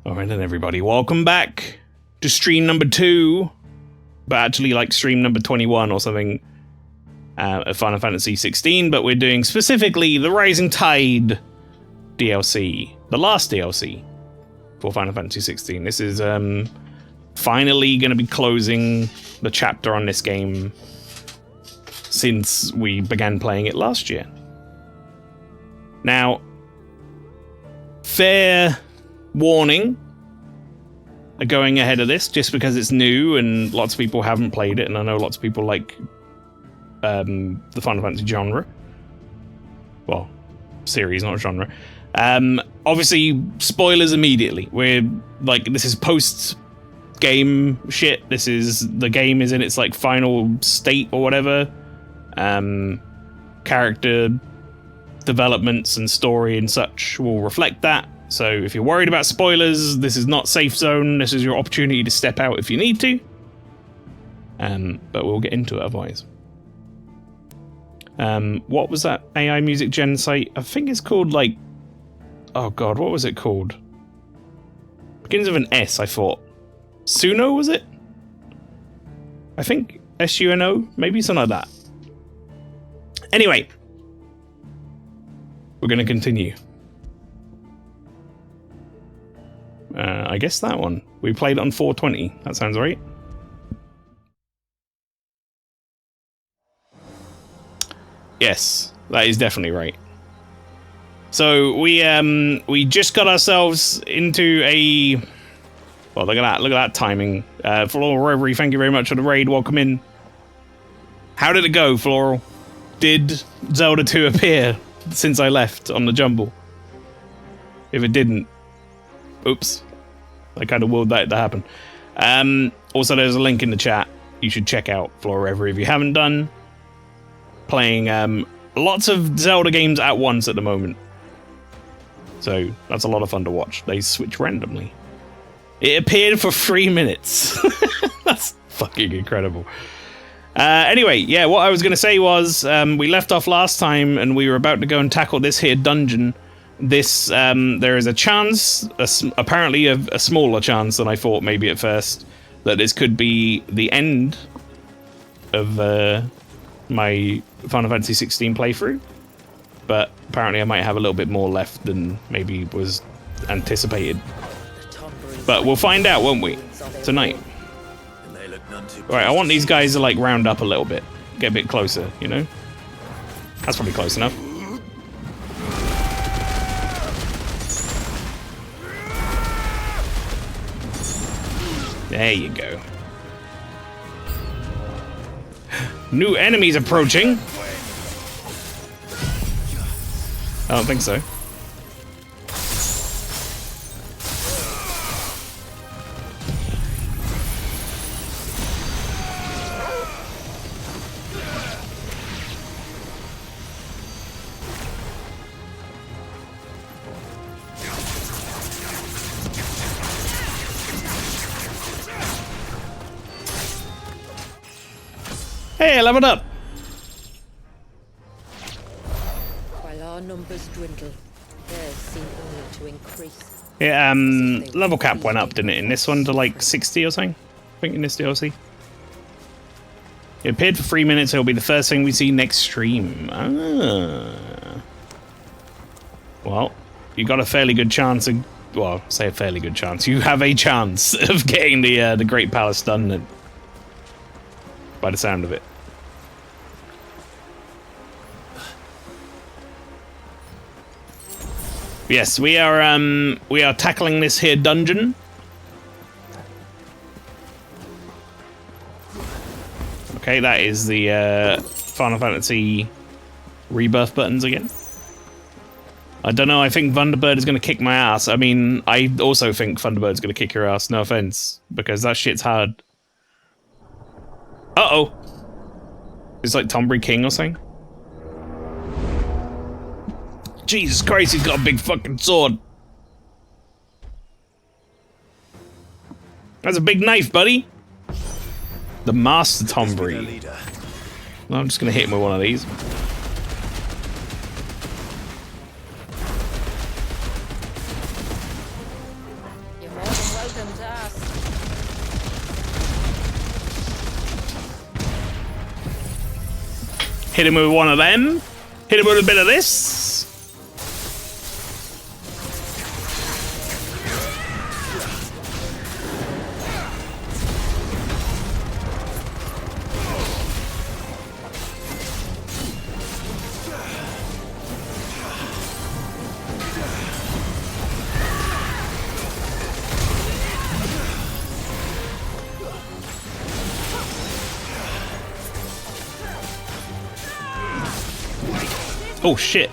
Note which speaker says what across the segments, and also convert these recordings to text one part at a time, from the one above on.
Speaker 1: Alright then, everybody, welcome back to stream number 2, but actually like stream number 21 or something of Final Fantasy XVI, but we're doing specifically the Rising Tide DLC, the last DLC for Final Fantasy XVI. This is finally going to be closing the chapter on this game since we began playing it last year. Now, fair warning going ahead of this, just because it's new and lots of people haven't played it, and I know lots of people like the Final Fantasy genre. Well, series, not genre. Obviously, spoilers immediately. We're like, this is post-game shit. This is, the game is in its like final state or whatever. Character developments and story and such will reflect that. So if you're worried about spoilers, this is not safe zone. This is your opportunity to step out if you need to. But we'll get into it otherwise. What was that AI music gen site? I think it's called like... Oh god, what was it called? Begins with an S, I thought. Suno, was it? I think SUNO, maybe something like that. Anyway. We're going to continue. I guess that one. We played it on 420. That sounds right. Yes, that is definitely right. So we just got ourselves into a... Well, look at that timing. Floral Reverie, thank you very much for the raid. Welcome in. How did it go, Floral? Did Zelda 2 appear since I left on the Jumble? If it didn't, oops. I kind of willed that to happen. Also, there's a link in the chat. You should check out Floral Reverie if you haven't done. Playing lots of Zelda games at once at the moment. So that's a lot of fun to watch. They switch randomly. It appeared for 3 minutes. That's fucking incredible. Anyway, yeah, what I was going to say was we left off last time and we were about to go and tackle this here dungeon. This, there is a chance, apparently a smaller chance than I thought maybe at first, that this could be the end of my Final Fantasy XVI playthrough. But apparently I might have a little bit more left than maybe was anticipated. But we'll find out, won't we? Tonight. Alright, I want these guys to like round up a little bit. Get a bit closer, you know? That's probably close enough. There you go. New enemies approaching. I don't think so. Hey, I leveled up!
Speaker 2: While our numbers dwindle, theirs seem only to increase.
Speaker 1: Yeah, level cap went up, didn't it? In this one to like 60 or something? I think in this DLC. It appeared for 3 minutes, it'll be the first thing we see next stream. Ah. Well, you got a fairly good chance of... Well, say a fairly good chance. You have a chance of getting the Great Palace done then. By the sound of it. Yes, we are tackling this here dungeon. Okay, that is the Final Fantasy rebirth buttons again. I don't know, I think Thunderbird is going to kick my ass. I mean, I also think Thunderbird's going to kick your ass, no offense, because that shit's hard. Uh-oh. It's like Tombury King or something. Jesus Christ, he's got a big fucking sword. That's a big knife, buddy. The Master Tombury. I'm just gonna hit him with one of these.
Speaker 2: You're more dust.
Speaker 1: Hit him with one of them. Hit him with a bit of this. Oh shit.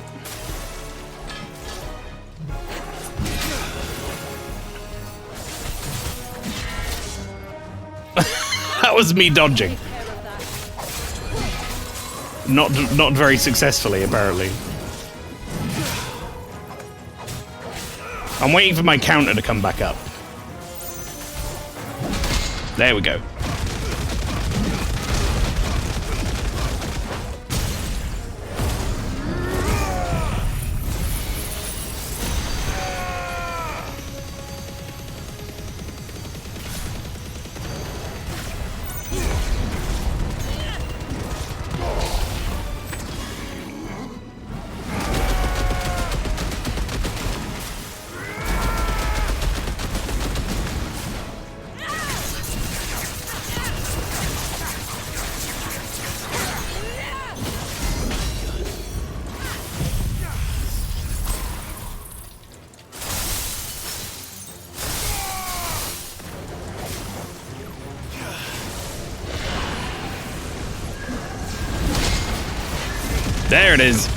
Speaker 1: That was me dodging. Not very successfully, apparently. I'm waiting for my counter to come back up. There we go. There it is.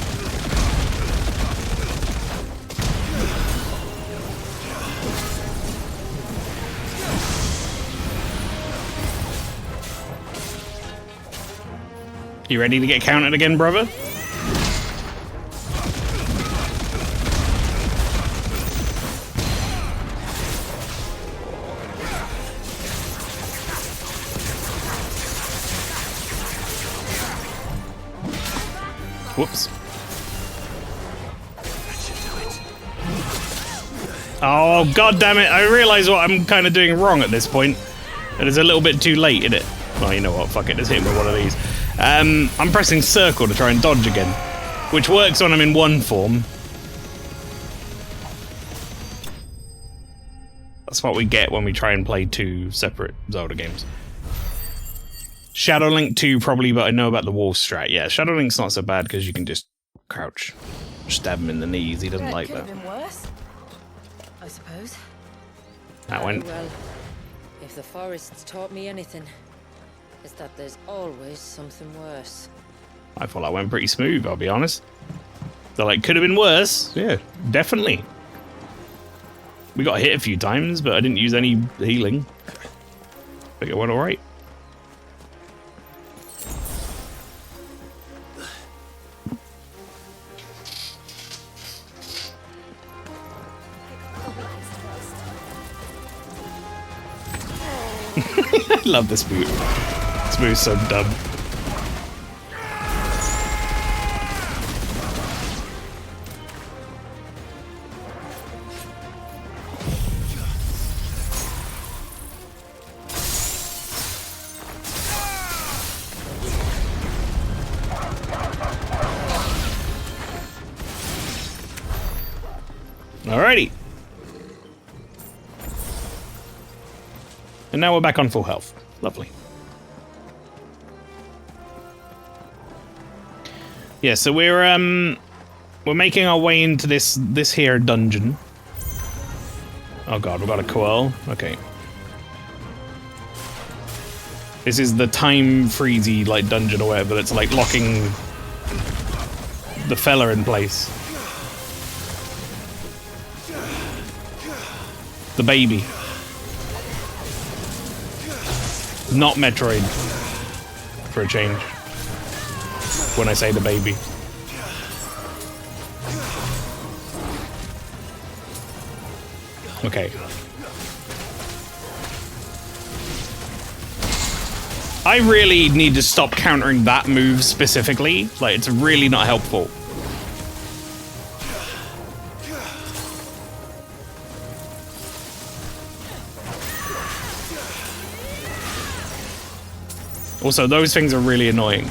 Speaker 1: You ready to get counted again, brother? Whoops. Oh, god damn it. I realize what I'm kind of doing wrong at this point. And it's a little bit too late, isn't it? Well, you know what? Fuck it. Just hit me with one of these. I'm pressing circle to try and dodge again. Which works when I'm in one form. That's what we get when we try and play two separate Zelda games. Shadow Link 2 probably, but I know about the wall strat. Yeah, Shadow Link's not so bad because you can just crouch, stab him in the knees. He doesn't like that.
Speaker 2: Could have been worse, I suppose.
Speaker 1: That went.
Speaker 2: Well, if the forest's taught me anything, it's that there's always something worse.
Speaker 1: I thought that went pretty smooth, I'll be honest. They're like, could have been worse. Yeah, definitely. We got hit a few times, but I didn't use any healing. I think it went alright. I love this move. This move's so dumb. Alrighty. And now we're back on full health. Lovely. Yeah, so we're making our way into this here dungeon. Oh god, we've got a coil. Okay. This is the time freezy like dungeon or whatever that's like locking the fella in place. The baby. Not Metroid. For a change. When I say the baby. Okay. I really need to stop countering that move specifically. Like, it's really not helpful. Also, those things are really annoying.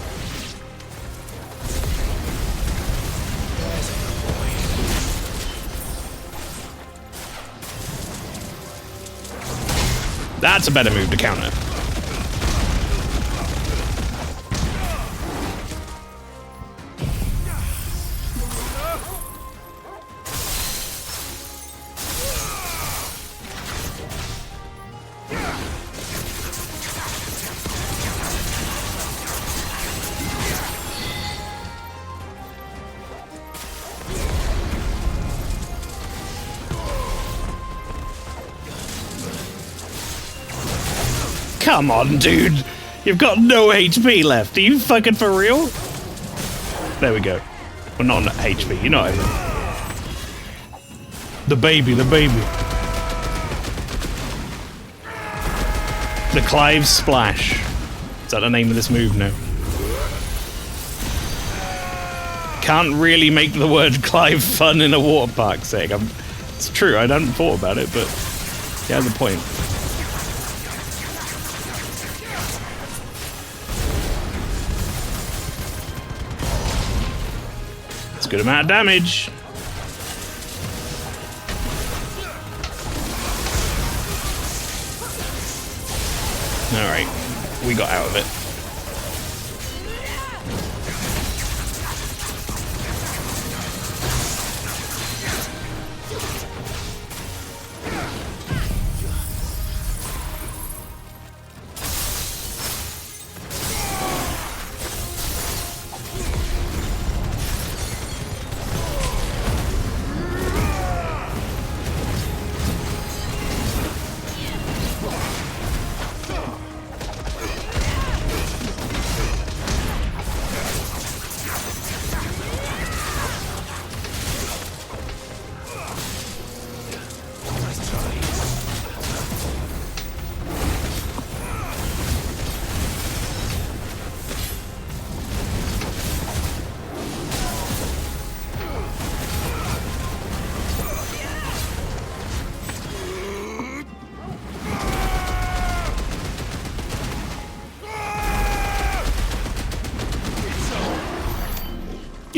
Speaker 1: That's a better move to counter. Come on, dude. You've got no HP left. Are you fucking for real? There we go. Well, not HP. You know what I mean. The baby, the baby. The Clive Splash. Is that the name of this move now? Can't really make the word Clive fun in a water park setting. It's true, I hadn't thought about it, but he has a point. Good amount of damage. Alright, we got out of it.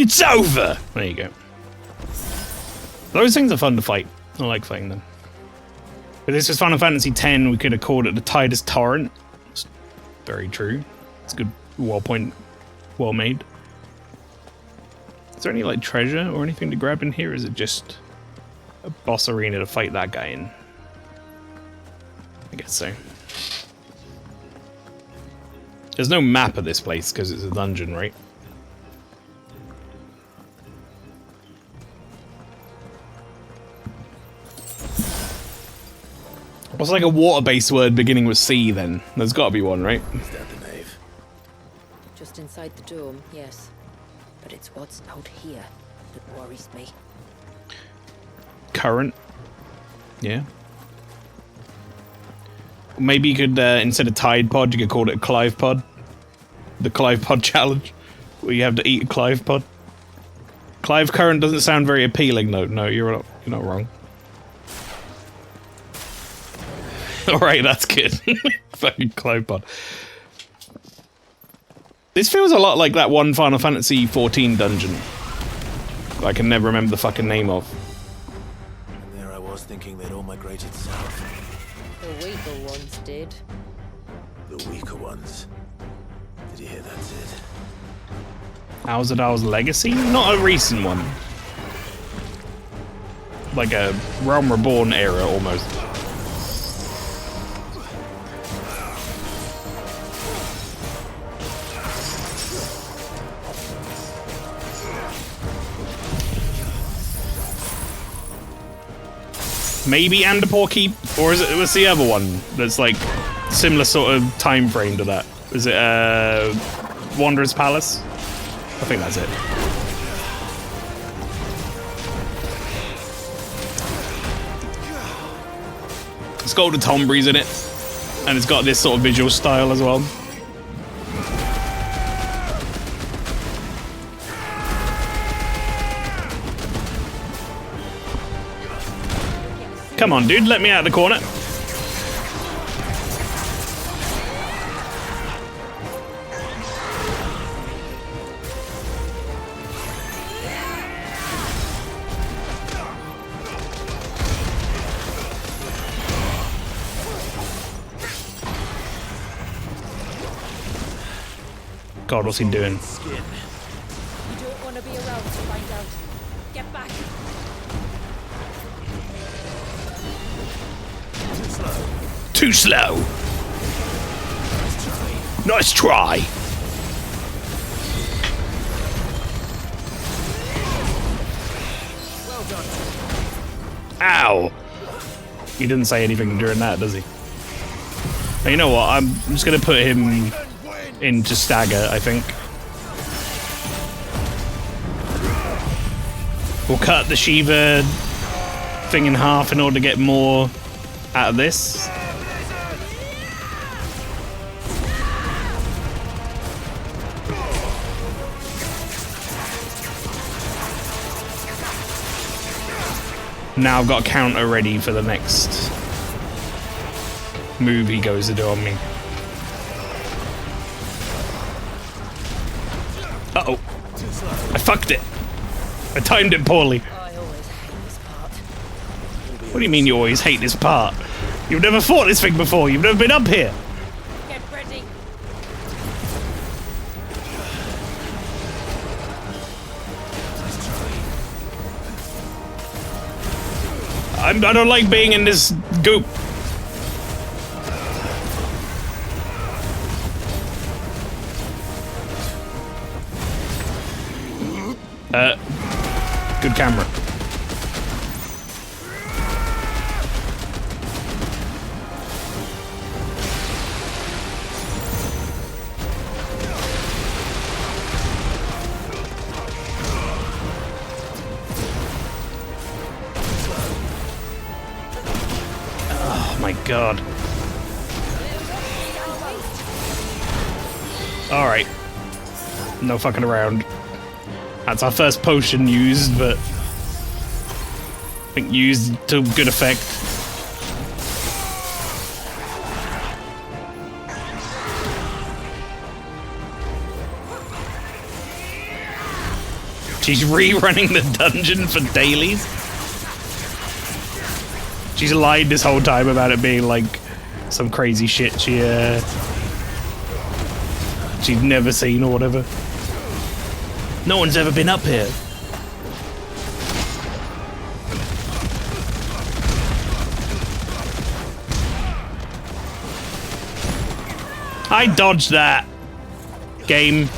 Speaker 1: It's over! There you go. Those things are fun to fight. I like fighting them. But this is Final Fantasy X, we could have called it the Tidus Torrent. It's very true. It's good, well made. Is there any like treasure or anything to grab in here? Or is it just a boss arena to fight that guy in? I guess so. There's no map of this place because it's a dungeon, right? What's like a water-based word beginning with C then? There's got to be one, right?
Speaker 3: Is that the nave?
Speaker 2: Just inside the dome, yes. But it's what's out here that worries me.
Speaker 1: Current. Yeah. Maybe you could, instead of Tide Pod, you could call it Clive Pod. The Clive Pod Challenge. Where you have to eat a Clive Pod. Clive Current doesn't sound very appealing, though. No, you're not wrong. Alright, that's good. Fucking Clive Pod. This feels a lot like that one Final Fantasy XIV dungeon. I can never remember the fucking name of.
Speaker 3: And there I was thinking they'd all migrated south.
Speaker 2: The weaker ones did.
Speaker 3: The weaker ones. Did you hear that, Sid?
Speaker 1: Alzadal's Legacy? Not a recent one. Like a Realm Reborn era, almost. Maybe Andapur Keep, or is it? What's the other one that's like similar sort of time frame to that? Is it Wanderer's Palace? I think that's it. It's got all the Tombries in it, and it's got this sort of visual style as well. Come on, dude, let me out of the corner. God, what's he doing?
Speaker 3: Skin.
Speaker 2: You don't want to be around to find out. Get back.
Speaker 3: Too slow.
Speaker 1: Too slow. Nice try.
Speaker 3: Well done.
Speaker 1: Ow. He didn't say anything during that, does he? Now, you know what? I'm just going to put him into stagger, I think. We'll cut the Shiva thing in half in order to get more out of this. Now I've got a counter ready for the next move he goes to do on me. Uh-oh. I fucked it. I timed it poorly.
Speaker 2: I always hate this part.
Speaker 1: What do you mean you always hate this part? You've never fought this thing before. You've never been up here.
Speaker 2: Get ready.
Speaker 1: I don't like being in this goop. Good camera. Oh my god. Alright. No fucking around. That's our first potion used, but I think used to good effect. She's rerunning the dungeon for dailies. She's lied this whole time about it being like some crazy shit she'd never seen or whatever. No one's ever been up here. I dodged that. Game.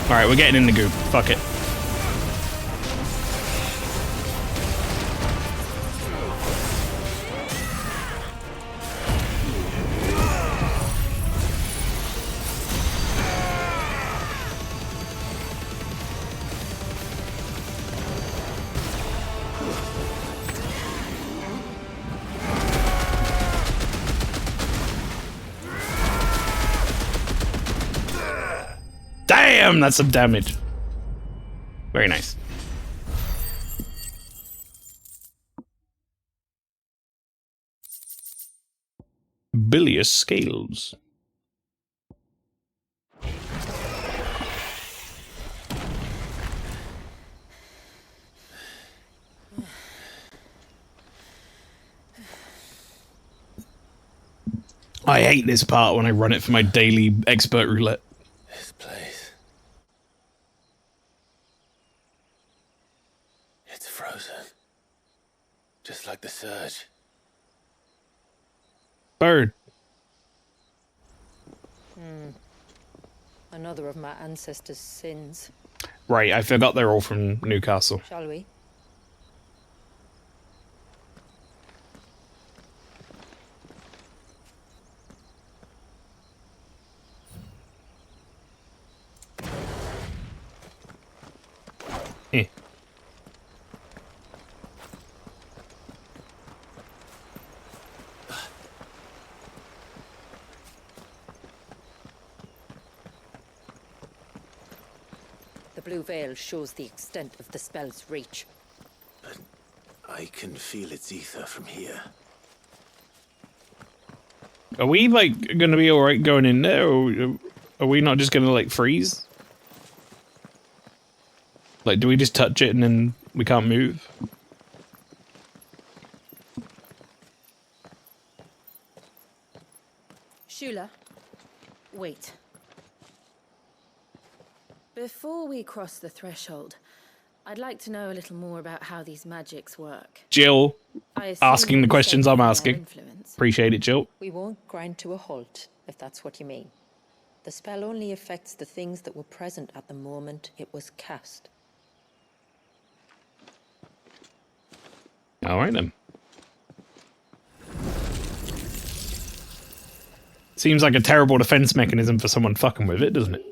Speaker 1: Alright, we're getting in the goop. Fuck it. Damn, that's some damage. Very nice. Bilious scales. I hate this part when I run it for my daily expert roulette.
Speaker 3: This place. It's frozen. Just like the surge.
Speaker 1: Bird.
Speaker 2: Another of my ancestors' sins.
Speaker 1: Right, I forgot they're all from Newcastle.
Speaker 2: Shall we?
Speaker 1: Eh.
Speaker 2: The blue veil shows the extent of the spell's reach.
Speaker 3: But I can feel its ether from here.
Speaker 1: Are we, like, gonna be alright going in there, or are we not just gonna, like, freeze? Like, do we just touch it and then we can't move?
Speaker 2: Shula, wait. Before we cross the threshold, I'd like to know a little more about how these magics work.
Speaker 1: Jill, asking the questions I'm asking.
Speaker 2: Influence.
Speaker 1: Appreciate it, Jill.
Speaker 2: We won't grind to a halt, if that's what you mean. The spell only affects the things that were present at the moment it was cast.
Speaker 1: All right, then. Seems like a terrible defense mechanism for someone fucking with it, doesn't it?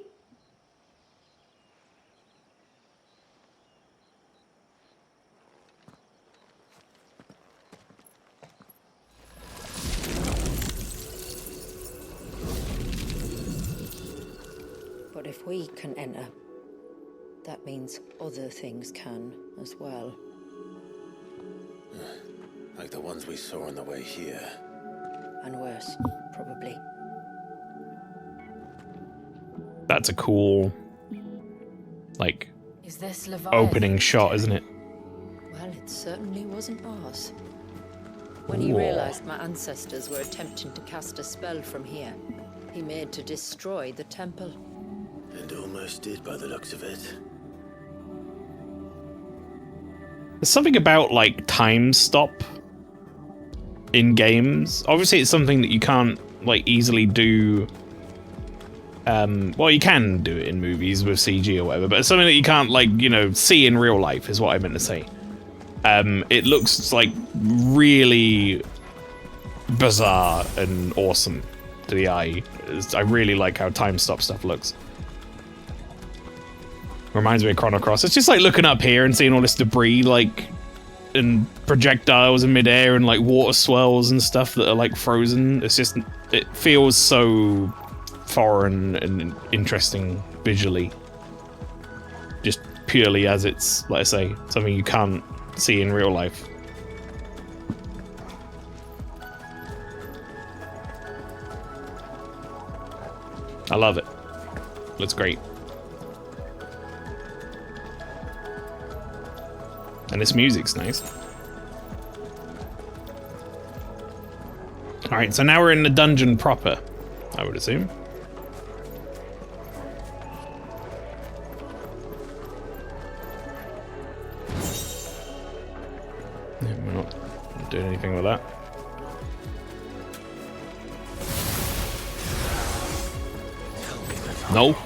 Speaker 2: But if we can enter, that means other things can as well.
Speaker 3: Like the ones we saw on the way here.
Speaker 2: And worse, probably.
Speaker 1: That's a cool, like,
Speaker 2: Is this
Speaker 1: opening shot, isn't it?
Speaker 2: Well, it certainly wasn't ours. When he realized my ancestors were attempting to cast a spell from here, he made to destroy the temple.
Speaker 3: And almost did by the looks of it.
Speaker 1: There's something about, like, time stop in games. Obviously, it's something that you can't, like, easily do. Well, you can do it in movies with CG or whatever, but it's something that you can't, like, you know, see in real life, is what I meant to say. It looks, like, really bizarre and awesome to the eye. I really like how time stop stuff looks. Reminds me of Chrono Cross. It's just like looking up here and seeing all this debris, like, and projectiles in midair and, like, water swirls and stuff that are, like, frozen. It's just, it feels so foreign and interesting visually. Just purely as it's, like I say, something you can't see in real life. I love it. Looks great. And this music's nice. Alright, so now we're in the dungeon proper, I would assume. Yeah, we're not doing anything with that. No.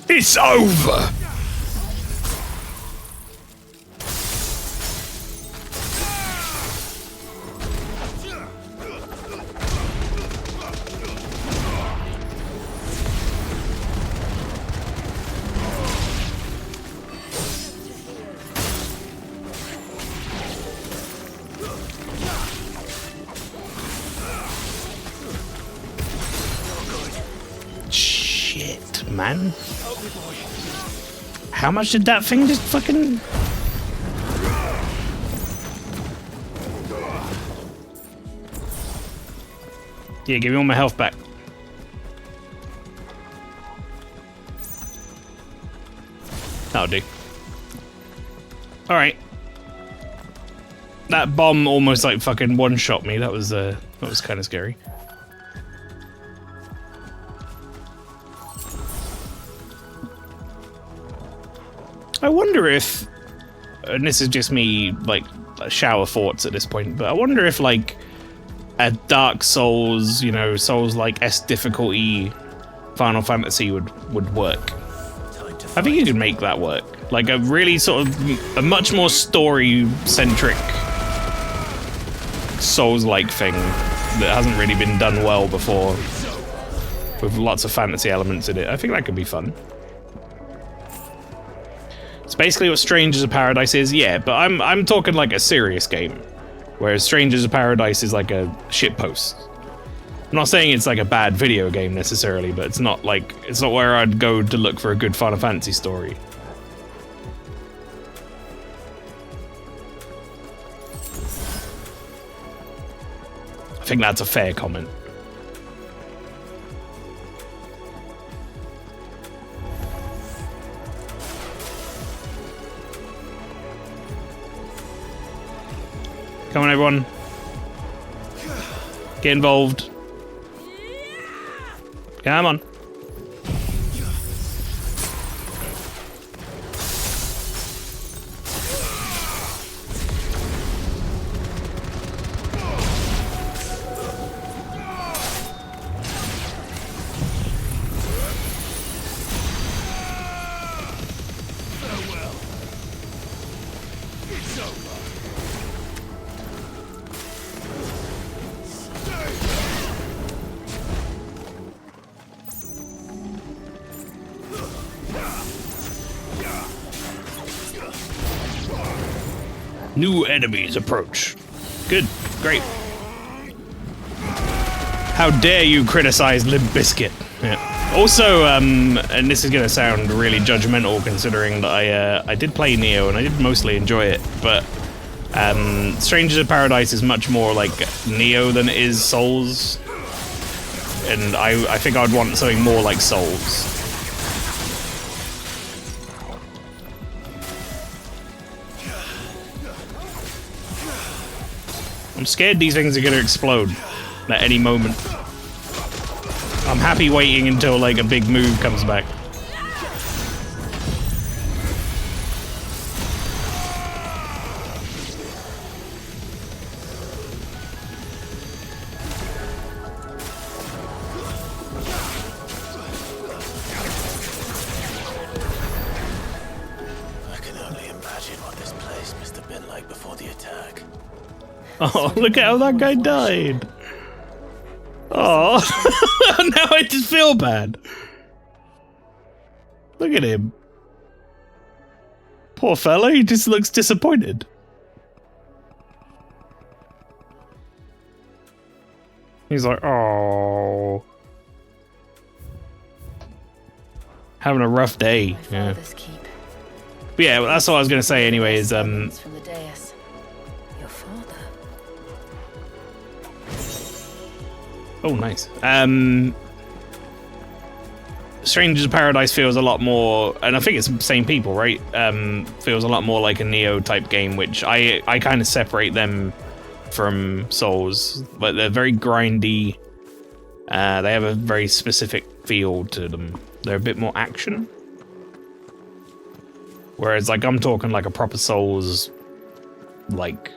Speaker 1: It's over! Shit, man. How much did that thing just fucking... Yeah, give me all my health back. That'll do. Alright. That bomb almost like fucking one-shot me. That was kind of scary. I wonder if, and this is just me, like, shower thoughts at this point, but I wonder if, like, a Dark Souls, you know, Souls-like S difficulty Final Fantasy would work. I think you could make that work. Like a really sort of, a much more story-centric Souls-like thing that hasn't really been done well before, with lots of fantasy elements in it. I think that could be fun. It's basically what Strangers of Paradise is, yeah, but I'm talking like a serious game, whereas Strangers of Paradise is like a shitpost. I'm not saying it's like a bad video game necessarily, but it's not where I'd go to look for a good Final Fantasy story. I think that's a fair comment. Come on, everyone. Get involved. Come on. New enemies approach. Good, great. How dare you criticize Limp Bizkit? Yeah. Also, and this is gonna sound really judgmental considering that I did play Neo and I did mostly enjoy it, but Strangers of Paradise is much more like Neo than it is Souls, and I think I'd want something more like Souls. I'm scared these things are gonna explode at any moment. I'm happy waiting until like a big move comes back.
Speaker 3: I can only imagine what this place must have been like before the attack.
Speaker 1: Oh, look at how that guy died. Oh, now I just feel bad. Look at him. Poor fella, he just looks disappointed. He's like, oh. Having a rough day. Yeah. But yeah, well, that's what I was going to say anyway, is, oh, nice. Strangers of Paradise feels a lot more, and I think it's the same people, right? Feels a lot more like a Neo type game, which I kind of separate them from Souls. But they're very grindy. They have a very specific feel to them. They're a bit more action. Whereas, like, I'm talking like a proper Souls, like,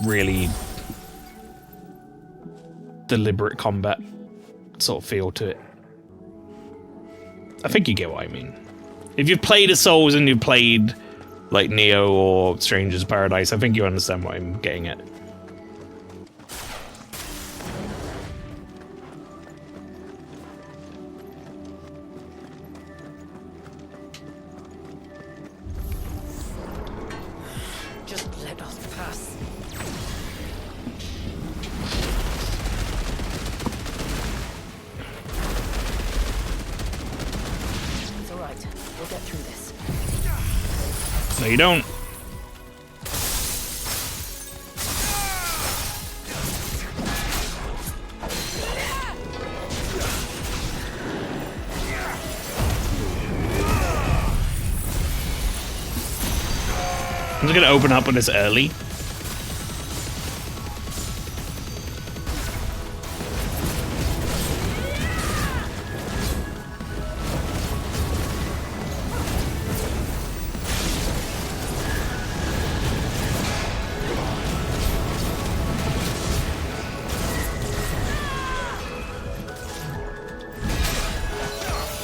Speaker 1: really deliberate combat sort of feel to it. I think you get what I mean. If you've played a Souls and you've played like Neo or Strangers of Paradise, I think you understand what I'm getting at.
Speaker 2: Just let us pass. It's all right. We'll get through this.
Speaker 1: No, you don't. I'm just gonna open up with this early.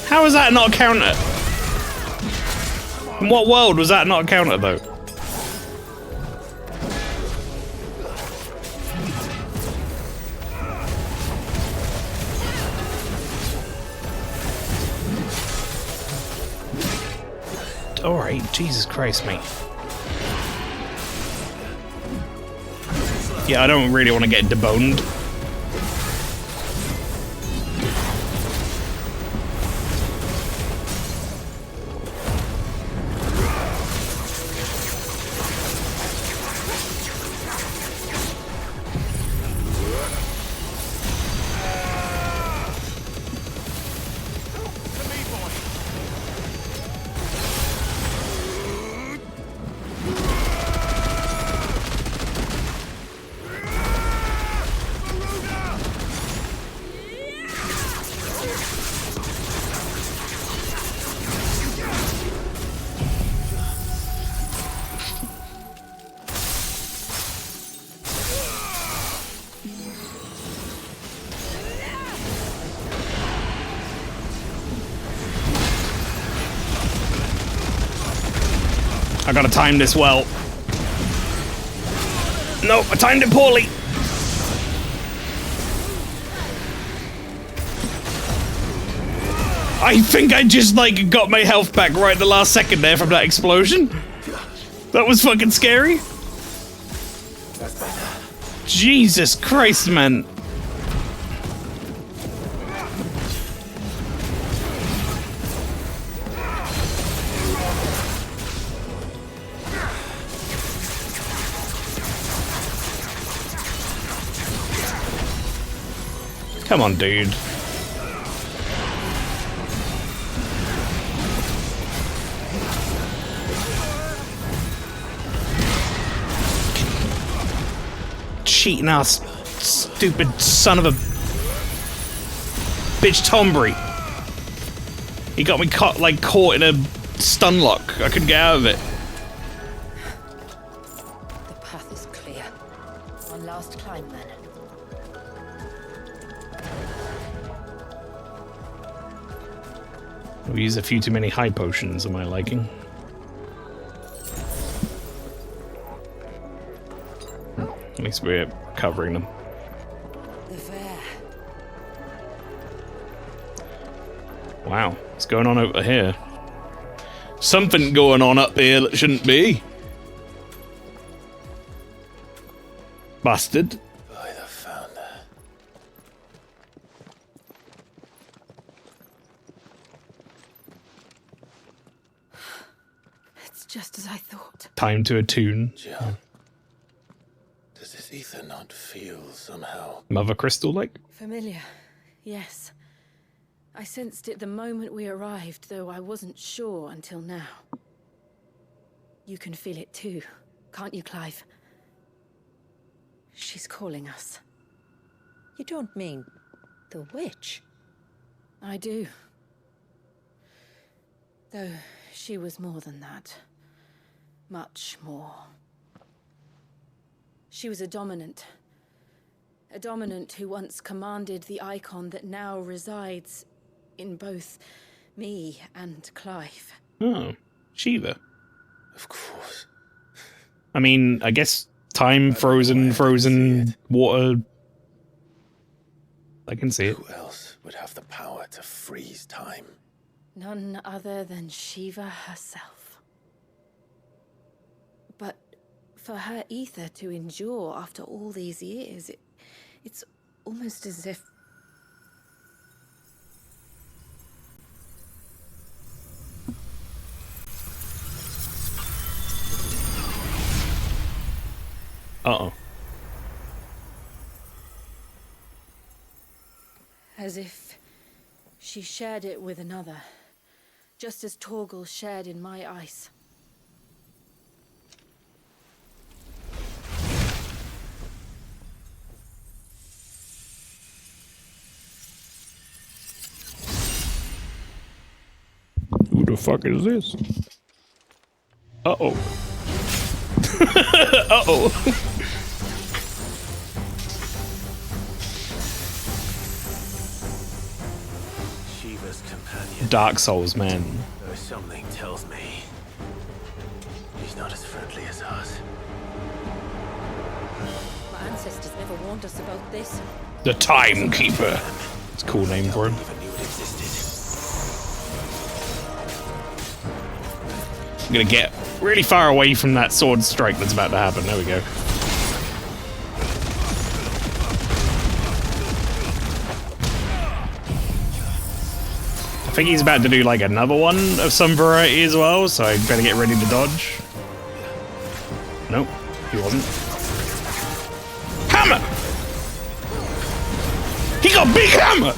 Speaker 1: How is that not a counter? In what world was that not a counter though? Alright, Jesus Christ, mate. Yeah, I don't really want to get deboned. I gotta time this well. No, I timed it poorly. I think I just, like, got my health back right at the last second there from that explosion. That was fucking scary. Jesus Christ, man. Come on, dude. Cheating ass, stupid son of a bitch Tombury. He got me caught in a stun lock. I couldn't get out of it.
Speaker 2: The path is clear. One last climb, then.
Speaker 1: We use a few too many high potions, am I liking? At least we're covering them.
Speaker 2: The fair.
Speaker 1: Wow, what's going on over here? Something going on up here that shouldn't be. Bastard.
Speaker 3: By the founder.
Speaker 2: It's just as I thought.
Speaker 1: Time to attune.
Speaker 3: Jill. Does this ether not feel somehow?
Speaker 1: Mother Crystal like?
Speaker 2: Familiar, yes. I sensed it the moment we arrived, though I wasn't sure until now. You can feel it too, can't you, Clive? She's calling us.
Speaker 4: You don't mean the witch?
Speaker 2: I do. Though she was more than that. Much more. She was a dominant. A dominant who once commanded the icon that now resides in both me and Clive.
Speaker 1: Oh, Shiva.
Speaker 3: Of course.
Speaker 1: I mean, I guess time, frozen water. I can see it.
Speaker 3: Who else would have the power to freeze time?
Speaker 2: None other than Shiva herself. But for her ether to endure after all these years, it's almost as if...
Speaker 1: Uh-oh.
Speaker 2: As if she shared it with another, just as Torgal shared in my ice.
Speaker 1: Who the fuck is this? Uh-oh. Uh-oh.
Speaker 3: Shiva's companion.
Speaker 1: Dark Souls, man.
Speaker 3: Though something tells me he's not as friendly as us.
Speaker 2: My ancestors never warned us about this.
Speaker 1: The Timekeeper. It's a cool name for him.
Speaker 3: Even knew it existed.
Speaker 1: I'm gonna get really far away from that sword strike that's about to happen. There we go. I think he's about to do like another one of some variety as well, so I better get ready to dodge. Nope, he wasn't. Hammer! He got a big hammer!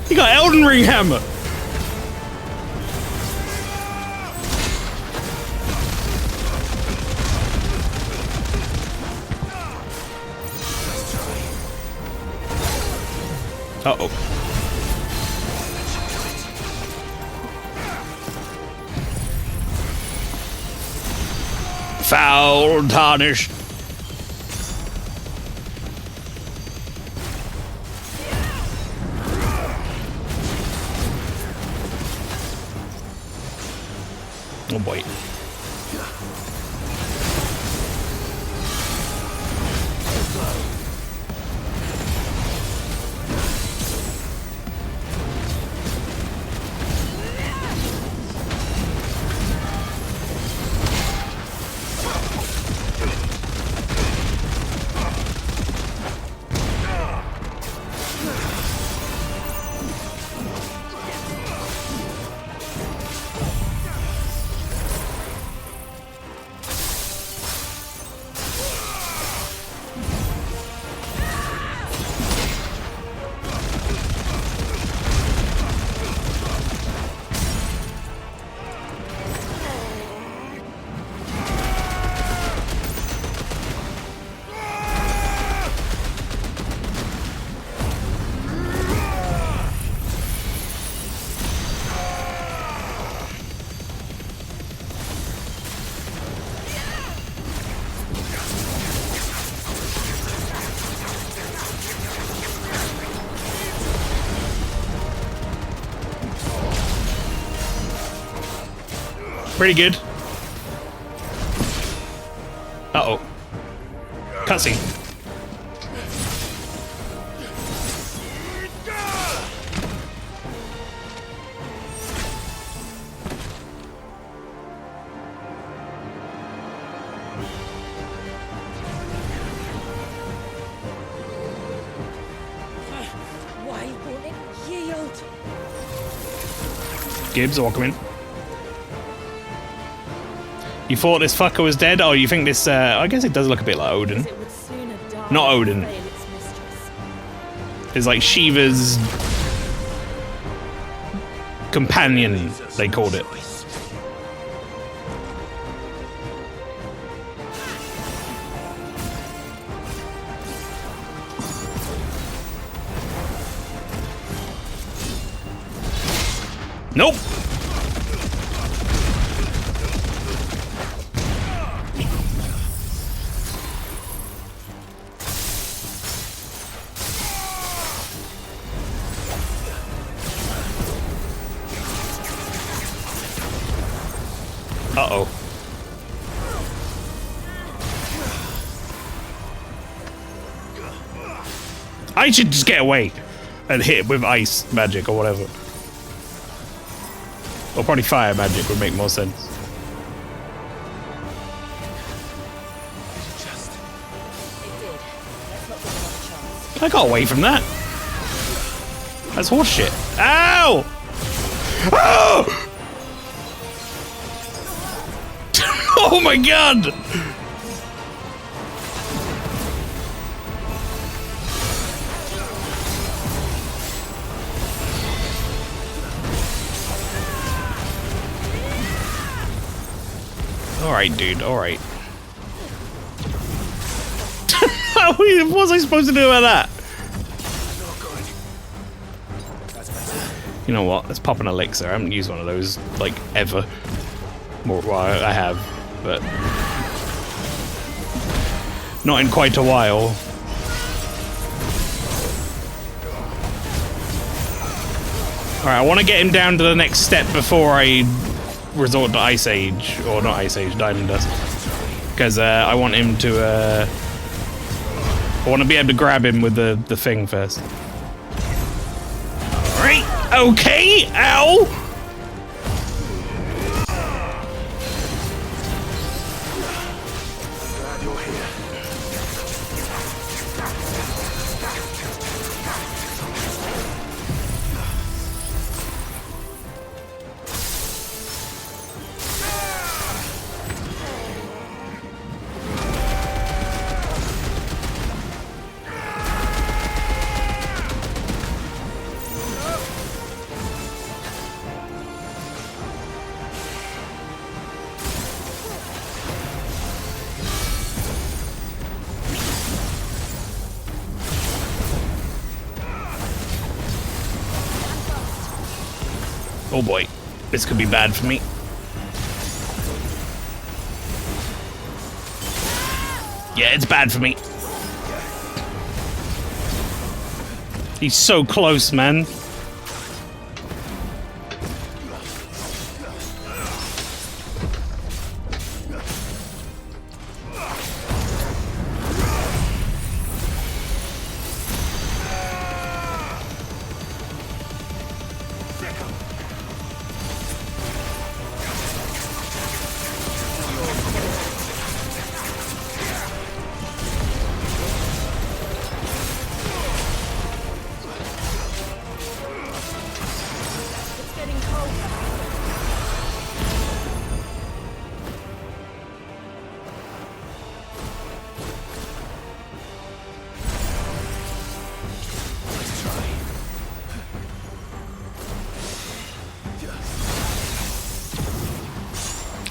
Speaker 1: He got Elden Ring hammer! Uh-oh. Foul tarnished. Oh boy. Pretty good. Uh-oh. Cutscene.
Speaker 4: Why won't it yield?
Speaker 1: Gibbs, welcome in. You thought this fucker was dead? Oh, you think this, I guess it does look a bit like Odin.
Speaker 2: It would sooner die
Speaker 1: Not
Speaker 2: than
Speaker 1: Odin.
Speaker 2: fail its mistress.
Speaker 1: It's like Shiva's companion, they called it. Nope. Uh-oh. I should just get away and hit with ice magic or whatever. Or probably fire magic would make more sense. I got away from that. That's horseshit. Ow! Oh! Oh my god! Alright, dude, alright. What was I supposed to do about that? You know what? Let's pop an elixir. I haven't used one of those, like, ever. Well, I have, but not in quite a while. Alright, I want to get him down to the next step before I resort to Ice Age, or not Ice Age, Diamond Dust. Because I want him to, I want to be able to grab him with the thing first. Alright! Okay, ow!
Speaker 3: Glad you're here.
Speaker 1: Oh boy, this could be bad for me. Yeah, it's bad for me. He's so close, man.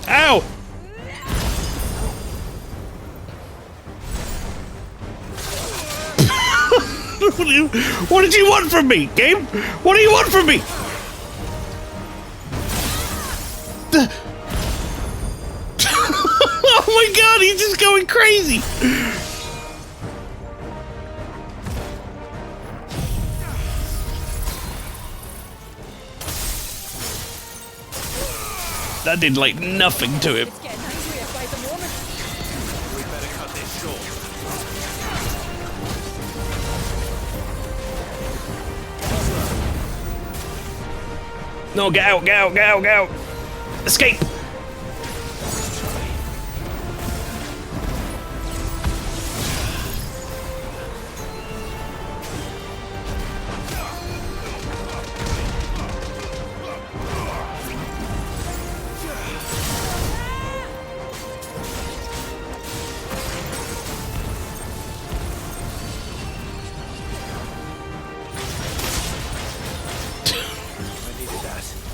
Speaker 1: Ow! What did you want from me, game? What do you want from me? Oh my god, he's just going crazy! That did like nothing to him.
Speaker 2: It's getting angrier by the moment.
Speaker 3: We better cut this short.
Speaker 1: No, get out, get out, get out, get out! Escape!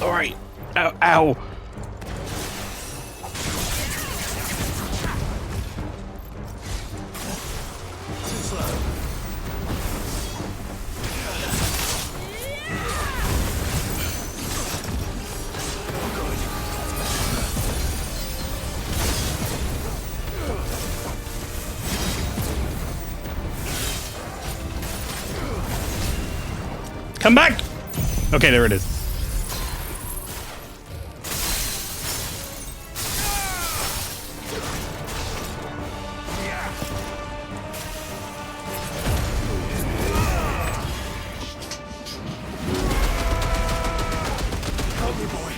Speaker 1: Alright. Ow, ow. Come back! Okay, there it is.
Speaker 3: Help me, boy.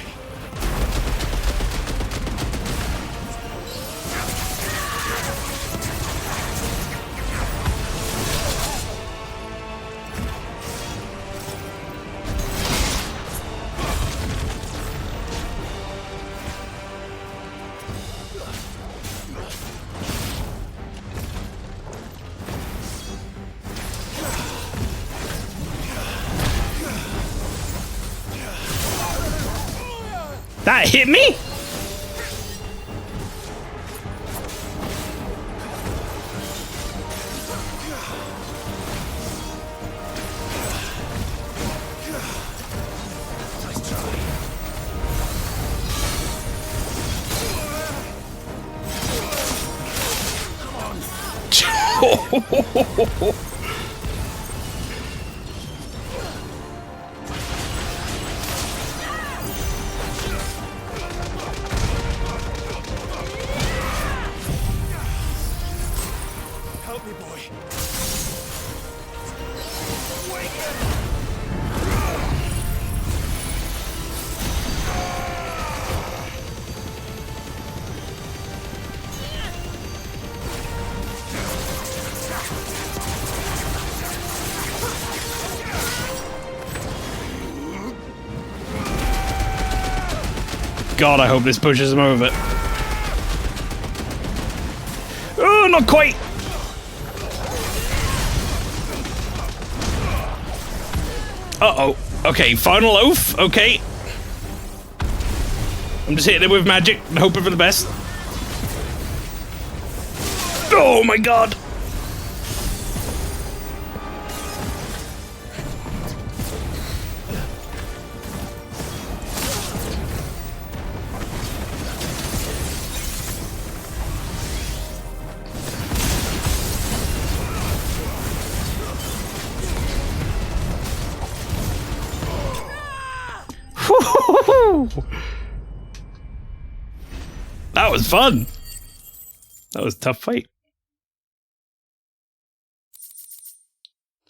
Speaker 1: That hit me?
Speaker 3: Nice try. Help me, boy.
Speaker 1: God, I hope this pushes him over. Oh, not quite. Uh-oh. Okay, final oath. Okay. I'm just hitting it with magic and hoping for the best. Oh my god. That was fun. That was a tough fight.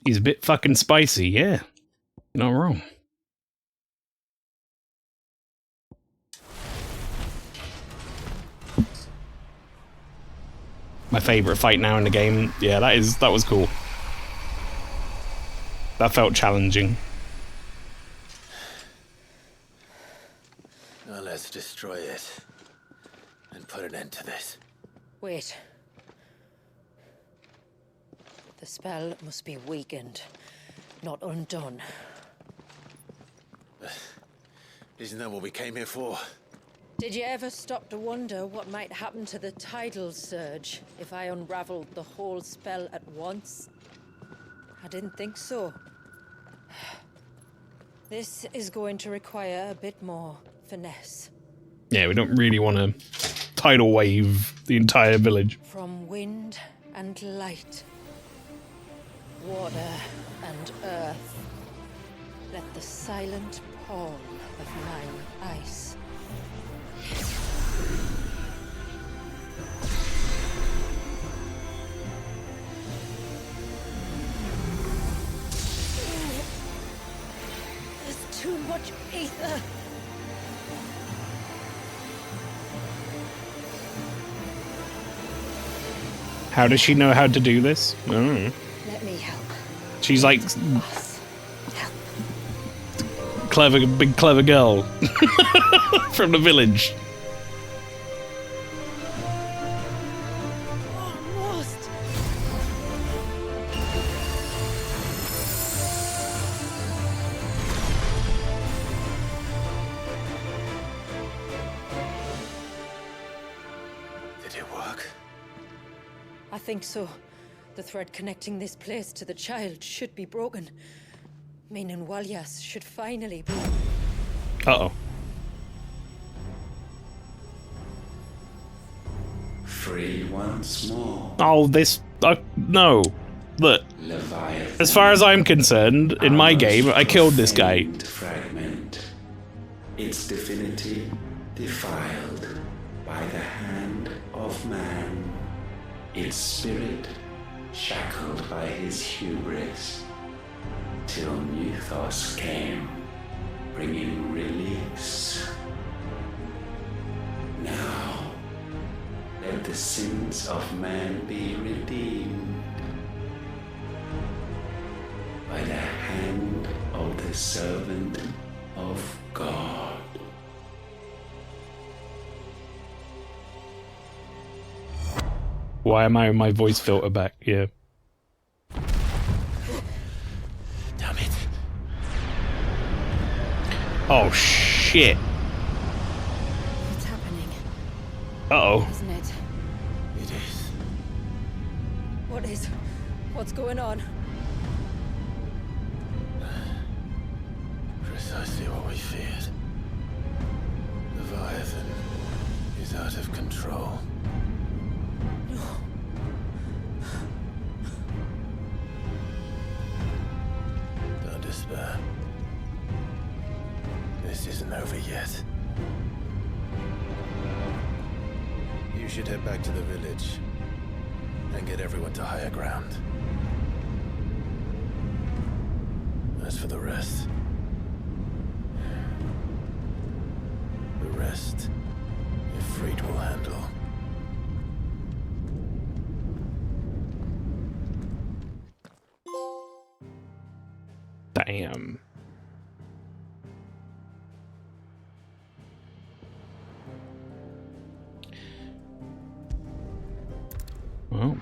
Speaker 1: He's a bit fucking spicy, yeah. You're not wrong. My favorite fight now in the game. Yeah, that was cool. That felt challenging.
Speaker 3: Now let's destroy it and put an end to this.
Speaker 4: Wait. The spell must be weakened, not undone.
Speaker 3: Isn't that what we came here for?
Speaker 4: Did you ever stop to wonder what might happen to the tidal surge if I unraveled the whole spell at once? I didn't think so. This is going to require a bit more finesse.
Speaker 1: Yeah, we don't really want to tidal wave the entire village.
Speaker 4: From wind and light, water and earth, let the silent pall of mine ice. There's too much ether.
Speaker 1: How does she know how to do this? Oh.
Speaker 4: Let me help.
Speaker 1: She's like
Speaker 4: Us. Help.
Speaker 1: clever, big clever girl from the village.
Speaker 4: Almost.
Speaker 3: Did it work?
Speaker 4: I think so. The thread connecting this place to the child should be broken. Meaning Walyas should finally be...
Speaker 1: Uh-oh.
Speaker 5: Free once more.
Speaker 1: Oh, this... no. Look,
Speaker 5: Leviathan.
Speaker 1: as far as I'm concerned, in my game, I killed this guy.
Speaker 5: Fragment. Its divinity defiled by the hand of man. Its spirit shackled by his hubris, till Mythos came, bringing release. Now, let the sins of man be redeemed by the hand of the servant of God.
Speaker 1: Why am I on my voice filter back? Yeah.
Speaker 3: Damn it.
Speaker 1: Oh, shit.
Speaker 2: It's happening,
Speaker 1: Uh-oh.
Speaker 2: isn't it?
Speaker 3: It is.
Speaker 4: What is... What's going on?
Speaker 3: Precisely what we feared. Leviathan is out of control. Don't despair. This isn't over yet. You should head back to the village and get everyone to higher ground. As for the rest, Ifrit will handle.
Speaker 1: Damn.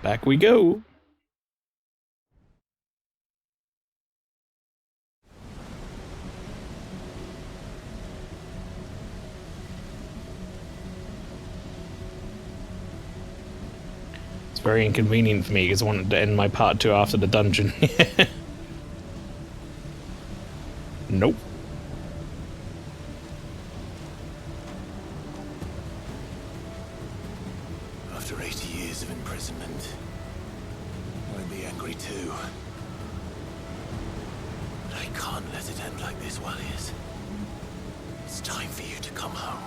Speaker 1: Back we go. It's very inconvenient for me because I wanted to end my part 2 after the dungeon. Nope.
Speaker 3: After 80 years of imprisonment, I'd be angry too. But I can't let it end like this, Warriors. It's time for you to come home.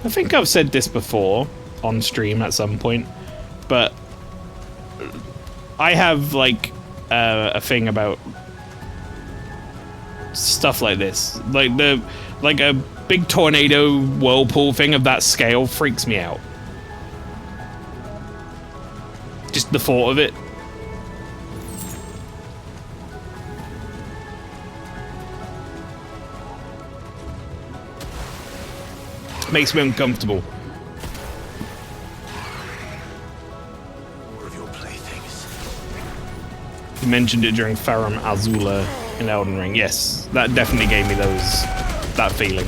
Speaker 1: I think I've said this before on stream at some point, but I have like a thing about stuff like this. Like a big tornado whirlpool thing of that scale freaks me out. Just the thought of it. Makes me uncomfortable.
Speaker 3: More of your playthings.
Speaker 1: You mentioned it during Farum Azula in Elden Ring. Yes, that definitely gave me that feeling.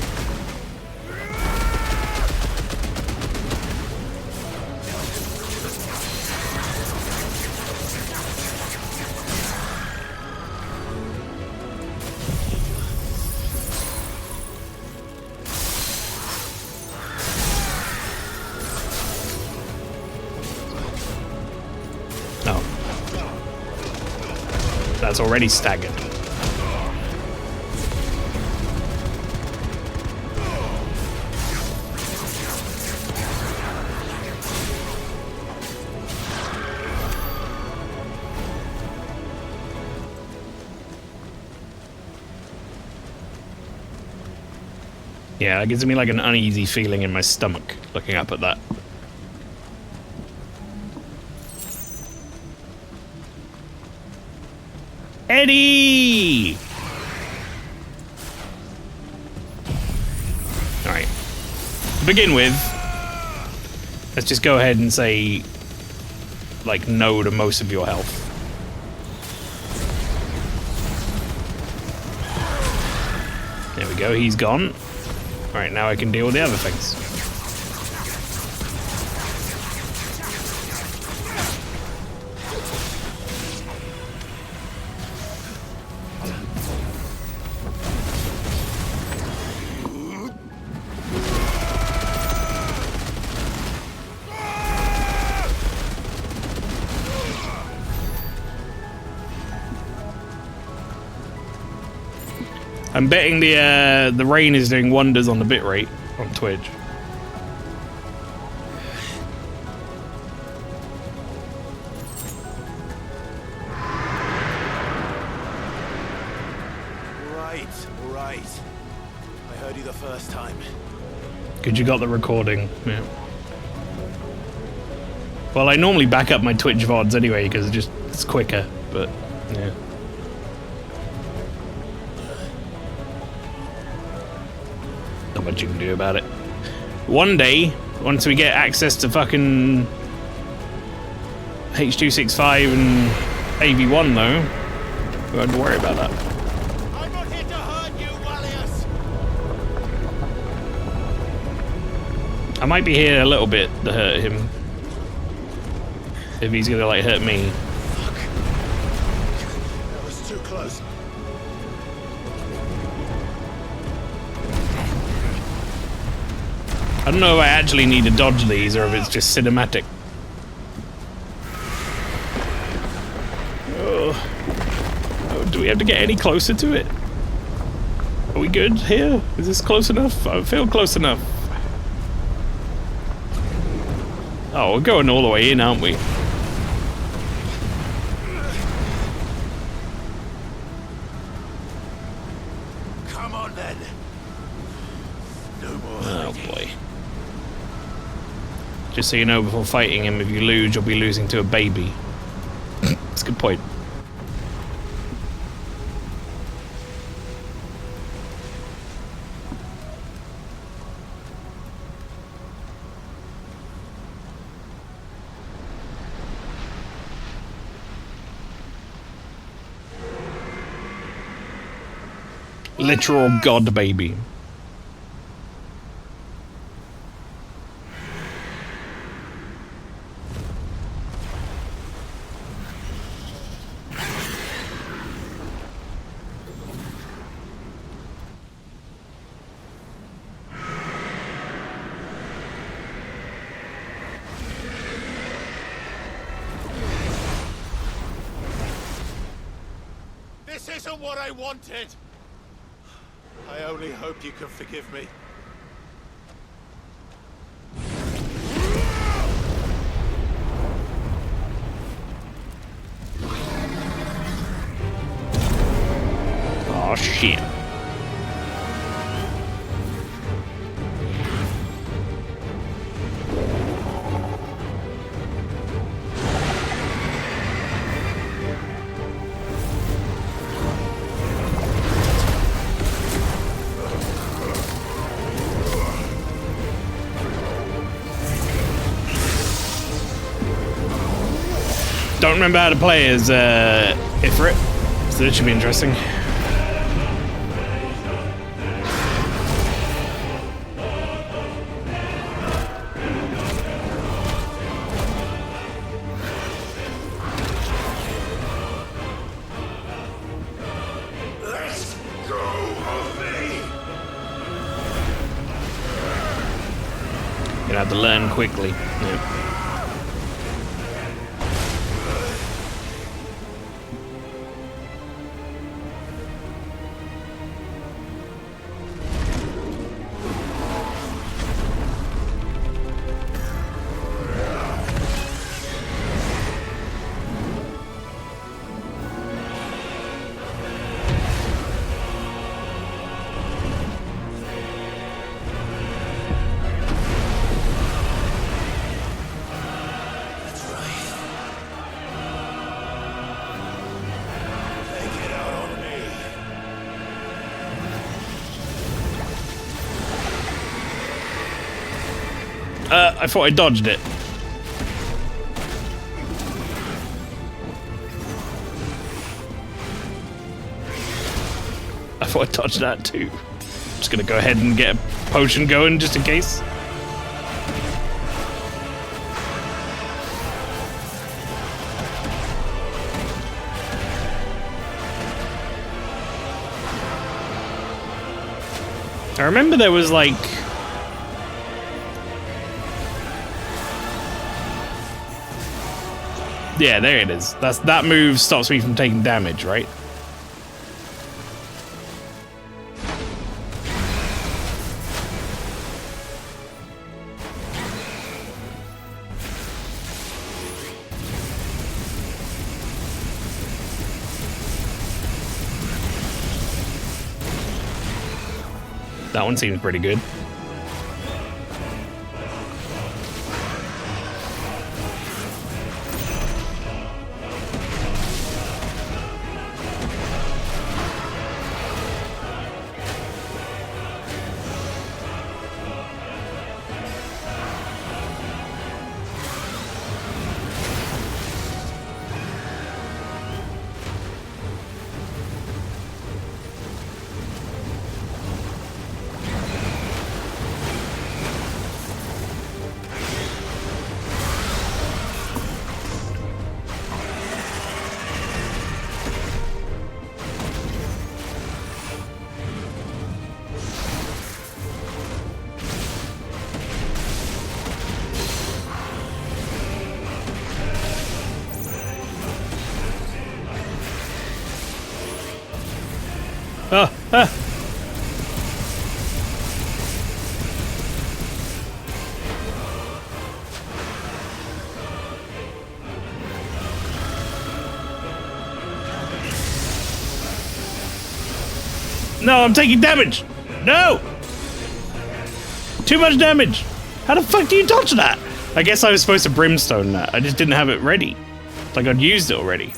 Speaker 1: That's already staggered. Yeah, it gives me like an uneasy feeling in my stomach looking up at that. Eddie! Alright. To begin with, let's just go ahead and say, like, no to most of your health. There we go, he's gone. Alright, now I can deal with the other things. I'm betting the rain is doing wonders on the bitrate on Twitch.
Speaker 3: All right. I heard you the first time.
Speaker 1: Good, you got the recording. Yeah. Well, I normally back up my Twitch VODs anyway because it's quicker, but yeah. Not much you can do about it. One day, once we get access to fucking H.265 and AV1 though, we won't have to worry about that.
Speaker 3: I'm not here to hurt you, Wallius!
Speaker 1: I might be here a little bit to hurt him. If he's gonna like hurt me.
Speaker 3: Fuck. That was too close.
Speaker 1: I don't know if I actually need to dodge these or if it's just cinematic. Oh, do we have to get any closer to it? Are we good here? Is this close enough? I feel close enough. Oh, we're going all the way in, aren't we?
Speaker 3: Come on then. No more.
Speaker 1: Oh boy. Just so you know, before fighting him, if you lose, you'll be losing to a baby. That's a good point. Literal god baby.
Speaker 3: This isn't what I wanted! I only hope you can forgive me.
Speaker 1: Oh shit. Don't remember how to play as Ifrit, so this should be interesting.
Speaker 5: Let's go of me!
Speaker 1: Gonna have to learn quickly. Yeah. I thought I dodged it. I thought I dodged that too. Just gonna go ahead and get a potion going just in case. I remember there was like... Yeah, there it is. That move stops me from taking damage, right? That one seems pretty good. Ah, ah. No, I'm taking damage. No! Too much damage. How the fuck do you dodge that? I guess I was supposed to brimstone that. I just didn't have it ready. Like I'd used it already.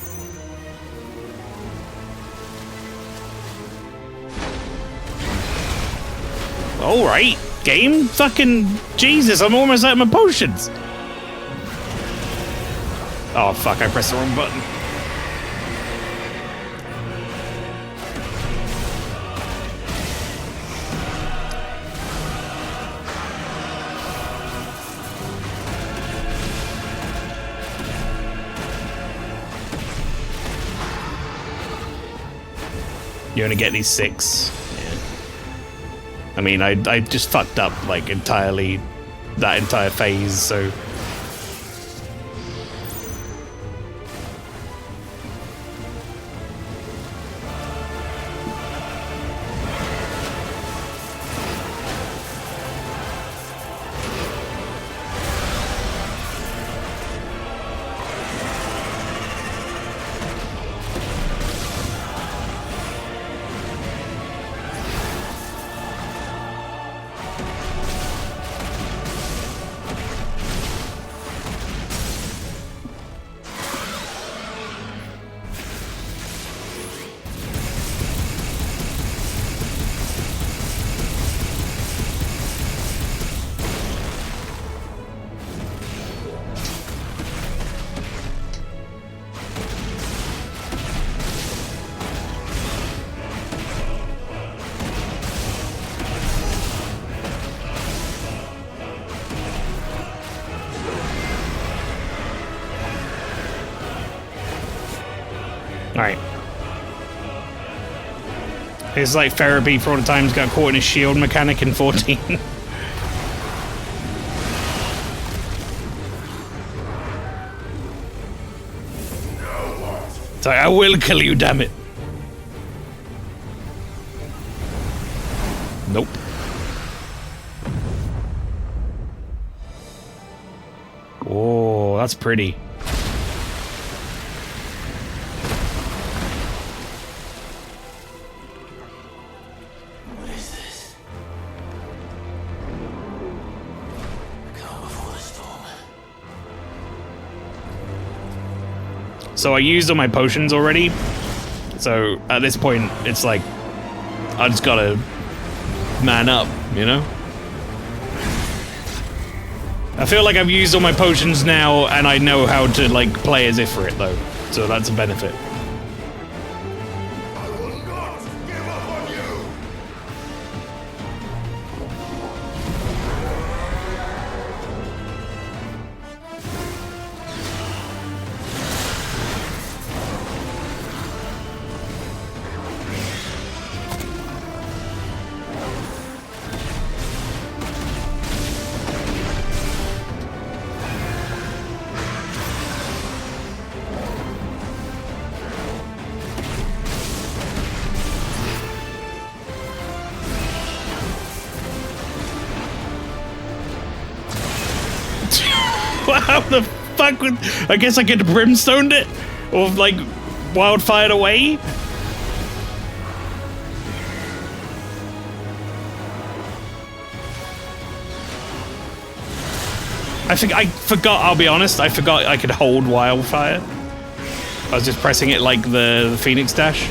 Speaker 1: Alright, game? Fucking Jesus, I'm almost out of my potions. Oh fuck, I pressed the wrong button. You only get these 6. Yeah. I mean, I just fucked up like entirely that entire phase, so. Alright. It's like therapy for all the times got caught in a shield mechanic in 14. It's like, I will kill you, damn it. Nope. Oh, that's pretty. So I used all my potions already, so at this point it's like I just gotta man up, you know? I feel like I've used all my potions now and I know how to like play as if for it though, so that's a benefit.
Speaker 6: I will not give up on you!
Speaker 1: How the fuck would... I guess I could brimstoned it? Or, like, wildfired away? I forgot, I'll be honest, I forgot I could hold wildfire. I was just pressing it like the Phoenix dash.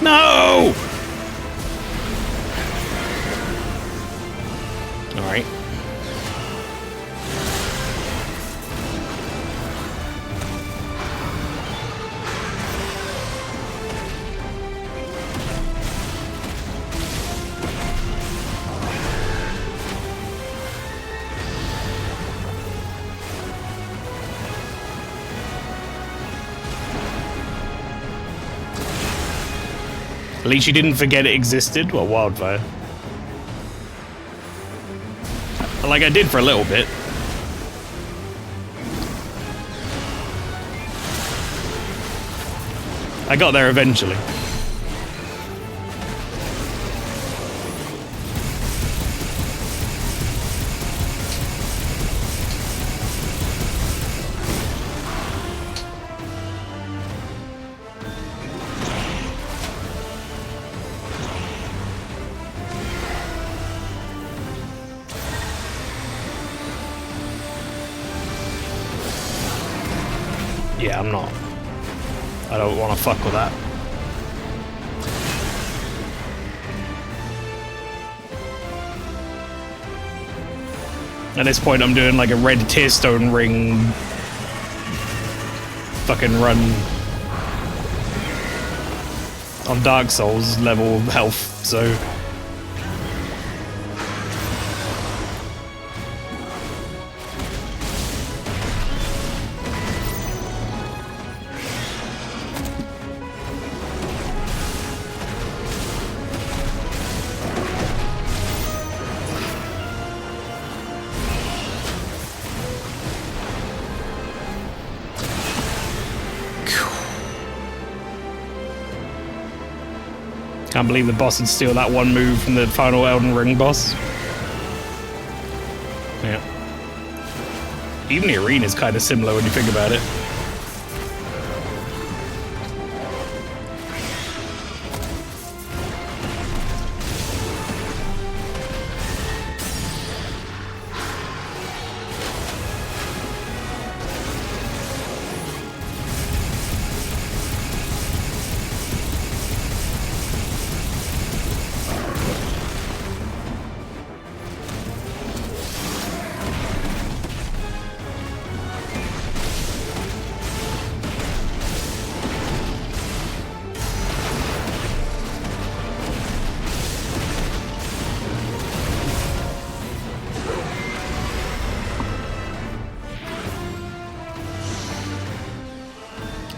Speaker 1: No! All right. At least you didn't forget it existed. Well, wildfire. Like I did for a little bit. I got there eventually. Yeah, I'm not. I don't want to fuck with that. At this point, I'm doing like a red tearstone ring fucking run on Dark Souls level health, so... Can't believe the boss would steal that one move from the final Elden Ring boss. Yeah. Even the arena is kind of similar when you think about it.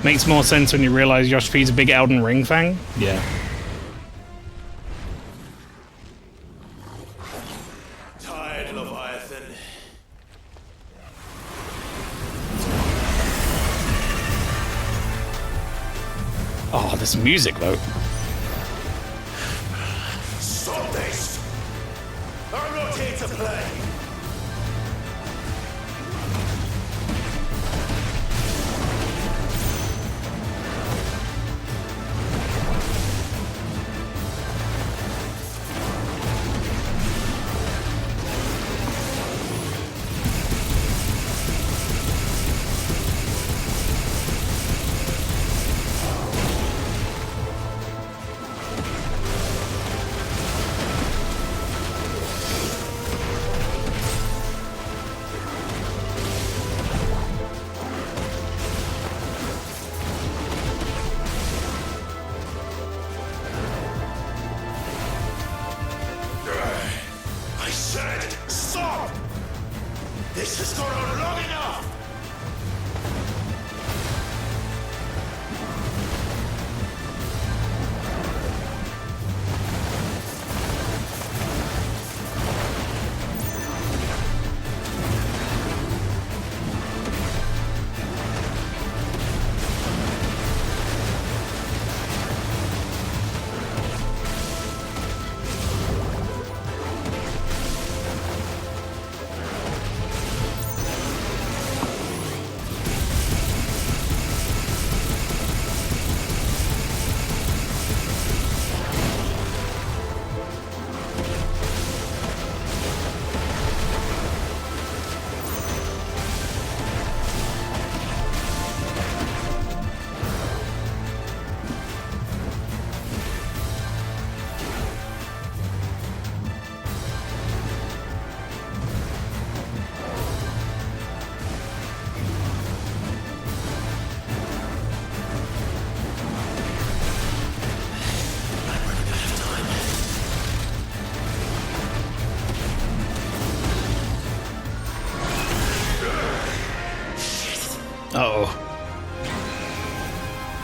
Speaker 1: Makes more sense when you realize Yosh P's a big Elden Ring fan. Yeah.
Speaker 6: Tired, Leviathan.
Speaker 1: Oh, this music though.
Speaker 6: Stop this! I'm not here to play! I said, stop! This has gone on long enough!
Speaker 1: Uh-oh.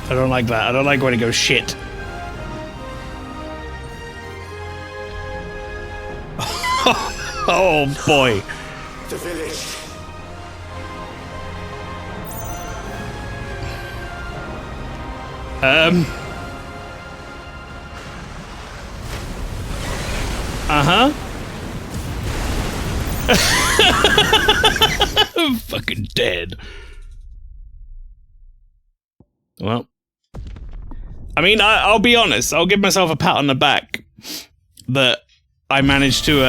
Speaker 1: I don't like that. I don't like when it goes shit. Oh boy.
Speaker 6: The village.
Speaker 1: Uh-huh. I'm fucking dead. Well, I mean, I'll be honest. I'll give myself a pat on the back that I managed to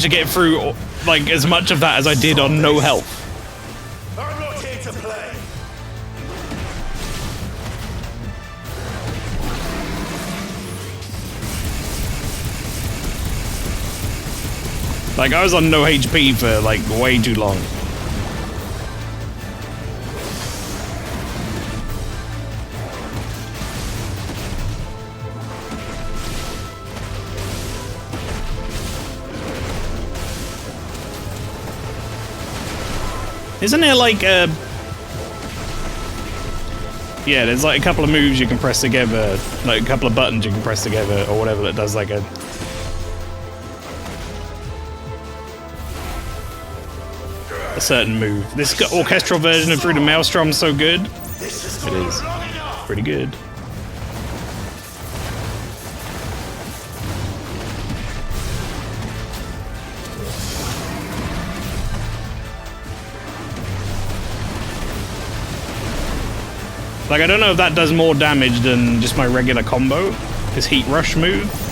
Speaker 1: get through like as much of that as I did on no health.
Speaker 6: I'm not here to play!
Speaker 1: Like I was on no HP for like way too long. Isn't there like a... Yeah, there's like a couple of moves you can press together, like a couple of buttons you can press together or whatever that does like a certain move. This orchestral version of Through the Maelstrom's so good. It is pretty good. Like, I don't know if that does more damage than just my regular combo, his Heat Rush move.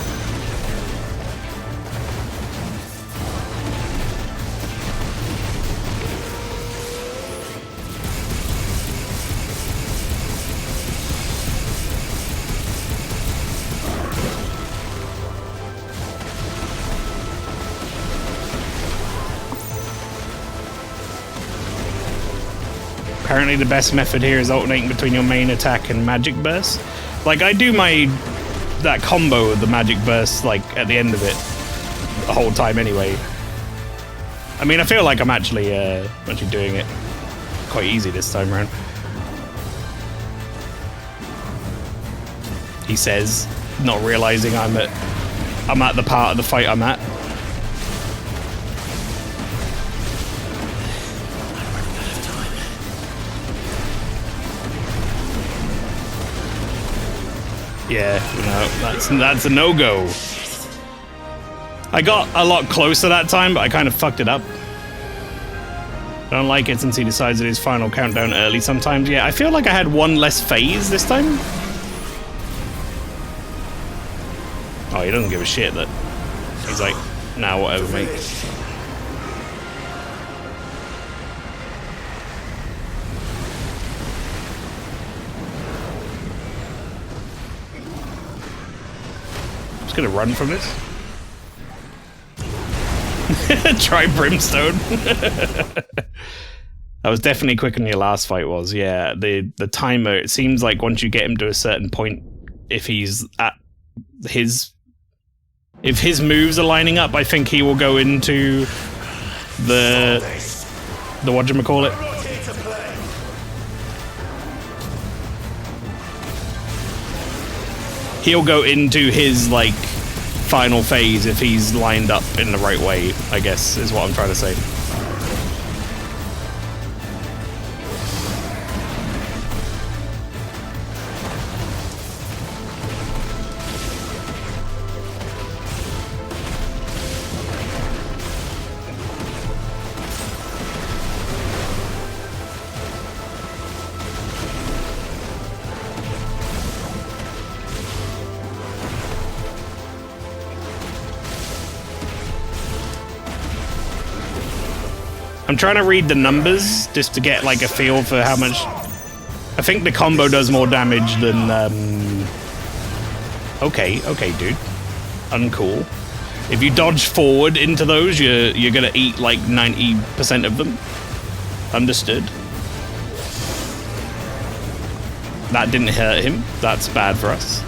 Speaker 1: Apparently the best method here is alternating between your main attack and magic burst. Like, I do that combo of the magic burst, like, at the end of it the whole time anyway. I mean, I feel like I'm actually doing it quite easy this time around. He says, not realizing I'm at the part of the fight I'm at. Yeah, no, that's a no-go. I got a lot closer that time, but I kind of fucked it up. I don't like it since he decides it is final countdown early sometimes. Yeah, I feel like I had one less phase this time. Oh, he doesn't give a shit that he's like, nah, whatever, mate. Gonna run from this. Try Brimstone. That was definitely quicker than your last fight was. Yeah, the timer, it seems like once you get him to a certain point, if he's at his moves are lining up, I think he will go into the whatchamacallit. He'll go into his, like, final phase if he's lined up in the right way, I guess, is what I'm trying to say. I'm trying to read the numbers just to get like a feel for how much. I think the combo does more damage than. Okay, dude. Uncool. If you dodge forward into those, you're gonna eat like 90% of them. Understood. That didn't hurt him. That's bad for us.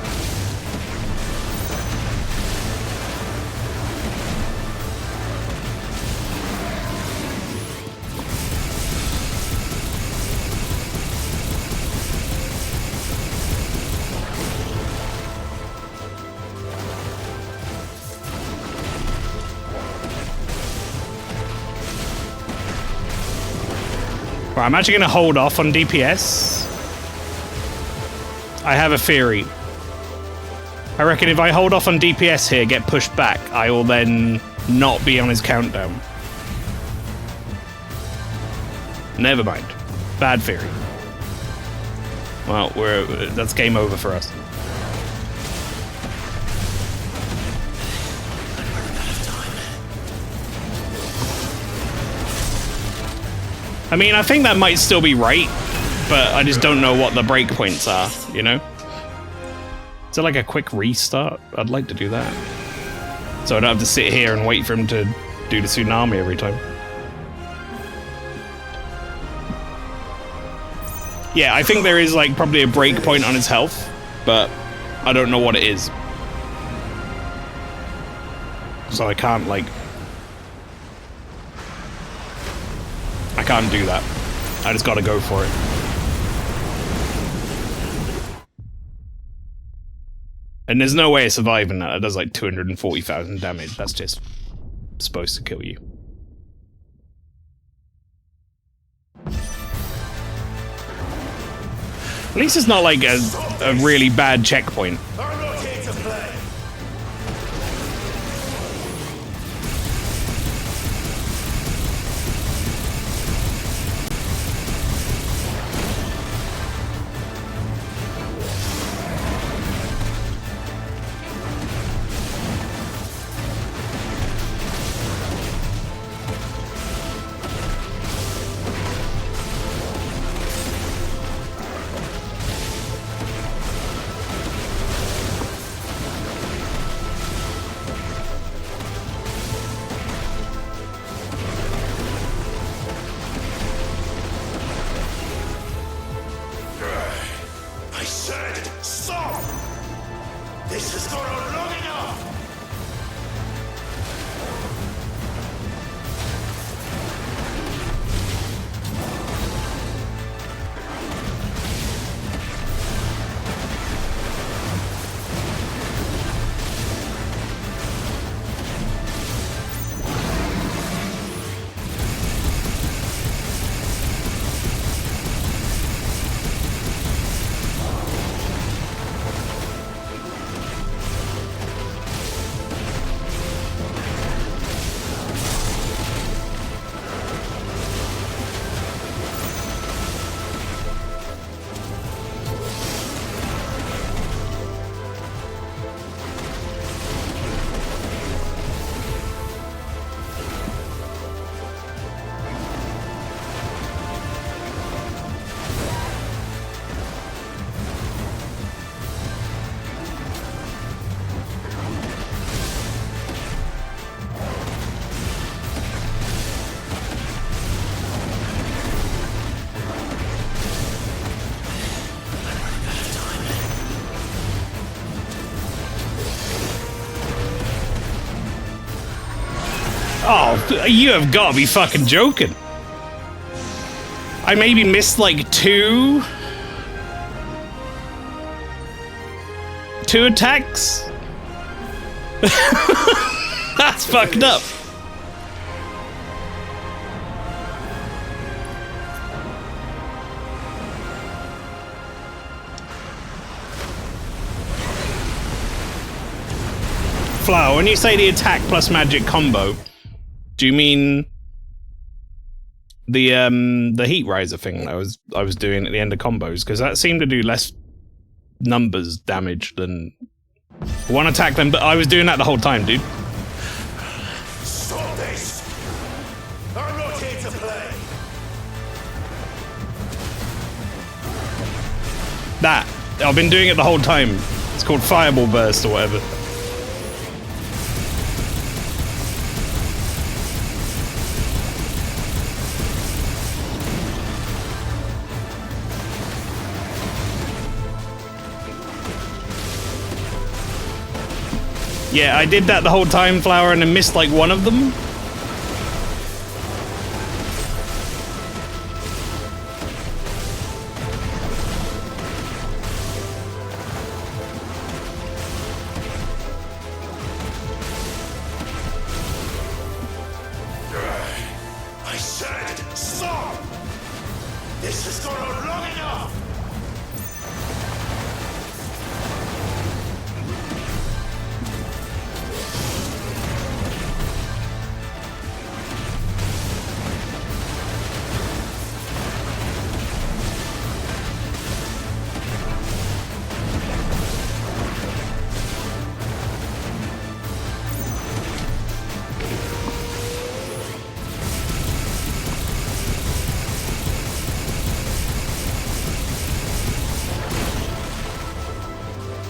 Speaker 1: Right, I'm actually going to hold off on DPS. I have a theory. I reckon if I hold off on DPS here, get pushed back, I will then not be on his countdown. Never mind. Bad theory. Well, that's game over for us. I mean, I think that might still be right, but I just don't know what the breakpoints are, you know? Is it like a quick restart? I'd like to do that. So I don't have to sit here and wait for him to do the tsunami every time. Yeah, I think there is like probably a breakpoint on his health, but I don't know what it is. So I can't like... I can't do that. I just gotta go for it. And there's no way of surviving that. It does like 240,000 damage. That's just supposed to kill you. At least it's not like a really bad checkpoint.
Speaker 6: I'm not here to play. This has gone on long enough!
Speaker 1: Oh, you have got to be fucking joking. I maybe missed like two attacks? That's fucked up. Flower, when you say the attack plus magic combo, do you mean the heat riser thing that I was doing at the end of combos? Because that seemed to do less numbers damage than one attack then, but I was doing that the whole time, dude.
Speaker 6: Stop this! I'm not here to play!
Speaker 1: That. I've been doing it the whole time. It's called Fireball Burst or whatever. Yeah, I did that the whole time, Flower, and I missed like one of them.
Speaker 6: I said stop! This has gone on long enough!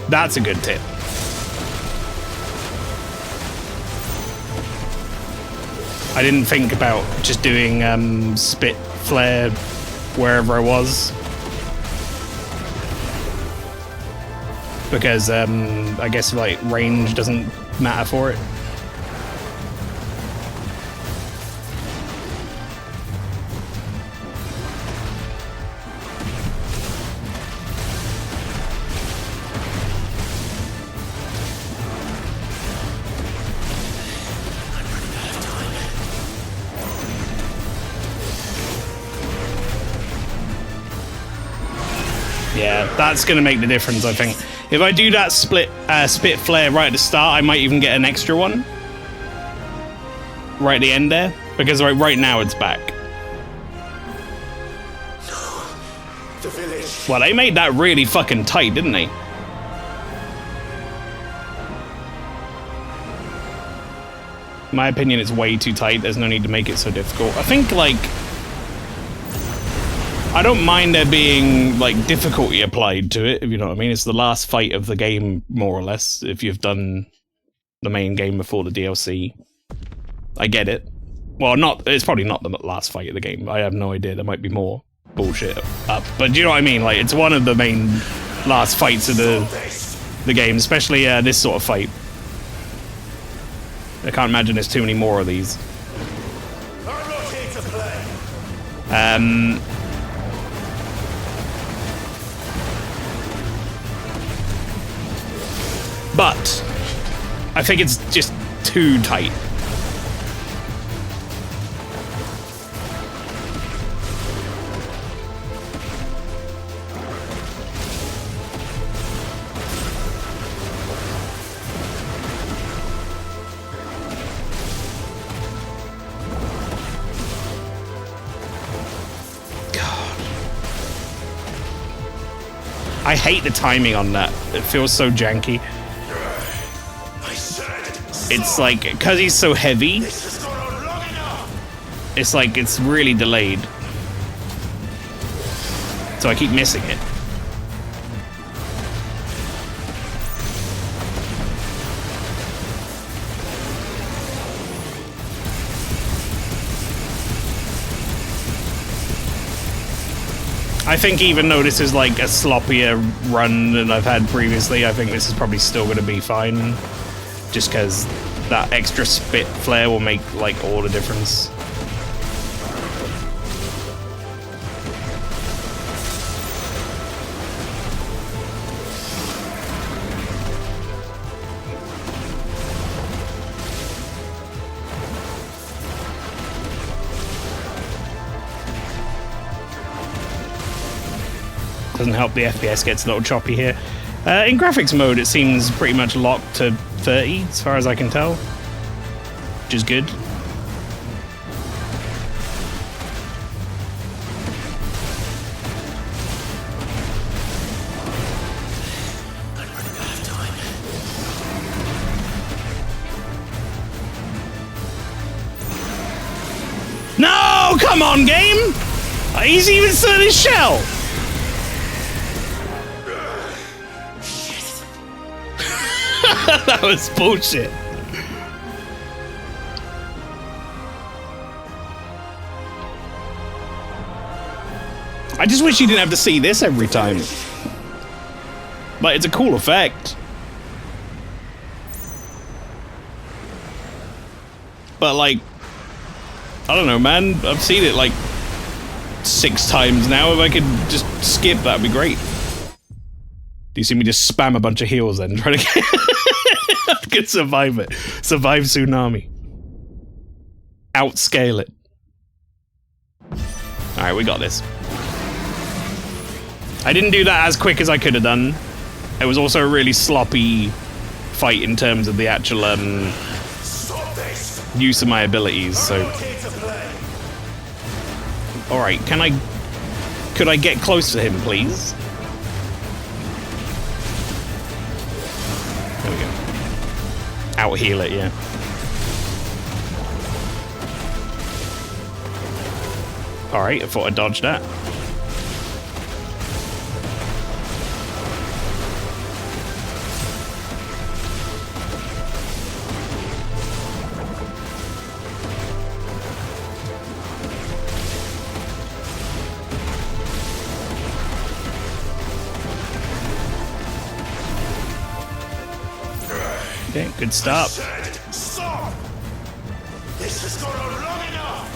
Speaker 1: That's a good tip. I didn't think about just doing spit flare wherever I was, because I guess like range doesn't matter for it. Yeah, that's going to make the difference, I think. If I do that spit flare right at the start, I might even get an extra one. Right at the end there. Because right now it's back.
Speaker 6: No. The village.
Speaker 1: Well, they made that really fucking tight, didn't they? In my opinion, it's way too tight. There's no need to make it so difficult. I think, like... I don't mind there being, like, difficulty applied to it, if you know what I mean. It's the last fight of the game, more or less, if you've done the main game before the DLC. I get it. Well, it's probably not the last fight of the game. I have no idea. There might be more bullshit up. But do you know what I mean? Like, it's one of the main last fights of the the game, especially this sort of fight. I can't imagine there's too many more of these.
Speaker 6: I'm not here to play.
Speaker 1: But I think it's just too tight. I hate the timing on that. It feels so janky.
Speaker 6: I said,
Speaker 1: It's like, because he's so heavy,
Speaker 6: this has gone on long enough.
Speaker 1: it's like it's really delayed. So I keep missing it. I think even though this is like a sloppier run than I've had previously, I think this is probably still going to be fine. Just because that extra spit flare will make like all the difference. Doesn't help the FPS gets a little choppy here. In graphics mode, it seems pretty much locked to 30, as far as I can tell. Which is good.
Speaker 6: I'm running out of time.
Speaker 1: No! Come on, game! He's even still in his shell! That was bullshit. I just wish you didn't have to see this every time. Like, it's a cool effect. But, like, I don't know, man. I've seen it, like, 6 times now. If I could just skip, that'd be great. Do you see me just spam a bunch of heals then? Try to get... Could survive it. Survive tsunami. Outscale it. Alright, we got this. I didn't do that as quick as I could have done. It was also a really sloppy fight in terms of the actual use of my abilities, so... Alright, could I get close to him, please? There we go. Out heal it, yeah. Alright, I thought I dodged that. Okay, good stop.
Speaker 6: Stop! This has gone on long enough!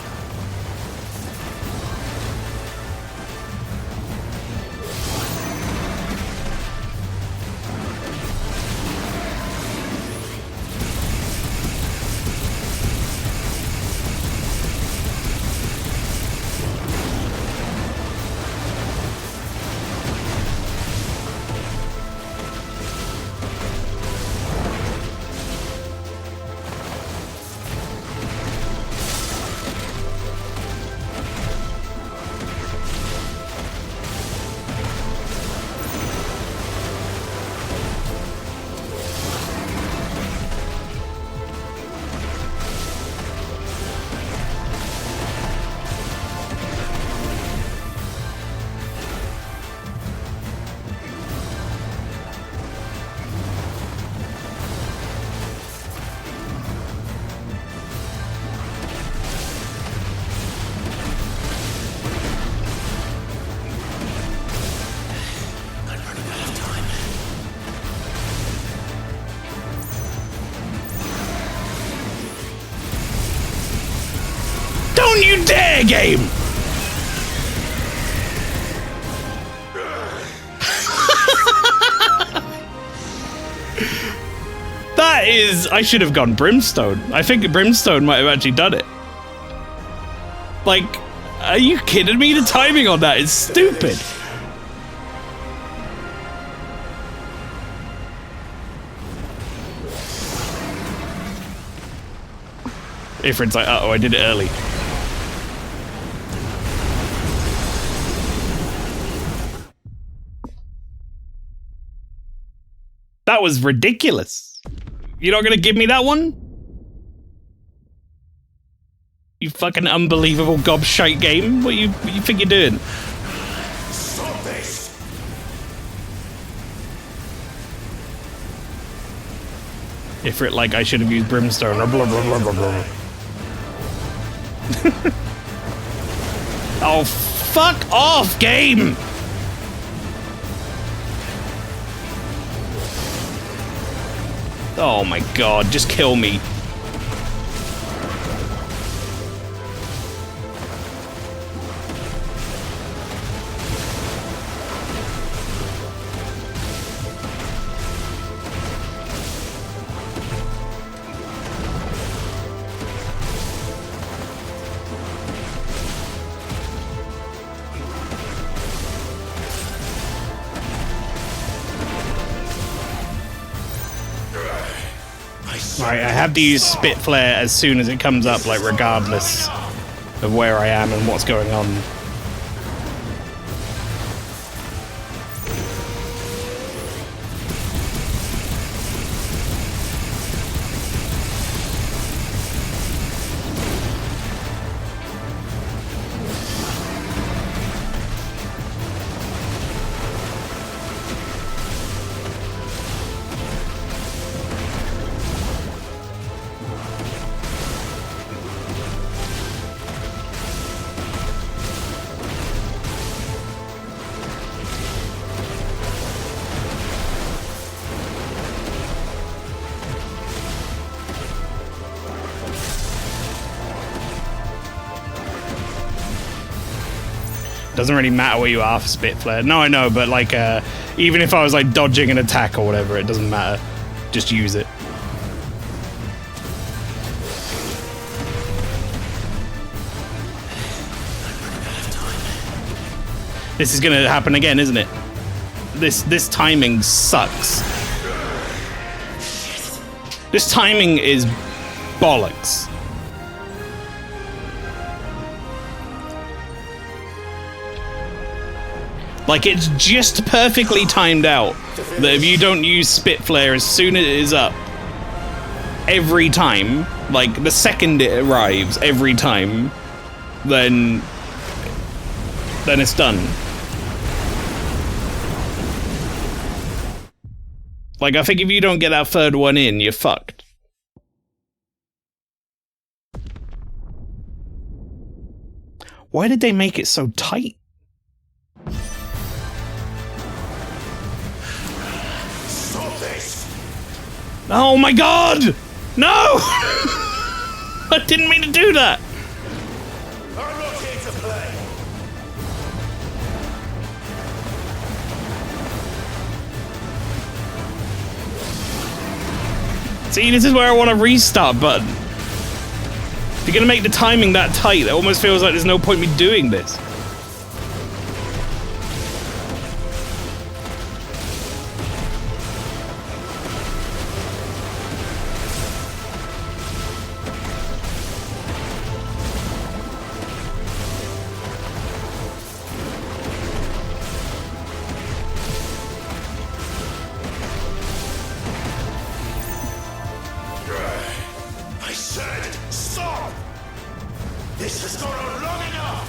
Speaker 1: you dare, game! That is... I should have gone Brimstone. I think Brimstone might have actually done it. Like, are you kidding me? The timing on that is stupid. Ifrit's like, uh-oh, I did it early. That was ridiculous. You're not gonna give me that one? You fucking unbelievable gobshite game? What you think you're doing?
Speaker 6: Stop this!
Speaker 1: Ifrit like I should have used Brimstone or blah blah blah blah blah. Oh, fuck off, game! Oh my god, just kill me. Right, I have to use Spit Flare as soon as it comes up, like regardless of where I am and what's going on. Doesn't really matter where you are for Spit Flare. No, I know, but like, even if I was like dodging an attack or whatever, it doesn't matter. Just use it. This is gonna happen again, isn't it? This timing sucks. This timing is bollocks. Like, it's just perfectly timed out that if you don't use Spit Flare as soon as it is up, every time, like the second it arrives, every time, then it's done. Like, I think if you don't get that third one in, you're fucked. Why did they make it so tight? Oh my god! No! I didn't mean to do that!
Speaker 6: I'm not here to play!
Speaker 1: See, this is where I want a restart button. If you're gonna make the timing that tight, it almost feels like there's no point me doing this.
Speaker 6: I said, stop! This has gone on long enough!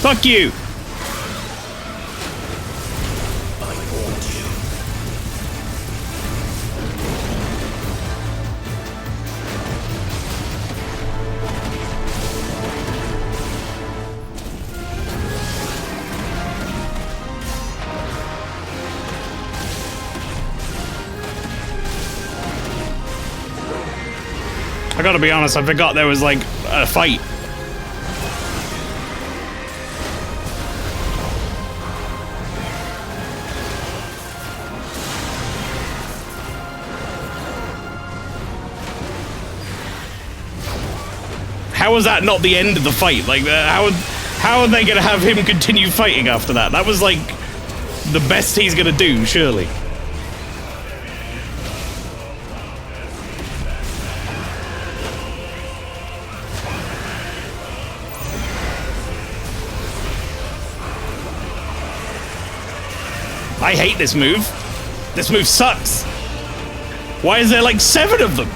Speaker 1: Fuck you!
Speaker 6: I warned you.
Speaker 1: I gotta be honest, I forgot there was like a fight. How was that not the end of the fight? Like, how are they gonna have him continue fighting after that? That was like the best he's gonna do, surely. I hate this move. This move sucks. Why is there like 7 of them?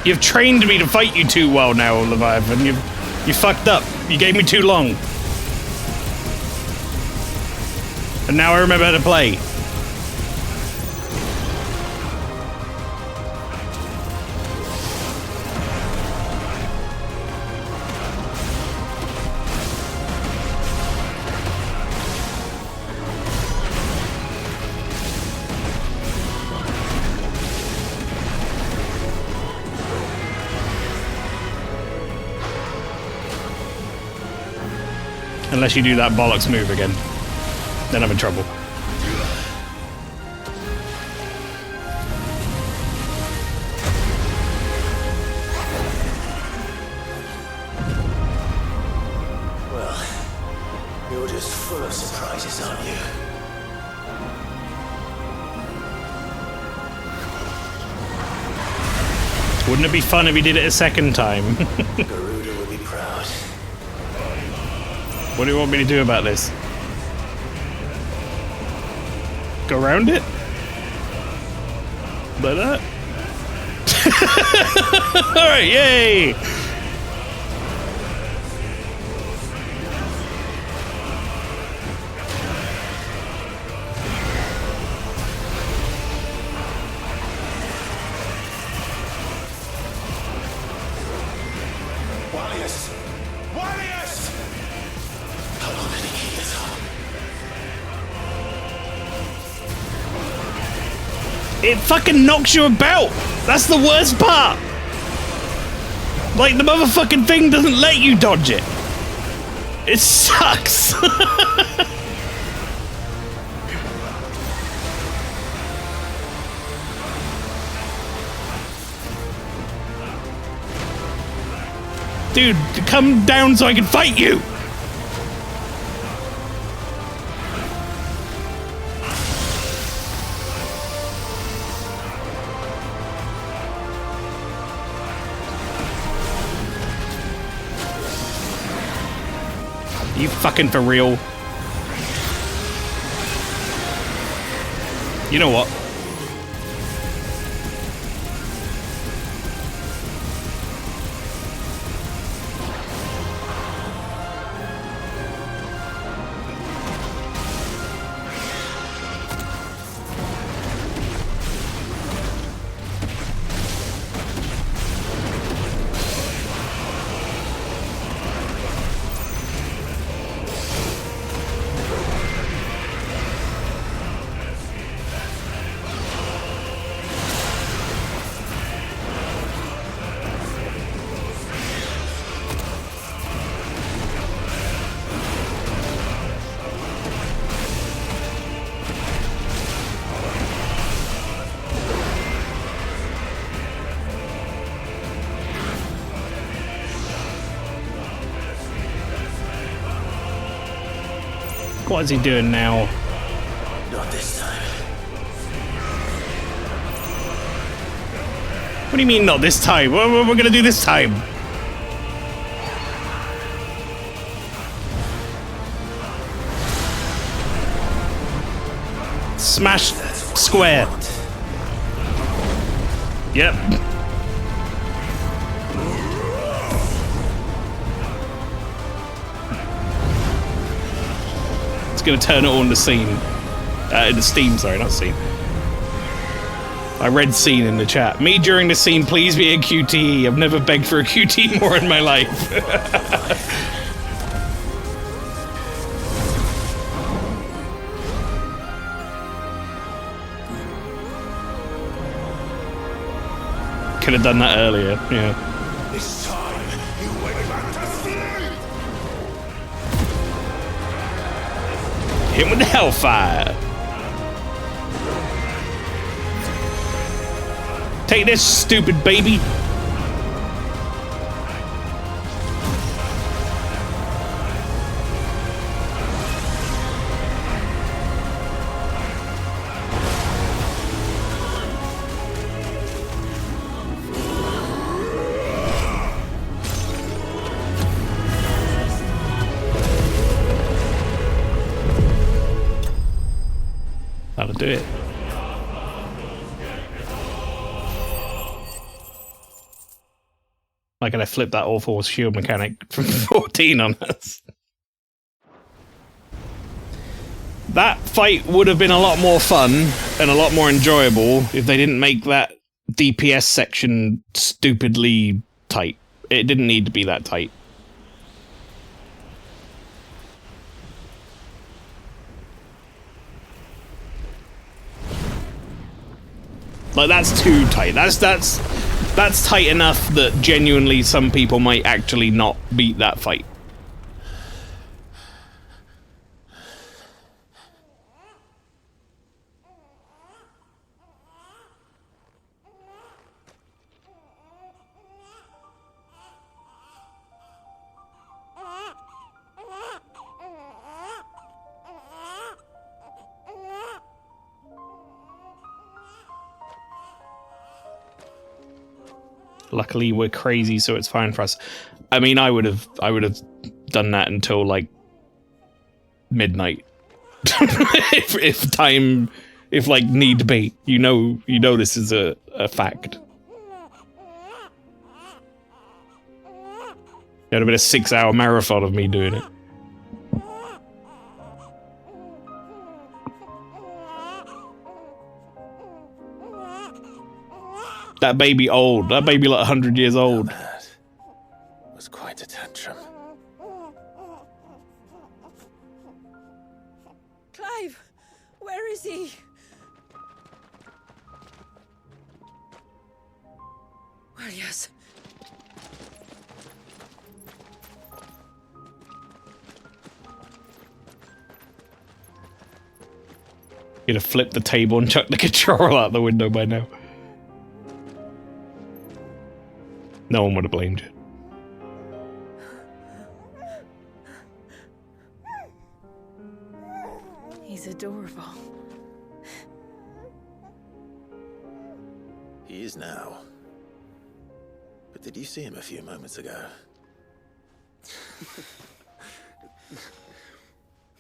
Speaker 1: You've trained me to fight you too well now, Leviathan. You fucked up. You gave me too long. And now I remember how to play. Unless you do that bollocks move again. Then I'm in trouble.
Speaker 6: Well, you're just full of surprises, aren't you?
Speaker 1: Wouldn't it be fun if he did it a second time?
Speaker 6: Garuda will be proud.
Speaker 1: What do you want me to do about this? Go around it? Like that? Alright, yay!
Speaker 6: Wallius! Wallius! How long can he keep this up?
Speaker 1: It fucking knocks you about! That's the worst part! Like, the motherfucking thing doesn't let you dodge it! It sucks! Dude, come down so I can fight you! You fucking for real? You know what? What is he doing now?
Speaker 3: Not this time.
Speaker 1: What do you mean not this time? What we're gonna do this time? Smash square. Yep. It's gonna turn it all into scene. Into Steam, sorry, not scene. I read scene in the chat. Me during the scene, please be a QTE. I've never begged for a QT more in my life. Could have done that earlier, yeah.
Speaker 6: This time, you went back to sleep!
Speaker 1: Hit him with the hellfire. Take this, stupid baby. That'll do it. Like, gonna flip that awful shield mechanic from 14 on us. That fight would have been a lot more fun and a lot more enjoyable if they didn't make that DPS section stupidly tight. It didn't need to be that tight. Like, that's too tight. That's tight enough that genuinely some people might actually not beat that fight. Luckily, we're crazy, so it's fine for us. I mean, I would have done that until like midnight, if like need be. You know, this is a fact. It would have been a 6-hour marathon of me doing it. That baby old. That baby like 100 years old.
Speaker 3: That was quite a tantrum.
Speaker 4: Clive, where is he? Well, yes.
Speaker 1: You'd have flipped the table and chucked the control out the window by now. No one would have blamed you.
Speaker 2: He's adorable.
Speaker 3: He is now. But did you see him a few moments ago?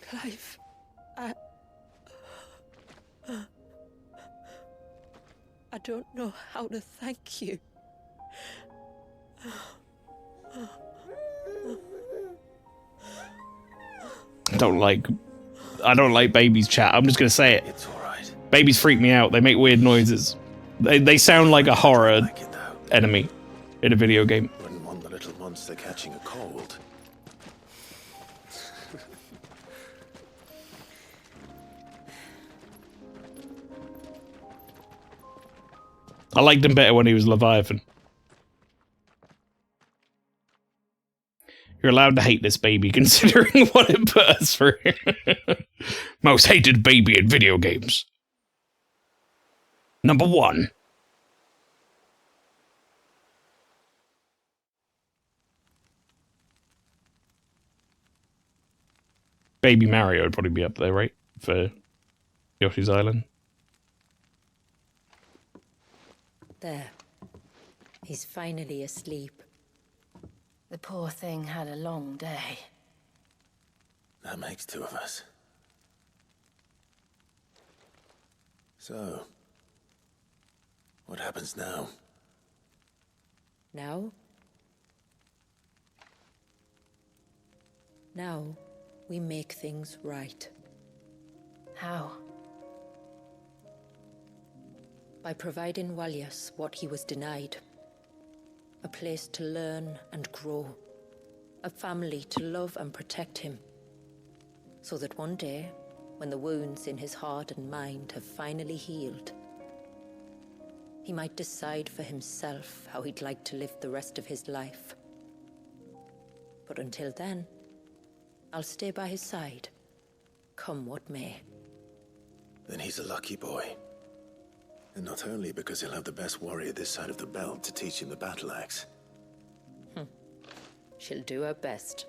Speaker 4: Clive, I don't know how to thank you.
Speaker 1: I don't like babies, chat. I'm just gonna say it.
Speaker 3: It's alright.
Speaker 1: Babies freak me out. They make weird noises. They sound like a horror
Speaker 3: I like it though.
Speaker 1: enemy in a video game.
Speaker 3: Wouldn't want the little monster catching a cold.
Speaker 1: I liked him better when he was Leviathan. You're allowed to hate this baby, considering what it put us through. Most hated baby in video games. Number 1. Baby Mario would probably be up there, right? For Yoshi's Island.
Speaker 4: There. He's finally asleep.
Speaker 2: The poor thing had a long day.
Speaker 3: That makes two of us. So, what happens now?
Speaker 4: Now? Now, we make things right.
Speaker 2: How?
Speaker 4: By providing Walyas what he was denied. A place to learn and grow. A family to love and protect him. So that one day, when the wounds in his heart and mind have finally healed, he might decide for himself how he'd like to live the rest of his life. But until then, I'll stay by his side, come what may.
Speaker 3: Then he's a lucky boy. And not only because he'll have the best warrior this side of the belt to teach him the battle axe.
Speaker 4: She'll do her best.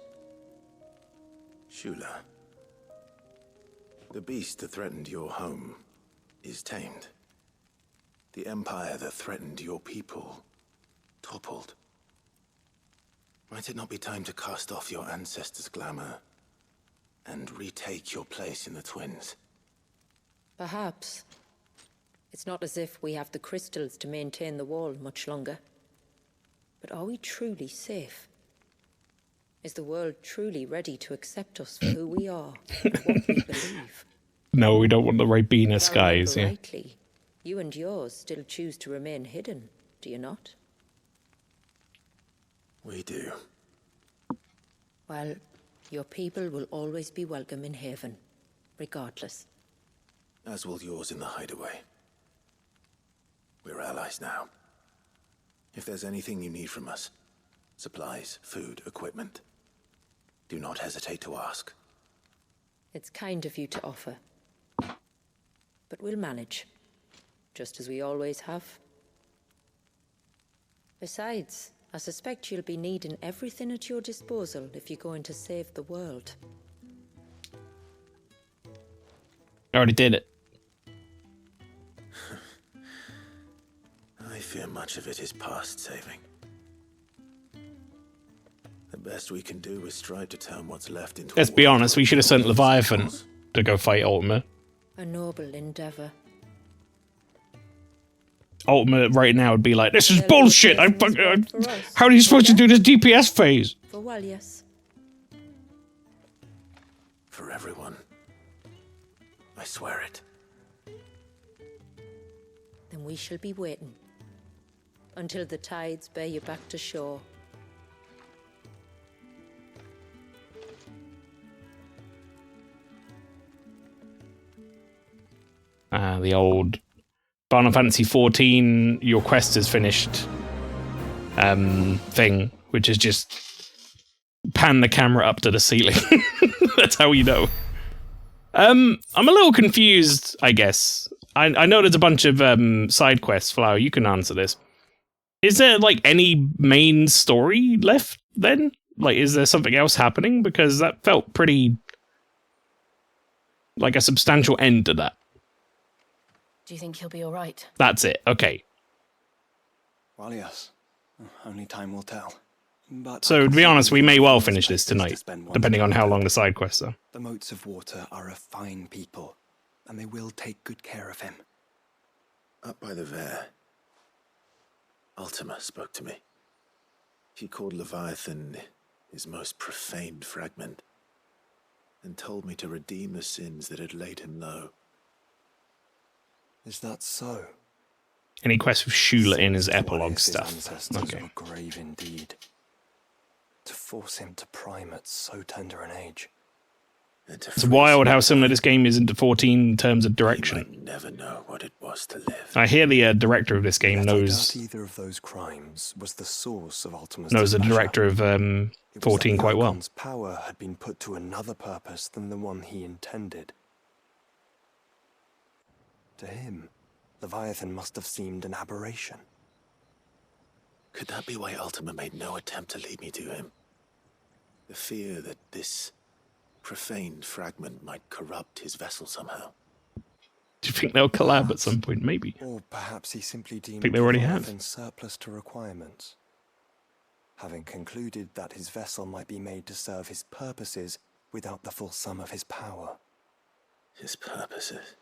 Speaker 3: Shula. The beast that threatened your home is tamed. The empire that threatened your people toppled. Might it not be time to cast off your ancestors' glamour and retake your place in the Twins?
Speaker 4: Perhaps. It's not as if we have the crystals to maintain the wall much longer. But are we truly safe? Is the world truly ready to accept us for who we are, and what we believe?
Speaker 1: No, we don't want the Ribena
Speaker 4: If I
Speaker 1: skies,
Speaker 4: remember
Speaker 1: yeah.
Speaker 4: rightly, you and yours still choose to remain hidden, do you not?
Speaker 3: We do.
Speaker 4: Well, your people will always be welcome in Haven, regardless.
Speaker 3: As will yours in the hideaway. We're allies now. If there's anything you need from us, supplies, food, equipment, do not hesitate to ask.
Speaker 4: It's kind of you to offer. But we'll manage, just as we always have. Besides, I suspect you'll be needing everything at your disposal if you're going to save the world.
Speaker 1: I already did it.
Speaker 3: I fear much of it is past saving. The best we can do is strive to turn what's left into...
Speaker 1: Let's be honest, we should have sent Leviathan to go fight Ultima.
Speaker 4: A noble endeavor.
Speaker 1: Ultima right now would be like, this is
Speaker 4: Well,
Speaker 1: bullshit! How are you supposed to do this DPS phase?
Speaker 4: For Walyas.
Speaker 3: For everyone. I swear it.
Speaker 4: Then we shall be waiting. Until the tides bear you back to shore.
Speaker 1: The old Final Fantasy XIV, your quest is finished thing, which is just pan the camera up to the ceiling. That's how you know. I'm a little confused, I guess. I know there's a bunch of side quests. Flower, you can answer this. Is there, like, any main story left, then? Like, is there something else happening? Because that felt pretty... like a substantial end to that.
Speaker 2: Do you think he'll be all right?
Speaker 1: That's it. Okay.
Speaker 7: Well, yes. Only time will tell. But
Speaker 1: So, to be honest, we may well finish this tonight, depending on how long the side quests are.
Speaker 7: The Moats of Water are a fine people, and they will take good care of him.
Speaker 3: Up by the Vare, Ultima spoke to me. He called Leviathan his most profaned fragment, and told me to redeem the sins that had laid him low.
Speaker 7: Is that so?
Speaker 1: Any quest with Shula in his
Speaker 7: Seems
Speaker 1: epilogue
Speaker 7: his
Speaker 1: stuff.
Speaker 7: ancestors
Speaker 1: Okay.
Speaker 7: were grave indeed. To force him to prime at so tender an age.
Speaker 1: It's wild how similar this game is into 14 in terms of
Speaker 3: He
Speaker 1: direction.
Speaker 3: might never know what it was to live.
Speaker 1: I hear the director of this game
Speaker 7: Yet I
Speaker 1: knows
Speaker 7: doubt either of those crimes was the source of Ultima's
Speaker 1: the
Speaker 7: displeasure.
Speaker 1: director of
Speaker 7: It was that
Speaker 1: 14
Speaker 7: the
Speaker 1: quite well.
Speaker 7: Archon's power had been put to another purpose than the one he intended. To him, Leviathan must have seemed an aberration.
Speaker 3: Could that be why Ultima made no attempt to lead me to him? The fear that this profaned fragment might corrupt his vessel somehow.
Speaker 1: Do you think they'll collab at some point? Maybe.
Speaker 7: Or perhaps he simply deemed
Speaker 1: Think they already
Speaker 7: Leviathan
Speaker 1: have.
Speaker 7: surplus to requirements. Having concluded that his vessel might be made to serve his purposes without the full sum of his power.
Speaker 3: His purposes.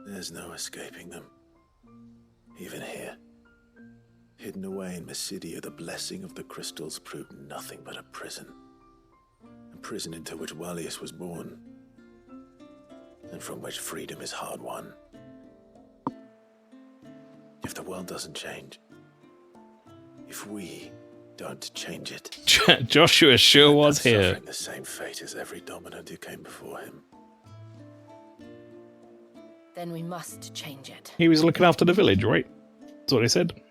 Speaker 3: There's no escaping them. Even here. Hidden away in Mysidia, the blessing of the crystals proved nothing but a prison. A prison into which Wallius was born. And from which freedom is hard won. If the world doesn't change, if we don't change it,
Speaker 1: Joshua sure was here.
Speaker 3: suffering the same fate as every dominant who came before him.
Speaker 2: Then we must change it.
Speaker 1: He was looking after the village, right? That's what he said.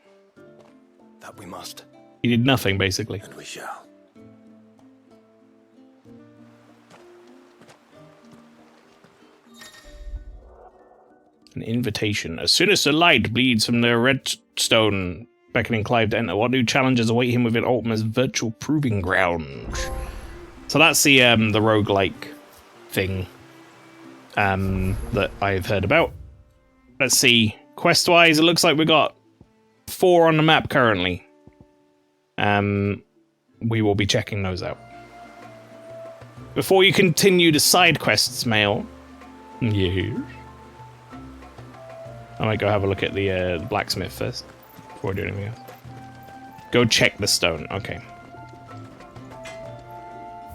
Speaker 7: That we must.
Speaker 1: He did nothing, basically.
Speaker 3: And we shall.
Speaker 1: An invitation. A sinister light bleeds from the redstone, beckoning Clive to enter. What new challenges await him within Ultima's virtual proving ground? So that's the roguelike thing that I've heard about. Let's see. Quest-wise, it looks like we got 4 on the map currently. We will be checking those out. Before you continue the side quests, Mael. Yes. I might go have a look at the blacksmith first, before I do anything else. Go check the stone, okay.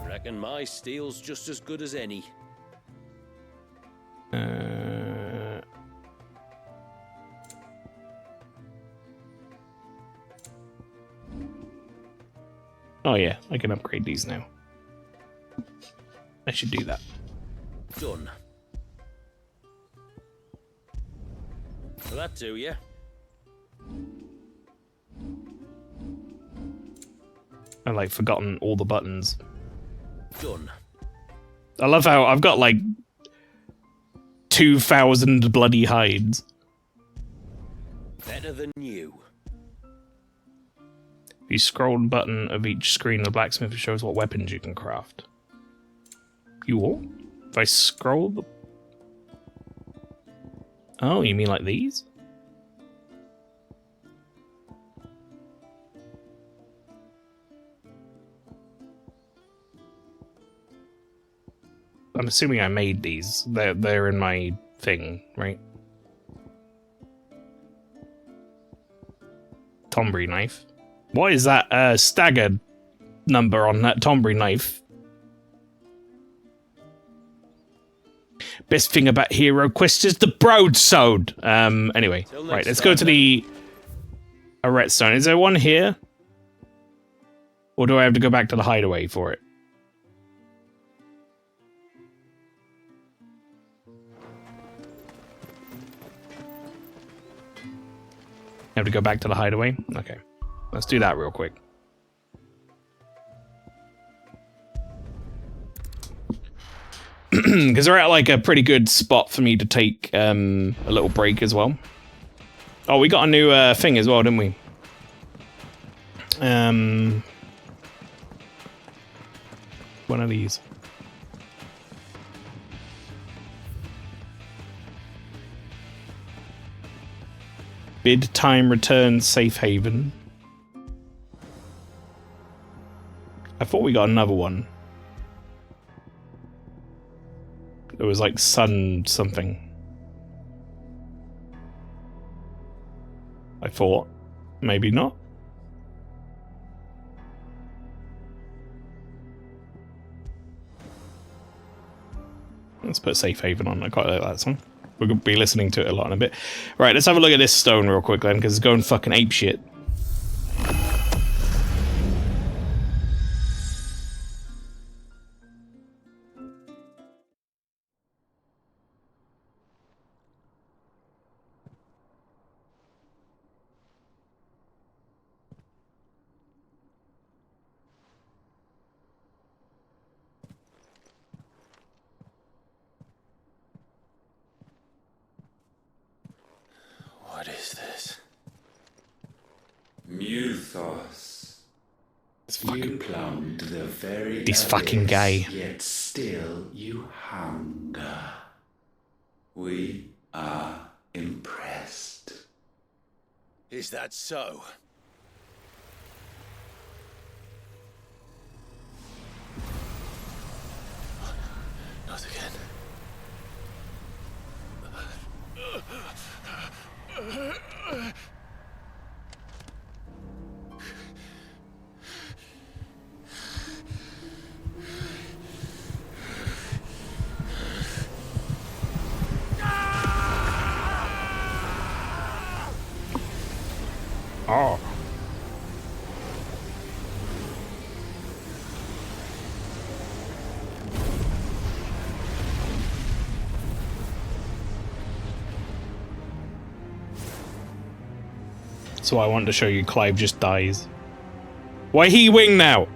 Speaker 8: Reckon my steel's just as good as any.
Speaker 1: Oh yeah, I can upgrade these now. I should do that.
Speaker 8: Done. Will that do, yeah?
Speaker 1: I've like forgotten all the buttons.
Speaker 8: Done.
Speaker 1: I love how I've got like 2,000 bloody hides.
Speaker 8: Better than you.
Speaker 1: If you scroll the button of each screen of the blacksmith, it shows what weapons you can craft. You all? If I scroll the... Oh, you mean like these? I'm assuming I made these. They're in my thing, right? Tombury knife. What is that staggered number on that Tombury knife? Best thing about Hero Quest is the broadsword. Anyway, right, let's go to the redstone. Is there one here? Or do I have to go back to the hideaway for it? I have to go back to the hideaway? Okay. Let's do that real quick. Because we're at like a pretty good spot for me to take a little break as well. Oh, we got a new thing as well, didn't we? One of these. Bid time return safe haven. I thought we got another one. It was like sun something. I thought. Maybe not. Let's put safe haven on. I quite like that song. We're going to be listening to it a lot in a bit. Right, let's have a look at this stone real quick then, because it's going fucking apeshit.
Speaker 3: What is this?
Speaker 5: You plumbed the very
Speaker 1: This fucking guy.
Speaker 5: yet still you hunger. We are impressed.
Speaker 6: Is that so? Not again.
Speaker 1: Oh. So I want to show you Clive just dies. Why he wing now?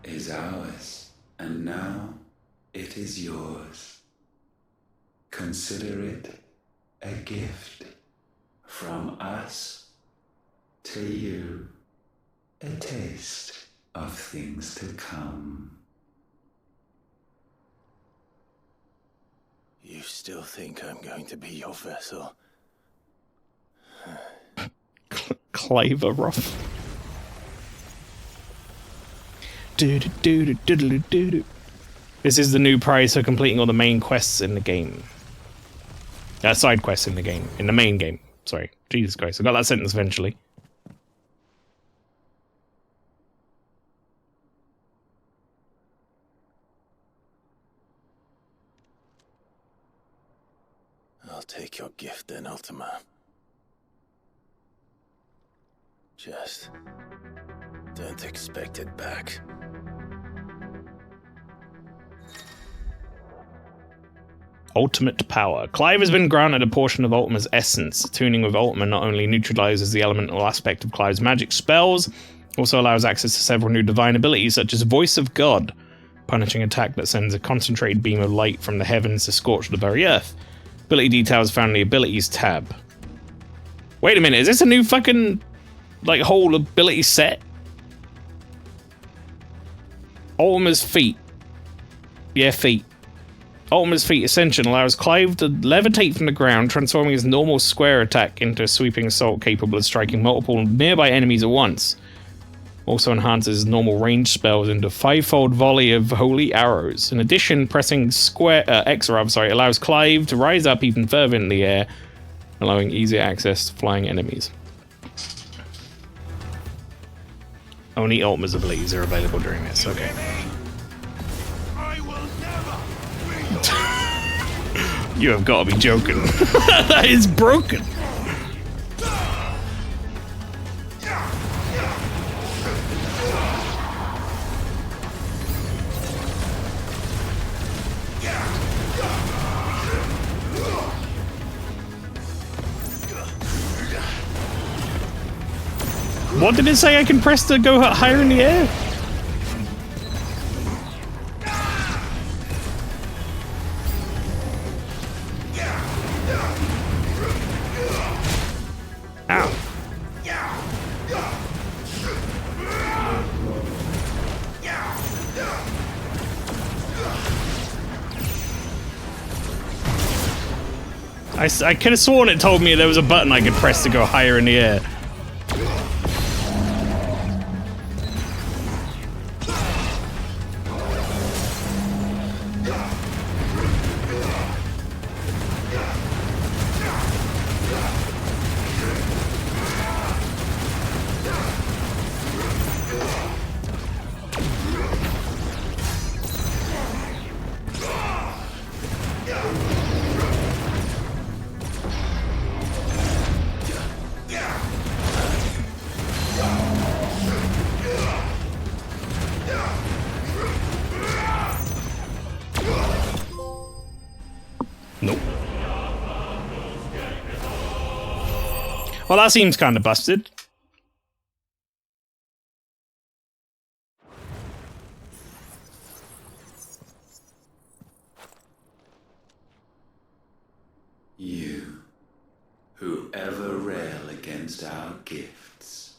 Speaker 5: Is ours, and now it is yours. Consider it a gift from us to you, a taste of things to come.
Speaker 3: You still think I'm going to be your vessel?
Speaker 1: Clive a rough. This is the new prize for completing all the main quests in the game. Side quests in the game. In the main game. Sorry. Jesus Christ. I got that sentence eventually.
Speaker 3: I'll take your gift then, Ultima. Just don't expect it back.
Speaker 1: Ultimate power. Clive has been granted a portion of Ultima's essence. Tuning with Ultima not only neutralizes the elemental aspect of Clive's magic spells, also allows access to several new divine abilities such as Voice of God, punishing attack that sends a concentrated beam of light from the heavens to scorch the very earth. Ability details found in the abilities tab. Wait a minute, is this a new fucking, like, whole ability set? Ultima's feet. Yeah, feet. Ultima's feet ascension allows Clive to levitate from the ground, transforming his normal square attack into a sweeping assault capable of striking multiple nearby enemies at once. Also enhances his normal range spells into a 5-fold volley of holy arrows. In addition, pressing X allows Clive to rise up even further in the air, allowing easier access to flying enemies. Only Ultima's abilities are available during this, okay.
Speaker 6: I will never
Speaker 1: You have got to be joking. That is broken. What did it say I can press to go higher in the air? Ow. I could have sworn it told me there was a button I could press to go higher in the air. Well, that seems kind of busted.
Speaker 5: You against our gifts.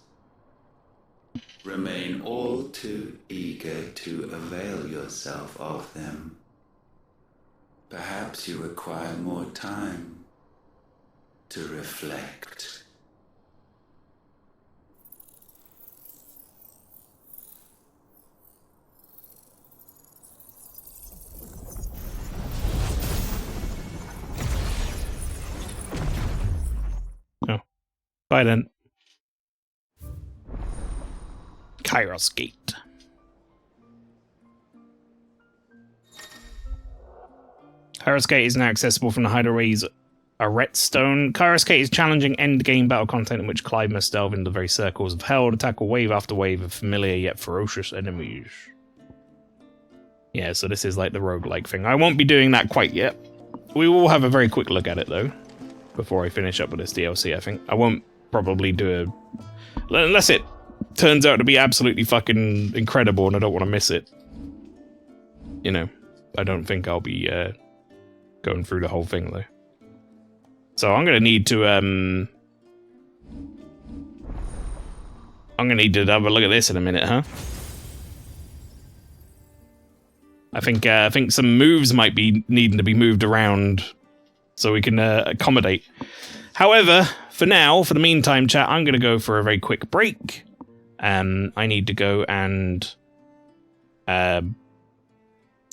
Speaker 5: Remain all too eager to avail yourself of them. Perhaps you require more time to reflect.
Speaker 1: Bye then. Kairos Gate. Kairos Gate is now accessible from the hideaways Arret Stone. Kairos Gate is challenging end-game battle content in which Clive must delve into the very circles of hell to tackle wave after wave of familiar yet ferocious enemies. Yeah, so this is like the roguelike thing. I won't be doing that quite yet. We will have a very quick look at it, though, before I finish up with this DLC, I think. I won't probably do a... Unless it turns out to be absolutely fucking incredible and I don't want to miss it. You know, I don't think I'll be going through the whole thing, though. So I'm going to need to... I'm going to need to have a look at this in a minute, huh? I think some moves might be needing to be moved around so we can accommodate. However, for now, for the meantime, chat, I'm going to go for a very quick break. I need to go and go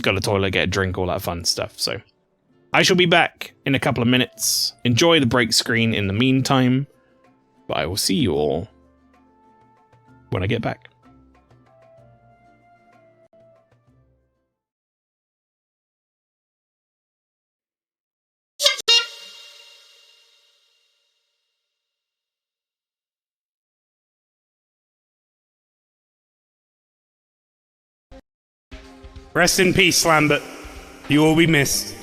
Speaker 1: to the toilet, get a drink, all that fun stuff. So I shall be back in a couple of minutes. Enjoy the break screen in the meantime. But I will see you all when I get back. Rest in peace, Lambert. You will be missed.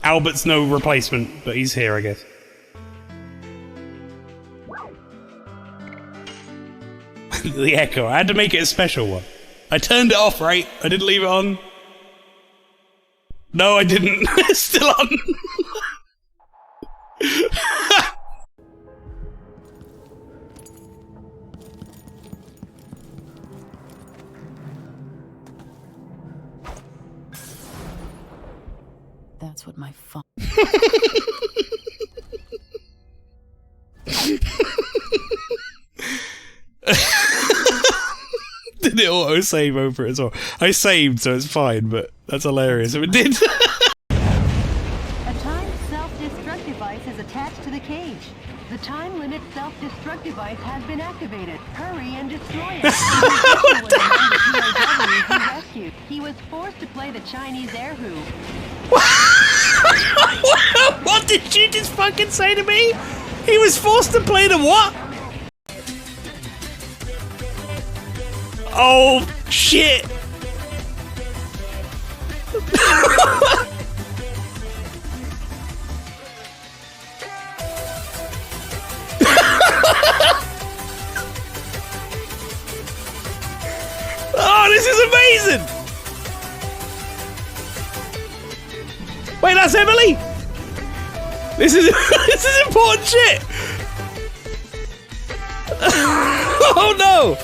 Speaker 1: Albert's no replacement, but he's here, I guess. The echo. I had to make it a special one. I turned it off, right? I didn't leave it on. No, I didn't. It's still on.
Speaker 2: That's what my phone.
Speaker 1: Did it auto save over it as well? I saved, so it's fine, but that's hilarious if it did.
Speaker 9: A timed self-destruct device is attached to the cage. The time limit self-destruct device has been activated. Hurry and destroy it. He was forced to play the Chinese air hoop.
Speaker 1: What did you just fucking say to me? He was forced to play the what? Oh, shit. Oh, this is amazing. Wait, that's Emily? This is this is important shit. Oh no!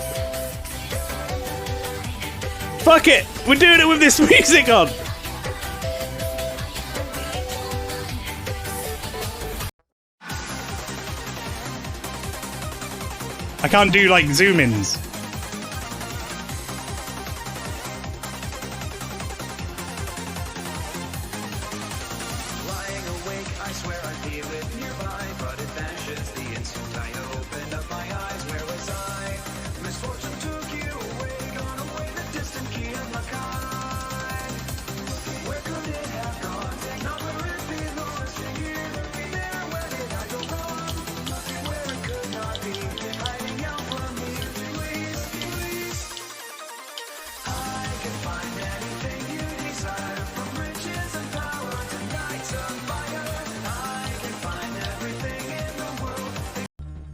Speaker 1: Fuck it, we're doing it with this music on. I can't do like zoom-ins.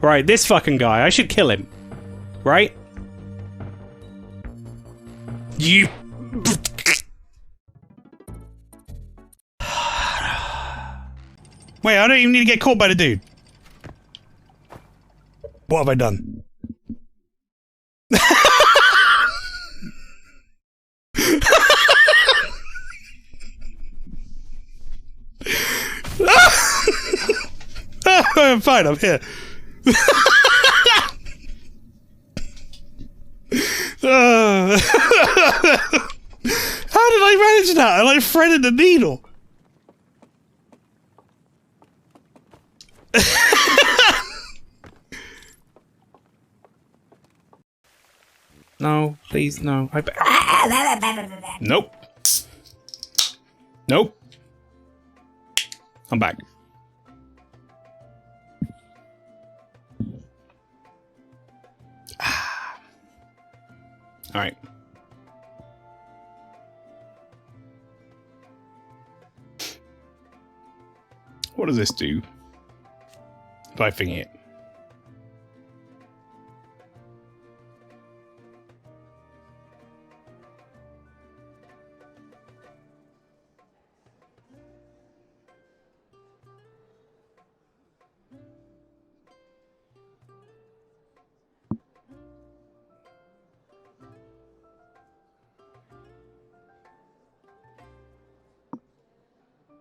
Speaker 1: Right, this fucking guy, I should kill him. Right? You... Wait, I don't even need to get caught by the dude. What have I done? I'm fine, I'm here. How did I manage that? I like threaded the needle. No, please, no. Nope. Nope. I'm back. All right. What does this do? If I think it.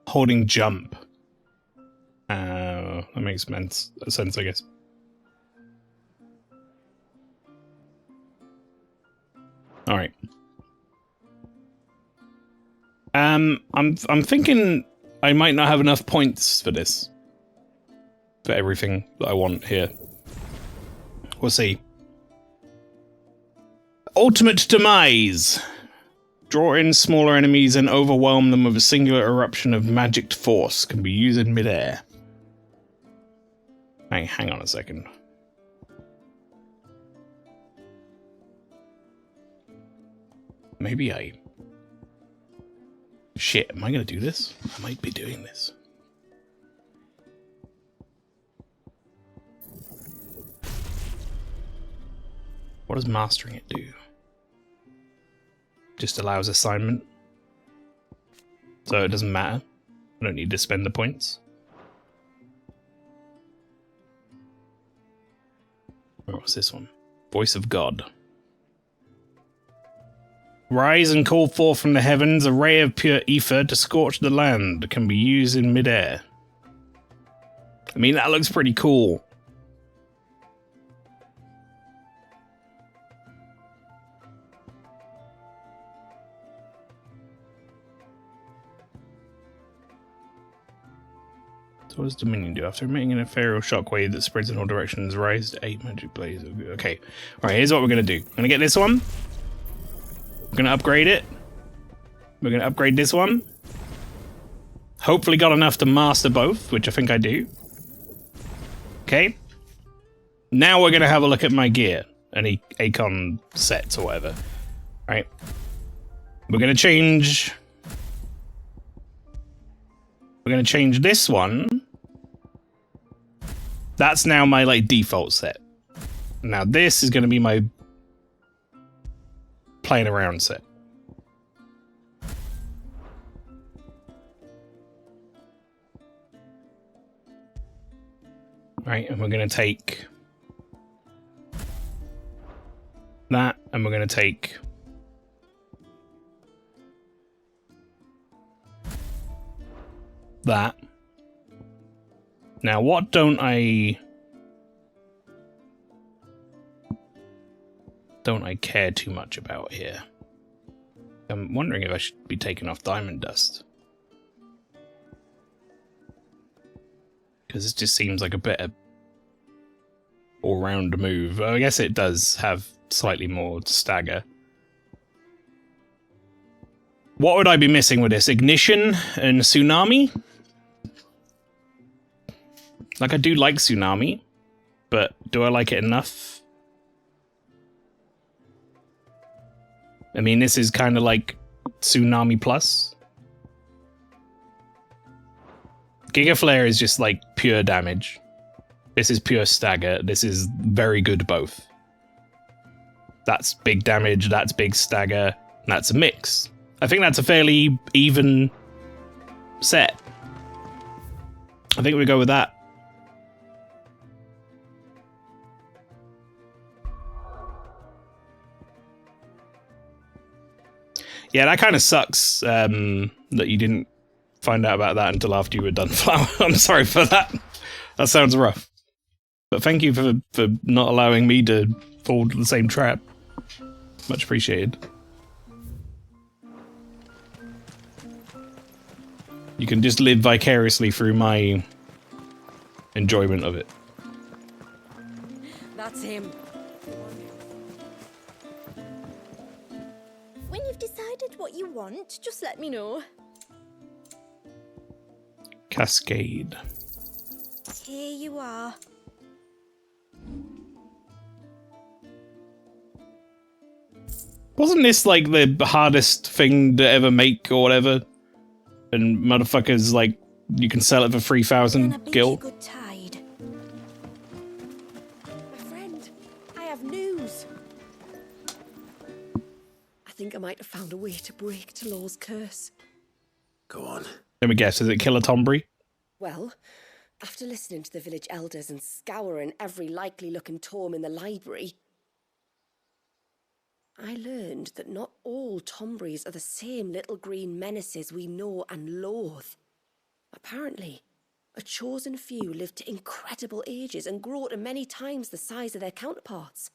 Speaker 1: Holding jump. That makes sense, I guess. All right. I'm thinking I might not have enough points for this. For everything that I want here. We'll see. Ultimate Demise. Draw in smaller enemies and overwhelm them with a singular eruption of magicked force. Can be used in midair. Hey, hang on a second. Maybe I... Shit, am I gonna do this? I might be doing this. What does mastering it do? Just allows assignment. So it doesn't matter. I don't need to spend the points. What's this one? Voice of God. Rise and call forth from the heavens a ray of pure ether to scorch the land. Can be used in midair. I mean, that looks pretty cool. So what does Dominion do? After emitting an ethereal shockwave that spreads in all directions, rise to 8 magic blaze. Okay. Alright, here's what we're going to do. I'm going to get this one. We're going to upgrade it. We're going to upgrade this one. Hopefully got enough to master both, which I think I do. Okay. Now we're going to have a look at my gear. Any Acon sets or whatever. Alright. We're going to change... We're going to change this one. That's now my like default set. Now this is going to be my playing around set. Right, and we're going to take that, and we're going to take that. Now, what don't I care too much about here? I'm wondering if I should be taking off diamond dust. Because it just seems like a better all-round move. I guess it does have slightly more stagger. What would I be missing with this? Ignition and Tsunami? Like, I do like Tsunami, but do I like it enough? I mean, this is kind of like Tsunami Plus. Giga Flare is just like pure damage. This is pure stagger. This is very good both. That's big damage, that's big stagger, that's a mix. I think that's a fairly even set. I think we go with that. Yeah, that kind of sucks that you didn't find out about that until after you were done Flower. I'm sorry for that. That sounds rough. But thank you for not allowing me to fall into the same trap. Much appreciated. You can just live vicariously through my enjoyment of it.
Speaker 2: That's him.
Speaker 10: When you've decided what you want, just let me know.
Speaker 1: Cascade.
Speaker 10: Here you are.
Speaker 1: Wasn't this like the hardest thing to ever make or whatever? And motherfuckers, like, you can sell it for 3,000 gil?
Speaker 10: Good tide. My friend, I have news.
Speaker 2: I think I might have found a way to break Talor's curse.
Speaker 3: Go on.
Speaker 1: Let me guess, is it Killer Tombury?
Speaker 2: Well, after listening to the village elders and scouring every likely-looking tome in the library, I learned that not all Tomburys are the same little green menaces we know and loathe. Apparently, a chosen few live to incredible ages and grow to many times the size of their counterparts.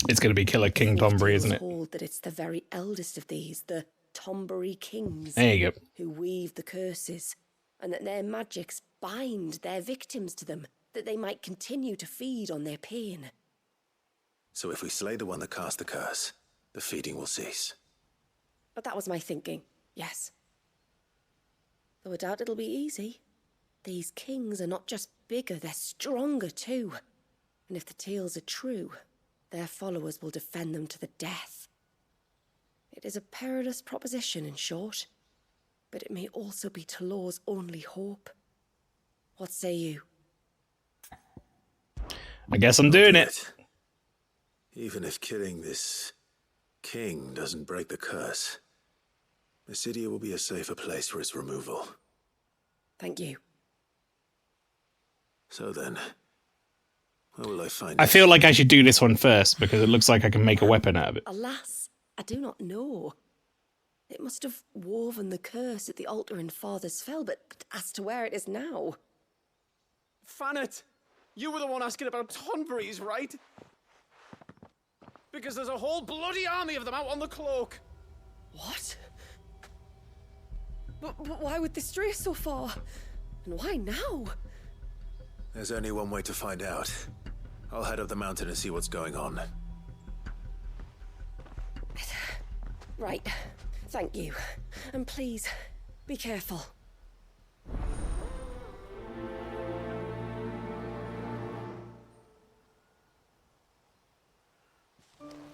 Speaker 1: It's going to be Killer King Tombury, isn't it?
Speaker 2: Told that it's the very eldest of these, the Tombury kings,
Speaker 1: there you go,
Speaker 2: who weave the curses, and that their magics bind their victims to them, that they might continue to feed on their pain.
Speaker 3: So if we slay the one that cast the curse, the feeding will cease.
Speaker 2: But that was my thinking, yes. Though I doubt it'll be easy. These kings are not just bigger, they're stronger too. And if the tales are true, their followers will defend them to the death. It is a perilous proposition, in short, but it may also be Talor's only hope. What say you?
Speaker 1: I guess I'm doing it.
Speaker 3: Even if killing this king doesn't break the curse, Mysidia will be a safer place for its removal.
Speaker 2: Thank you.
Speaker 3: So then, where will I find
Speaker 1: I
Speaker 3: it?
Speaker 1: feel like I should do this one first, because it looks like I can make a weapon out of it.
Speaker 2: Alas, I do not know. It must have woven the curse at the altar in Father's Fell, but as to where it is now...
Speaker 11: Fanet, you were the one asking about Tonburys, right? Because there's a whole bloody army of them out on the cloak.
Speaker 2: What? But why would they stray so far? And why now?
Speaker 3: There's only one way to find out. I'll head up the mountain and see what's going on.
Speaker 2: Right. Thank you. And please, be careful.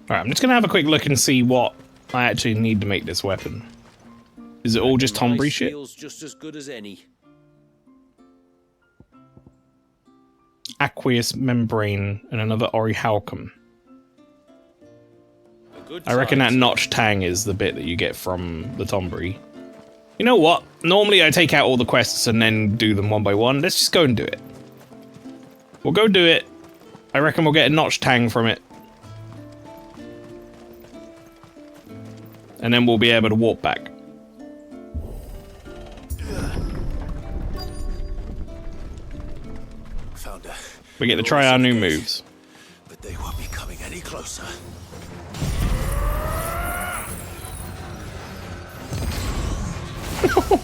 Speaker 1: Alright, I'm just going to have a quick look and see what I actually need to make this weapon. Is it all just Tombury shit?
Speaker 8: Just as good as any.
Speaker 1: Aqueous membrane and another orichalcum. I reckon that notch tang is the bit that you get from the Tombury. You know what? Normally I take out all the quests and then do them one by one. Let's just go and do it. We'll go do it. I reckon we'll get a notch tang from it. And then we'll be able to walk back.
Speaker 3: Found her.
Speaker 1: We get to try our new moves.
Speaker 3: But they won't be coming any closer.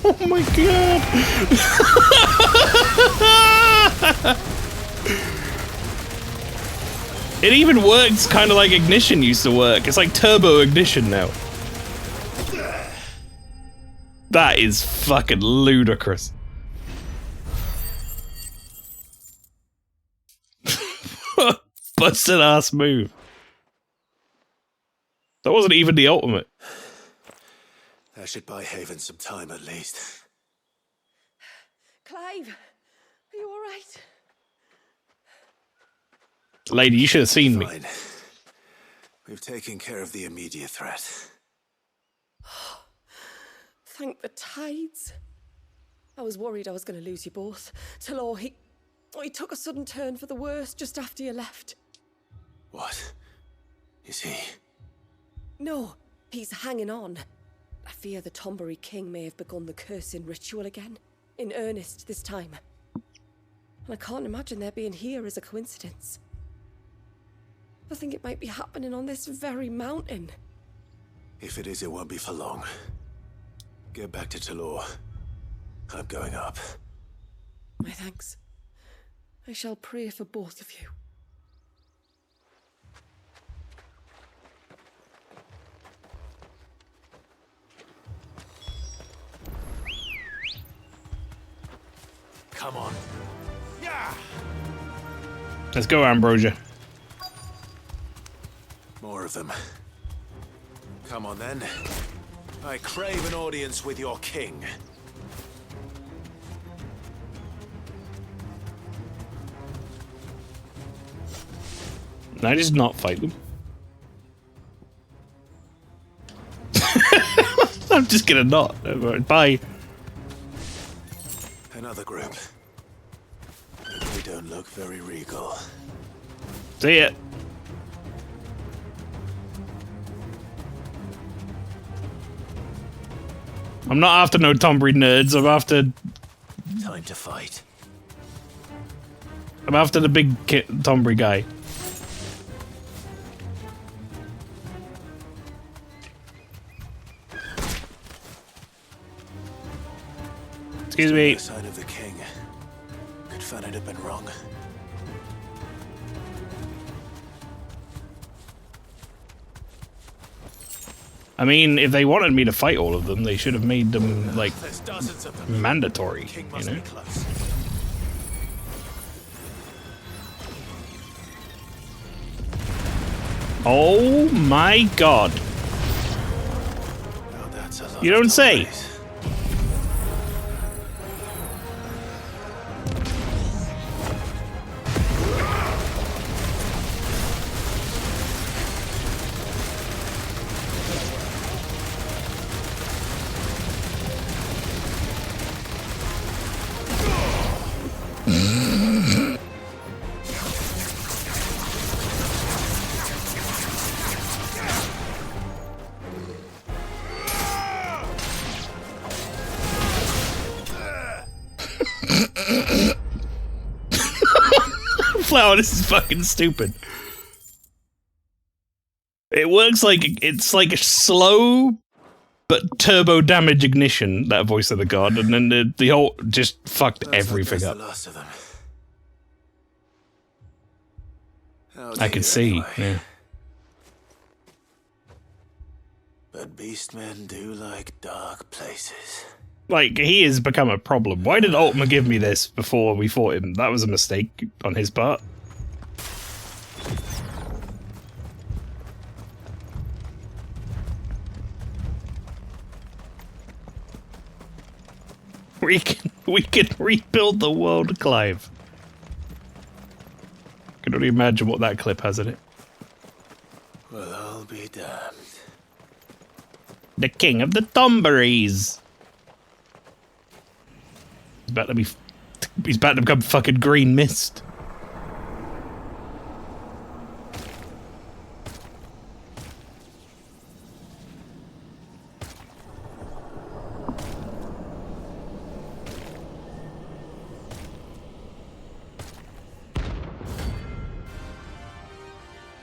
Speaker 1: Oh my god! It even works kind of like Ignition used to work. It's like Turbo Ignition now. That is fucking ludicrous. Busted ass move. That wasn't even the ultimate.
Speaker 3: That should buy Haven some time at least.
Speaker 2: Clive, are you all right?
Speaker 1: Lady, you should have seen me.
Speaker 3: Fine. We've taken care of the immediate threat.
Speaker 2: Thank the tides. I was worried I was going to lose you both. Talor, he took a sudden turn for the worse just after you left.
Speaker 3: What? Is he?
Speaker 2: No, he's hanging on. I fear the Tombury King may have begun the cursing ritual again. In earnest this time. And I can't imagine their being here as a coincidence. I think it might be happening on this very mountain.
Speaker 3: If it is, it won't be for long. Get back to Talor. I'm going up.
Speaker 2: My thanks. I shall pray for both of you.
Speaker 3: Come on. Yeah.
Speaker 1: Let's go, Ambrosia.
Speaker 3: More of them. Come on then. I crave an audience with your king.
Speaker 1: Can I just not fight them? I'm just gonna not. Bye.
Speaker 3: Another group. They don't look very regal.
Speaker 1: See ya. I'm not after no Tombury nerds. I'm after
Speaker 3: Time to fight.
Speaker 1: the big Tombury guy. Excuse me.
Speaker 3: The sign of the king. Could Fanat have been wrong?
Speaker 1: I mean, if they wanted me to fight all of them, they should have made them, like,
Speaker 3: There's dozens of them.
Speaker 1: mandatory,
Speaker 3: King
Speaker 1: you
Speaker 3: must
Speaker 1: know?
Speaker 3: be close.
Speaker 1: Oh my god.
Speaker 3: Now that's a lot
Speaker 1: You don't
Speaker 3: of
Speaker 1: say.
Speaker 3: Tomburys.
Speaker 1: Flower, this is fucking stupid. It works like it's like a slow but turbo damage ignition, that voice of the god, and then the whole just fucked everything
Speaker 3: That's
Speaker 1: up.
Speaker 3: the last of them. How
Speaker 1: I
Speaker 3: dear,
Speaker 1: could see,
Speaker 3: anyway.
Speaker 1: yeah.
Speaker 3: But beastmen do like dark places.
Speaker 1: Like, he has become a problem. Why did Ultima give me this before we fought him? That was a mistake on his part. We can rebuild the world, Clive. I can only imagine what that clip has in it.
Speaker 3: Well, I'll be damned.
Speaker 1: The king of the Tomburys. He's about to become fucking green mist.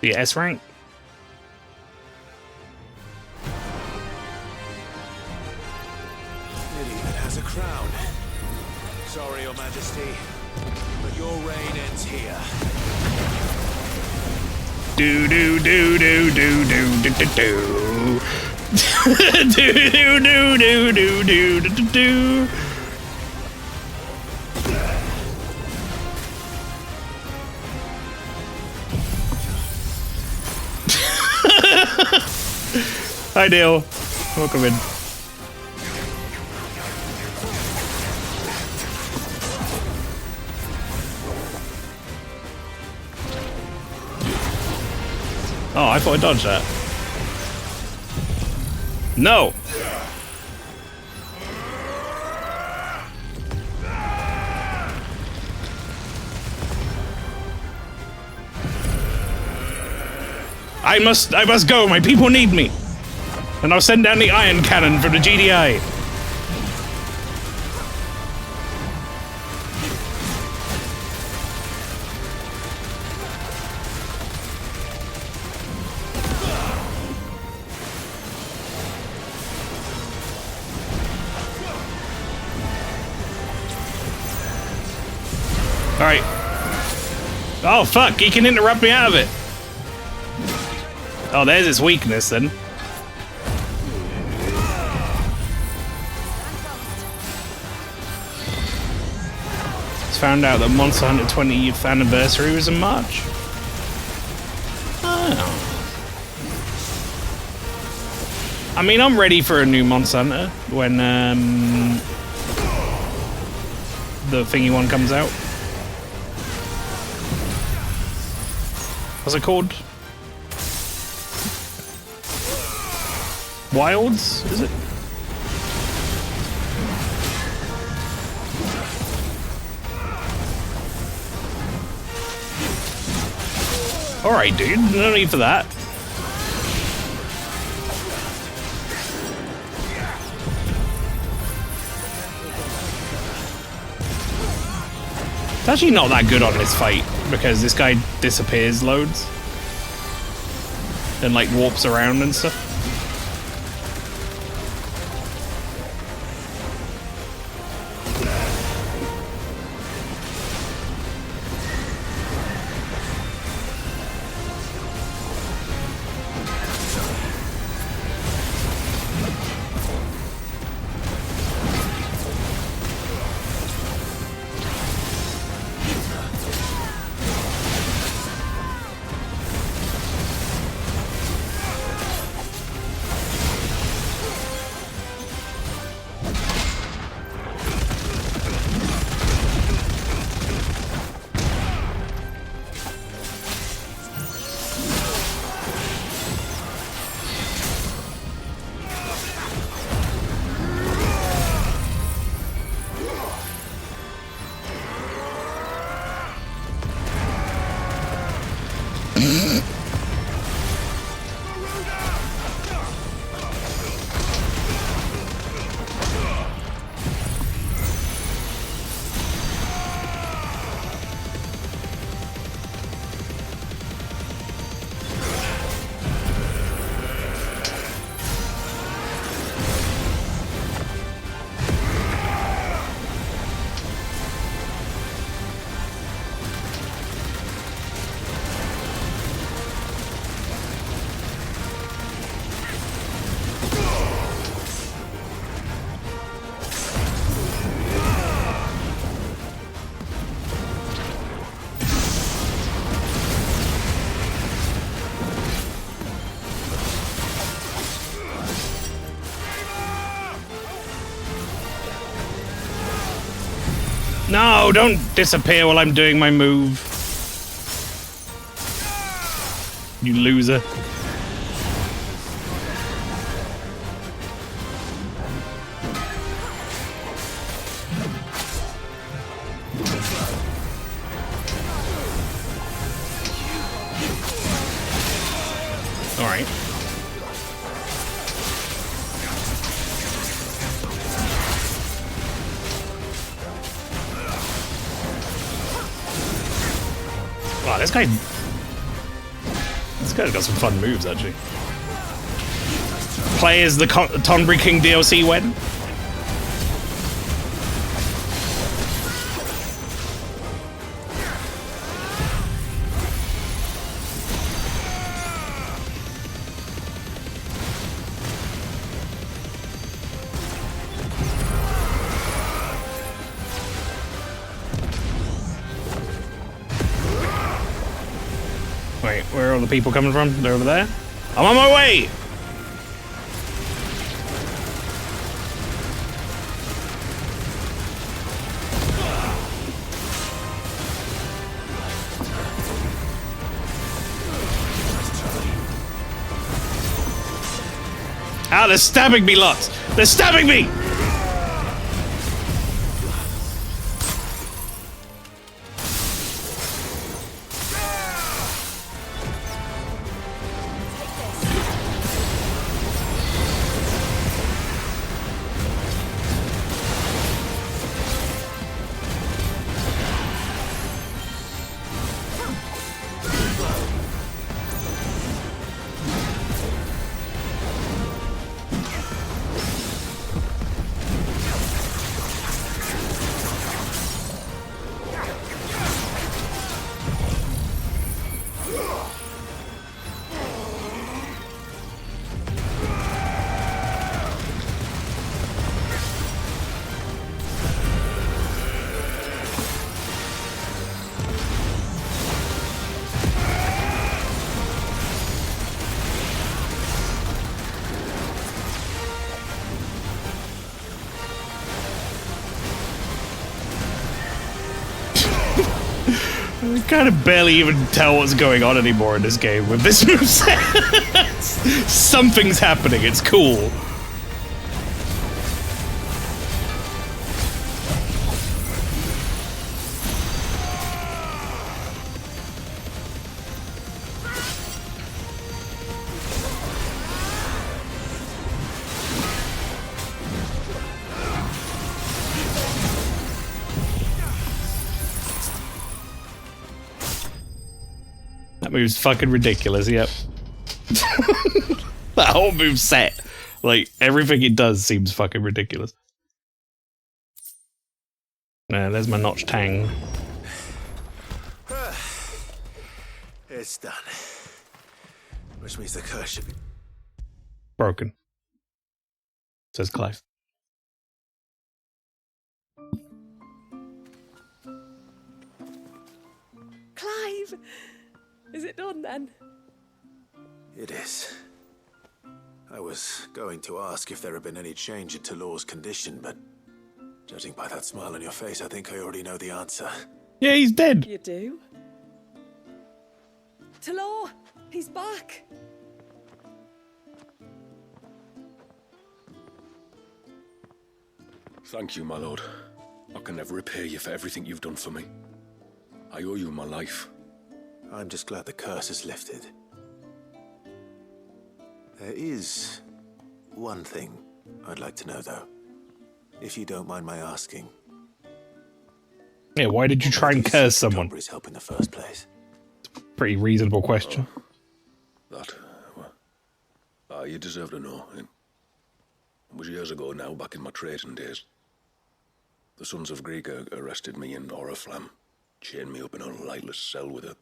Speaker 1: The S rank.
Speaker 3: It even has a crown. Sorry, Your Majesty, but your reign ends here.
Speaker 1: Do do do do do do do do do. Do do do do do do do do. Hi, Dale. Welcome in. Oh, I thought I dodged that. No! I must go. My people need me. And I'll send down the iron cannon for the GDI. Alright. Oh, fuck. He can interrupt me out of it. Oh, there's its weakness, then. Just found out that Monster Hunter 20th anniversary was in March. Oh. I mean, I'm ready for a new Monster Hunter when, the thingy one comes out. What's it called? Wilds, is it? Alright, dude. No need for that. It's actually not that good on this fight, because this guy disappears loads. And, like, warps around and stuff. No, don't disappear while I'm doing my move. You loser. All right. Wow, this guy's got some fun moves, actually. Play as the Tonbury King DLC when? Wait, where are all the people coming from? They're over there? I'm on my way! Ah, they're stabbing me, lots! They're stabbing me! You kind of barely even tell what's going on anymore in this game with this moveset. Something's happening, it's cool. That move's fucking ridiculous, yep. That whole move set, like, everything it does seems fucking ridiculous. There's my notch tang.
Speaker 3: It's done. Which means the curse should be
Speaker 1: Broken. Says Clive.
Speaker 2: Clive! Is it done then?
Speaker 3: It is. I was going to ask if there had been any change in Talor's condition, but judging by that smile on your face, I think I already know the answer.
Speaker 1: Yeah, he's dead.
Speaker 2: You do? Talor! He's back!
Speaker 5: Thank you, my lord. I can never repay you for everything you've done for me. I owe you my life.
Speaker 3: I'm just glad the curse is lifted. There is one thing I'd like to know, though. If you don't mind my asking.
Speaker 1: Yeah, why did you try and curse someone?
Speaker 3: Help in the first place.
Speaker 1: Pretty reasonable question.
Speaker 5: You deserve to know. It was years ago now, back in my trading days. The Sons of Greek arrested me in Oriflamme, chained me up in a lightless cell with a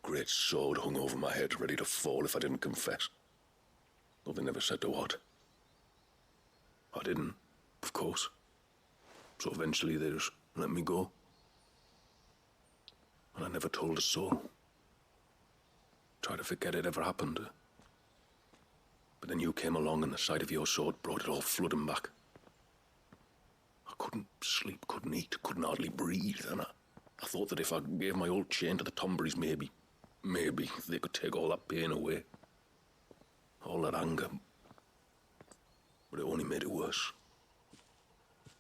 Speaker 5: great sword hung over my head, ready to fall if I didn't confess. Though they never said to what. I didn't, of course. So eventually they just let me go. And I never told a soul. Tried to forget it ever happened. But then you came along and the sight of your sword brought it all flooding back. I couldn't sleep, couldn't eat, couldn't hardly breathe, and I thought that if I gave my old chain to the Tomberries, maybe they could take all that pain away. All that anger. But it only made it worse.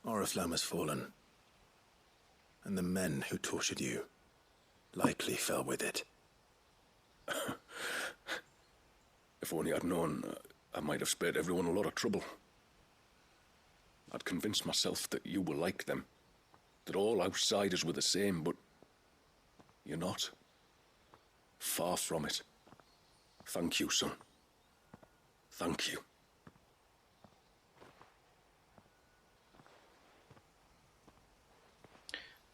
Speaker 3: Oriflamme has fallen. And the men who tortured you likely fell with it.
Speaker 5: If only I'd known, I might have spared everyone a lot of trouble. I'd convinced myself that you were like them, that all outsiders were the same, but you're not. Far from it. Thank you, son. Thank you.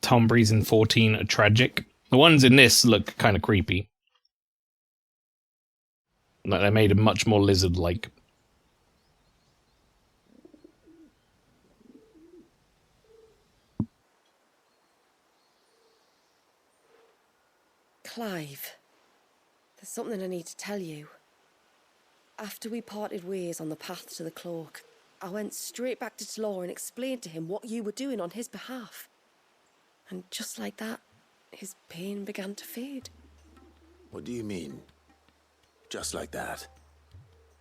Speaker 1: Tomberries in 14 are tragic. The ones in this look kind of creepy. Like they made them much more lizard-like.
Speaker 2: Clive, there's something I need to tell you. After we parted ways on the path to the cloak, I went straight back to Talor and explained to him what you were doing on his behalf. And just like that, his pain began to fade.
Speaker 3: What do you mean? Just like that?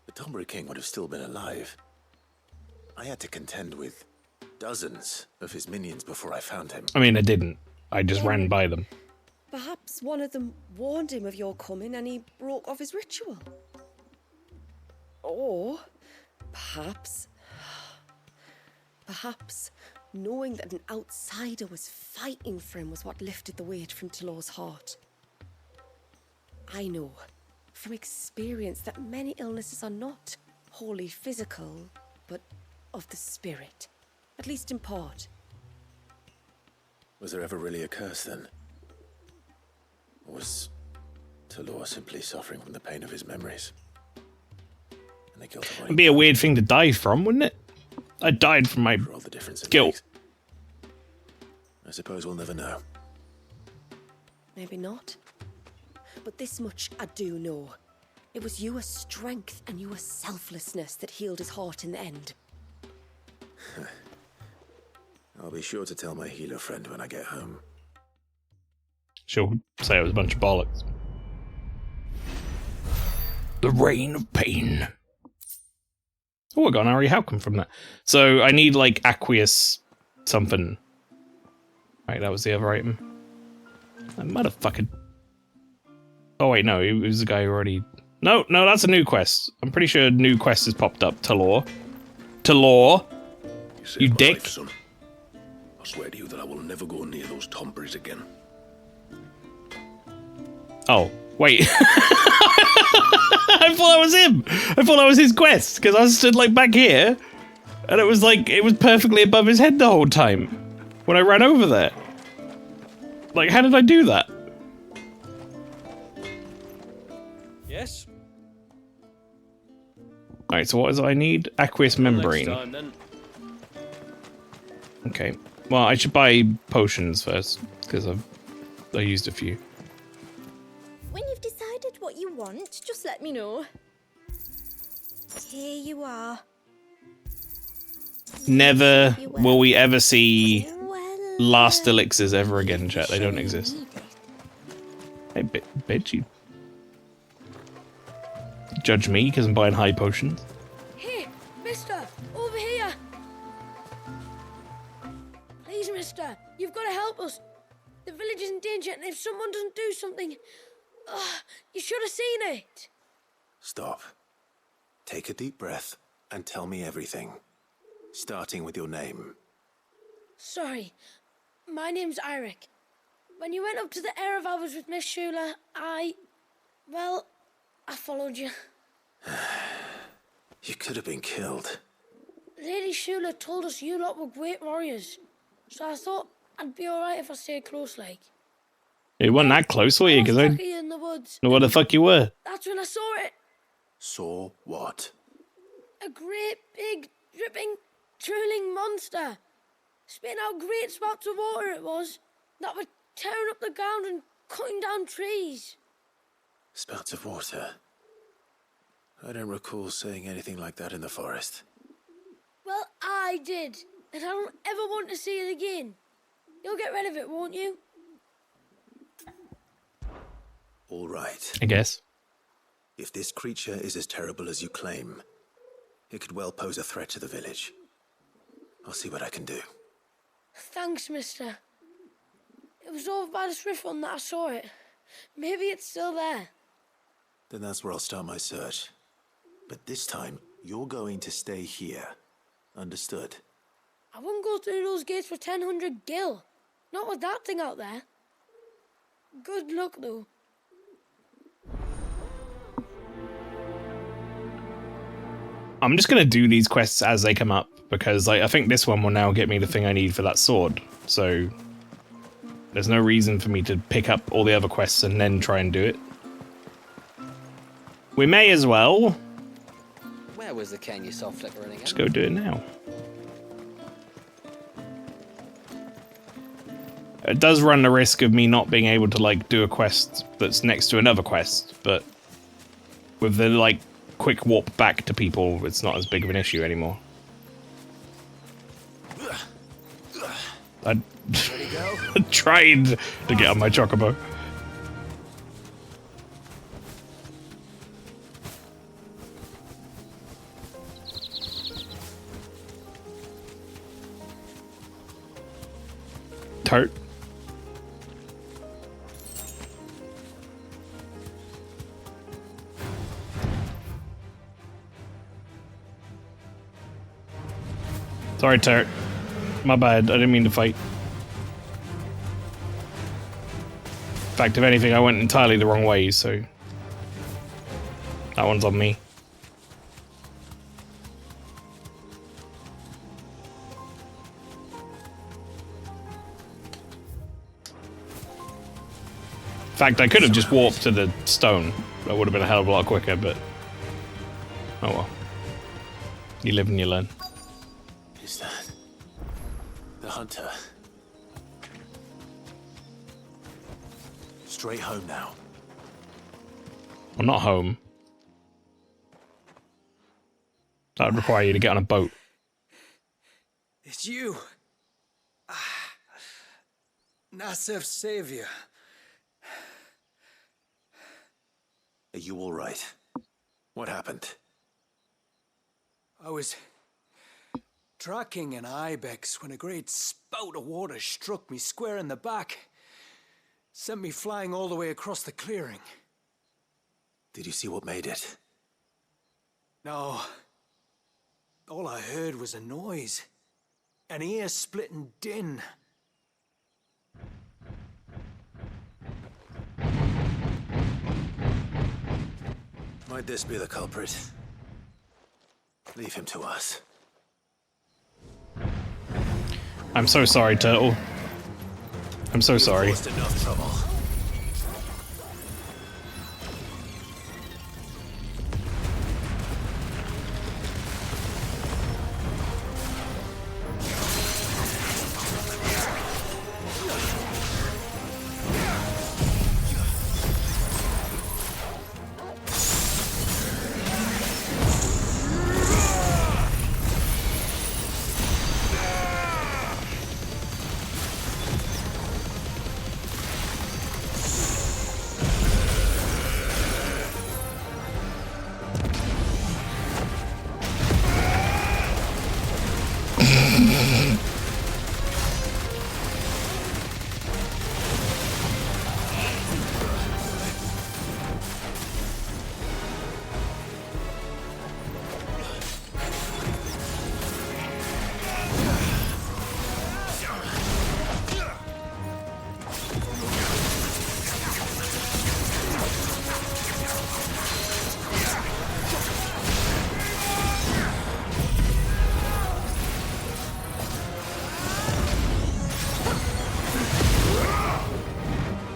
Speaker 3: The Tomberry King would have still been alive. I had to contend with dozens of his minions before I found him.
Speaker 1: I mean, I didn't. I just ran by them.
Speaker 2: Perhaps one of them warned him of your coming and he broke off his ritual. Or perhaps knowing that an outsider was fighting for him was what lifted the weight from Talor's heart. I know from experience that many illnesses are not wholly physical, but of the spirit, at least in part.
Speaker 3: Was there ever really a curse then? Or was Talor simply suffering from the pain of his memories? And the guilt of
Speaker 1: It'd be a weird thing to die from, wouldn't it? I died from my guilt.
Speaker 3: I suppose we'll never know.
Speaker 2: Maybe not. But this much I do know. It was your strength and your selflessness that healed his heart in the end.
Speaker 3: I'll be sure to tell my healer friend when I get home.
Speaker 1: she'll say it was a bunch of bollocks. The Reign of Pain. Oh, I got an Ari outcome from that. So I need like aqueous something. Right, that was the other item. That motherfucker. Oh wait, no, it was the guy who already. No, that's a new quest. I'm pretty sure a new quest has popped up. Talor. You dick.
Speaker 5: Life, son. I swear to you that I will never go near those Tomberries again.
Speaker 1: Oh, wait. I thought that was him. I thought that was his quest, because I stood like back here, and it was perfectly above his head the whole time when I ran over there. Like, how did I do that?
Speaker 8: Yes?
Speaker 1: Alright, so what is it I need? Aqueous membrane.
Speaker 8: Next time, then.
Speaker 1: Okay. Well, I should buy potions first, because I used a few.
Speaker 10: When you've decided what you want, just let me know. Here you are.
Speaker 1: Never will we ever see last elixirs ever again, chat. They don't exist. Hey, bitch, you judge me because I'm buying high potions.
Speaker 12: Hey, mister, over here. Please, mister, you've got to help us. The village is in danger, and if someone doesn't do something... you should have seen it.
Speaker 3: Stop. Take a deep breath and tell me everything. Starting with your name.
Speaker 12: Sorry, my name's Eirik. When you went up to the Ereval with Miss Shula, I followed you.
Speaker 3: You could have been killed.
Speaker 12: Lady Shula told us you lot were great warriors, so I thought I'd be alright if I stayed close, like.
Speaker 1: It wasn't that close, were you? Because I
Speaker 12: in the woods.
Speaker 1: know where the fuck you were.
Speaker 12: That's when I saw it.
Speaker 3: Saw what?
Speaker 12: A great, big, dripping, drooling monster. Spitting out great spouts of water it was, that were tearing up the ground and cutting down trees.
Speaker 3: Spouts of water? I don't recall seeing anything like that in the forest.
Speaker 12: Well, I did, and I don't ever want to see it again. You'll get rid of it, won't you?
Speaker 3: All right.
Speaker 1: I guess.
Speaker 3: If this creature is as terrible as you claim, it could well pose a threat to the village. I'll see what I can do.
Speaker 12: Thanks, mister. It was over by the Swift one that I saw it. Maybe it's still there.
Speaker 3: Then that's where I'll start my search. But this time, you're going to stay here. Understood?
Speaker 12: I wouldn't go through those gates for 1,000 gil. Not with that thing out there. Good luck, though.
Speaker 1: I'm just gonna do these quests as they come up, because I think this one will now get me the thing I need for that sword. So there's no reason for me to pick up all the other quests and then try and do it. We may as well
Speaker 13: Where was the can you saw flickering again?
Speaker 1: just go do it now. It does run the risk of me not being able to like do a quest that's next to another quest, but with the like quick warp back to people, it's not as big of an issue anymore. I tried to get on my chocobo. Tart. Sorry, Tart. My bad. I didn't mean to fight. In fact, if anything, I went entirely the wrong way, so that one's on me. In fact, I could have just warped to the stone. That would have been a hell of a lot quicker, but oh well. You live and you learn.
Speaker 3: Is that the hunter? Straight home now.
Speaker 1: Well, not home. That would require you to get on a boat.
Speaker 14: It's you. Nasser's savior.
Speaker 3: Are you all right? What happened?
Speaker 14: I was tracking an ibex when a great spout of water struck me square in the back. Sent me flying all the way across the clearing.
Speaker 3: Did you see what made it?
Speaker 14: No. All I heard was a noise. An ear-splitting din.
Speaker 3: Might this be the culprit? Leave him to us.
Speaker 1: I'm so sorry, Turtle. I'm so sorry.
Speaker 3: Caused enough trouble.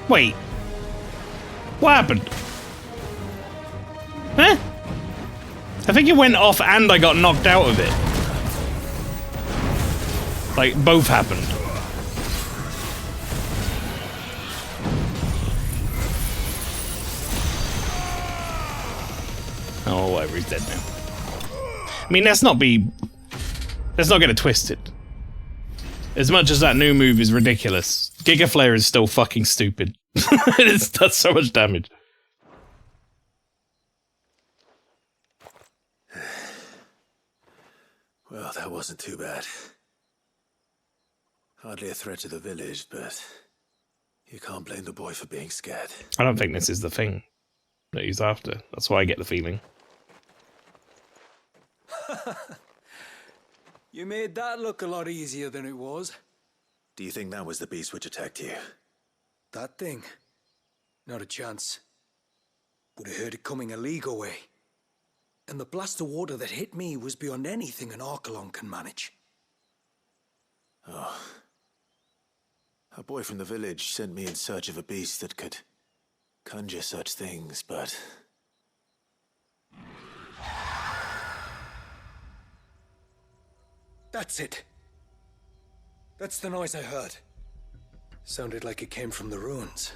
Speaker 1: Wait. What happened? Huh? I think it went off and I got knocked out of it. Like, both happened. Oh, whatever, he's dead now. I mean, let's not get it twisted. As much as that new move is ridiculous, Giga Flare is still fucking stupid. It does so much damage.
Speaker 3: Well, that wasn't too bad. Hardly a threat to the village, but you can't blame the boy for being scared.
Speaker 1: I don't think this is the thing that he's after. That's why I get the feeling.
Speaker 14: You made that look a lot easier than it was.
Speaker 3: Do you think that was the beast which attacked you?
Speaker 14: That thing? Not a chance. Would have heard it coming a league away. And the blast of water that hit me was beyond anything an Archelon can manage.
Speaker 3: Oh. A boy from the village sent me in search of a beast that could conjure such things, but...
Speaker 14: That's it. That's the noise I heard. Sounded like it came from the ruins.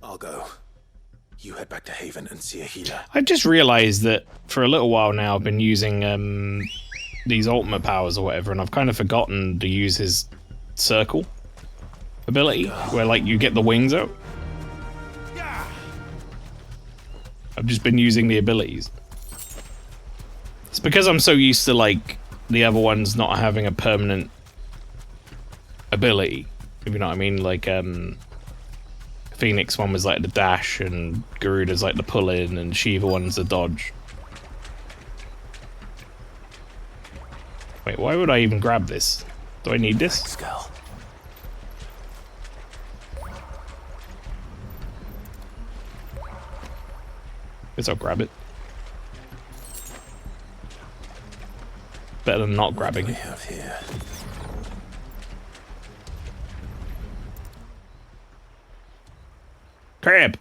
Speaker 3: I'll go. You head back to Haven and see a healer.
Speaker 1: I've just realised that for a little while now I've been using these ultimate powers or whatever, and I've kind of forgotten to use his circle ability, where like you get the wings out. I've just been using the abilities. It's because I'm so used to like the other ones not having a permanent ability, if you know what I mean. Like Phoenix one was like the dash, and Garuda's like the pull in, and Shiva one's the dodge. Wait, why would I even grab this? Do I need this?
Speaker 3: Skull.
Speaker 1: Guess I'll grab it. Better than not grabbing.
Speaker 3: What do we have here?
Speaker 1: Crab!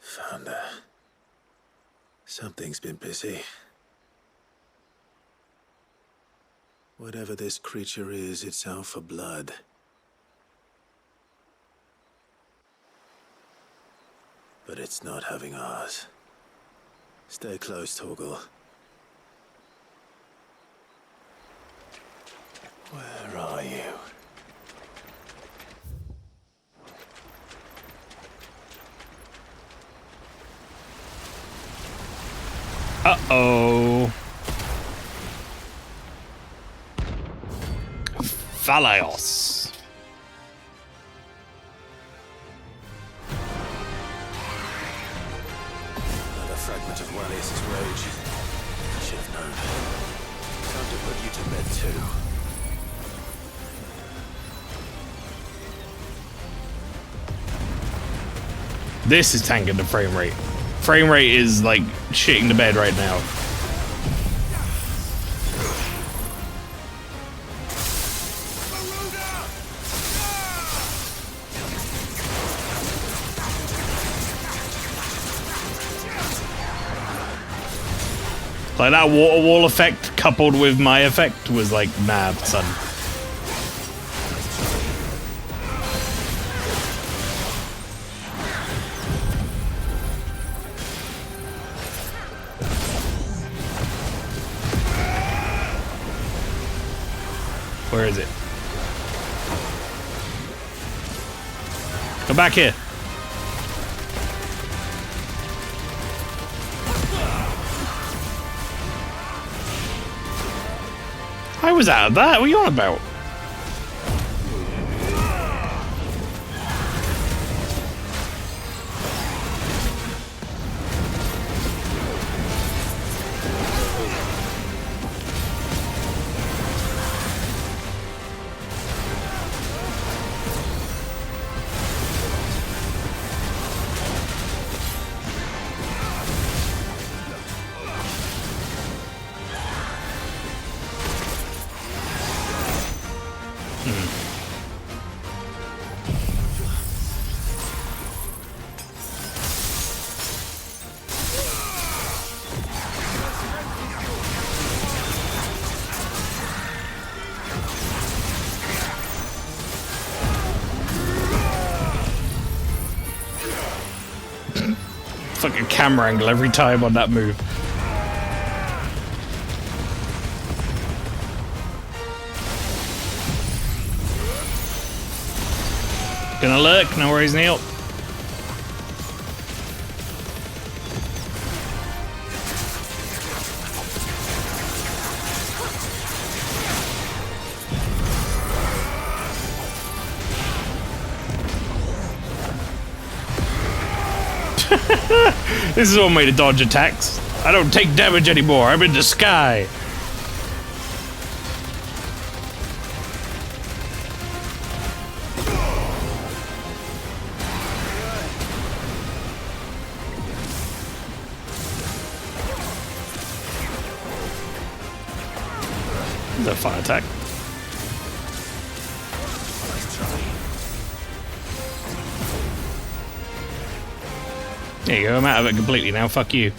Speaker 3: Found her. Something's been busy. Whatever this creature is, it's out for blood. But it's not having ours. Stay close, Torgal. Where are you?
Speaker 1: Uh-oh. Phalios.
Speaker 3: Another fragment of Wallius's rage. I should have known. Time to put you to bed too.
Speaker 1: This is tanking the frame rate. Frame rate is like shitting the bed right now. Like that water wall effect coupled with my effect was like mad, son. Where is it? Come back here. I was out of that. What are you on about? Fucking camera angle every time on that move. Gonna lurk, no worries, Neil. This is one way to dodge attacks. I don't take damage anymore. I'm in the sky. The fire attack. There you go, I'm out of it completely now, fuck you.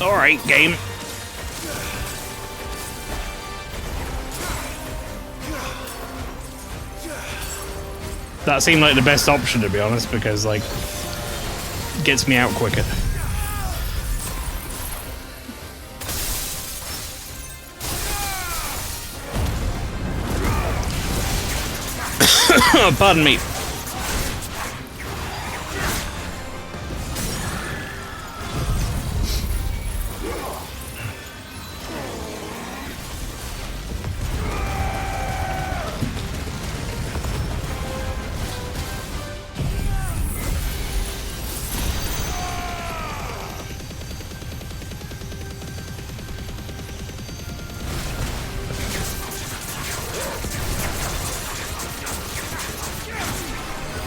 Speaker 1: Alright, game. That seemed like the best option, to be honest, because, like, gets me out quicker. Pardon me.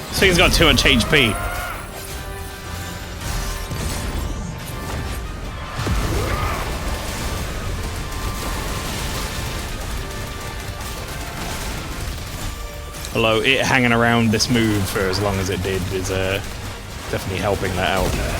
Speaker 1: This thing's got too much HP. Although it hanging around this move for as long as it did is definitely helping that out.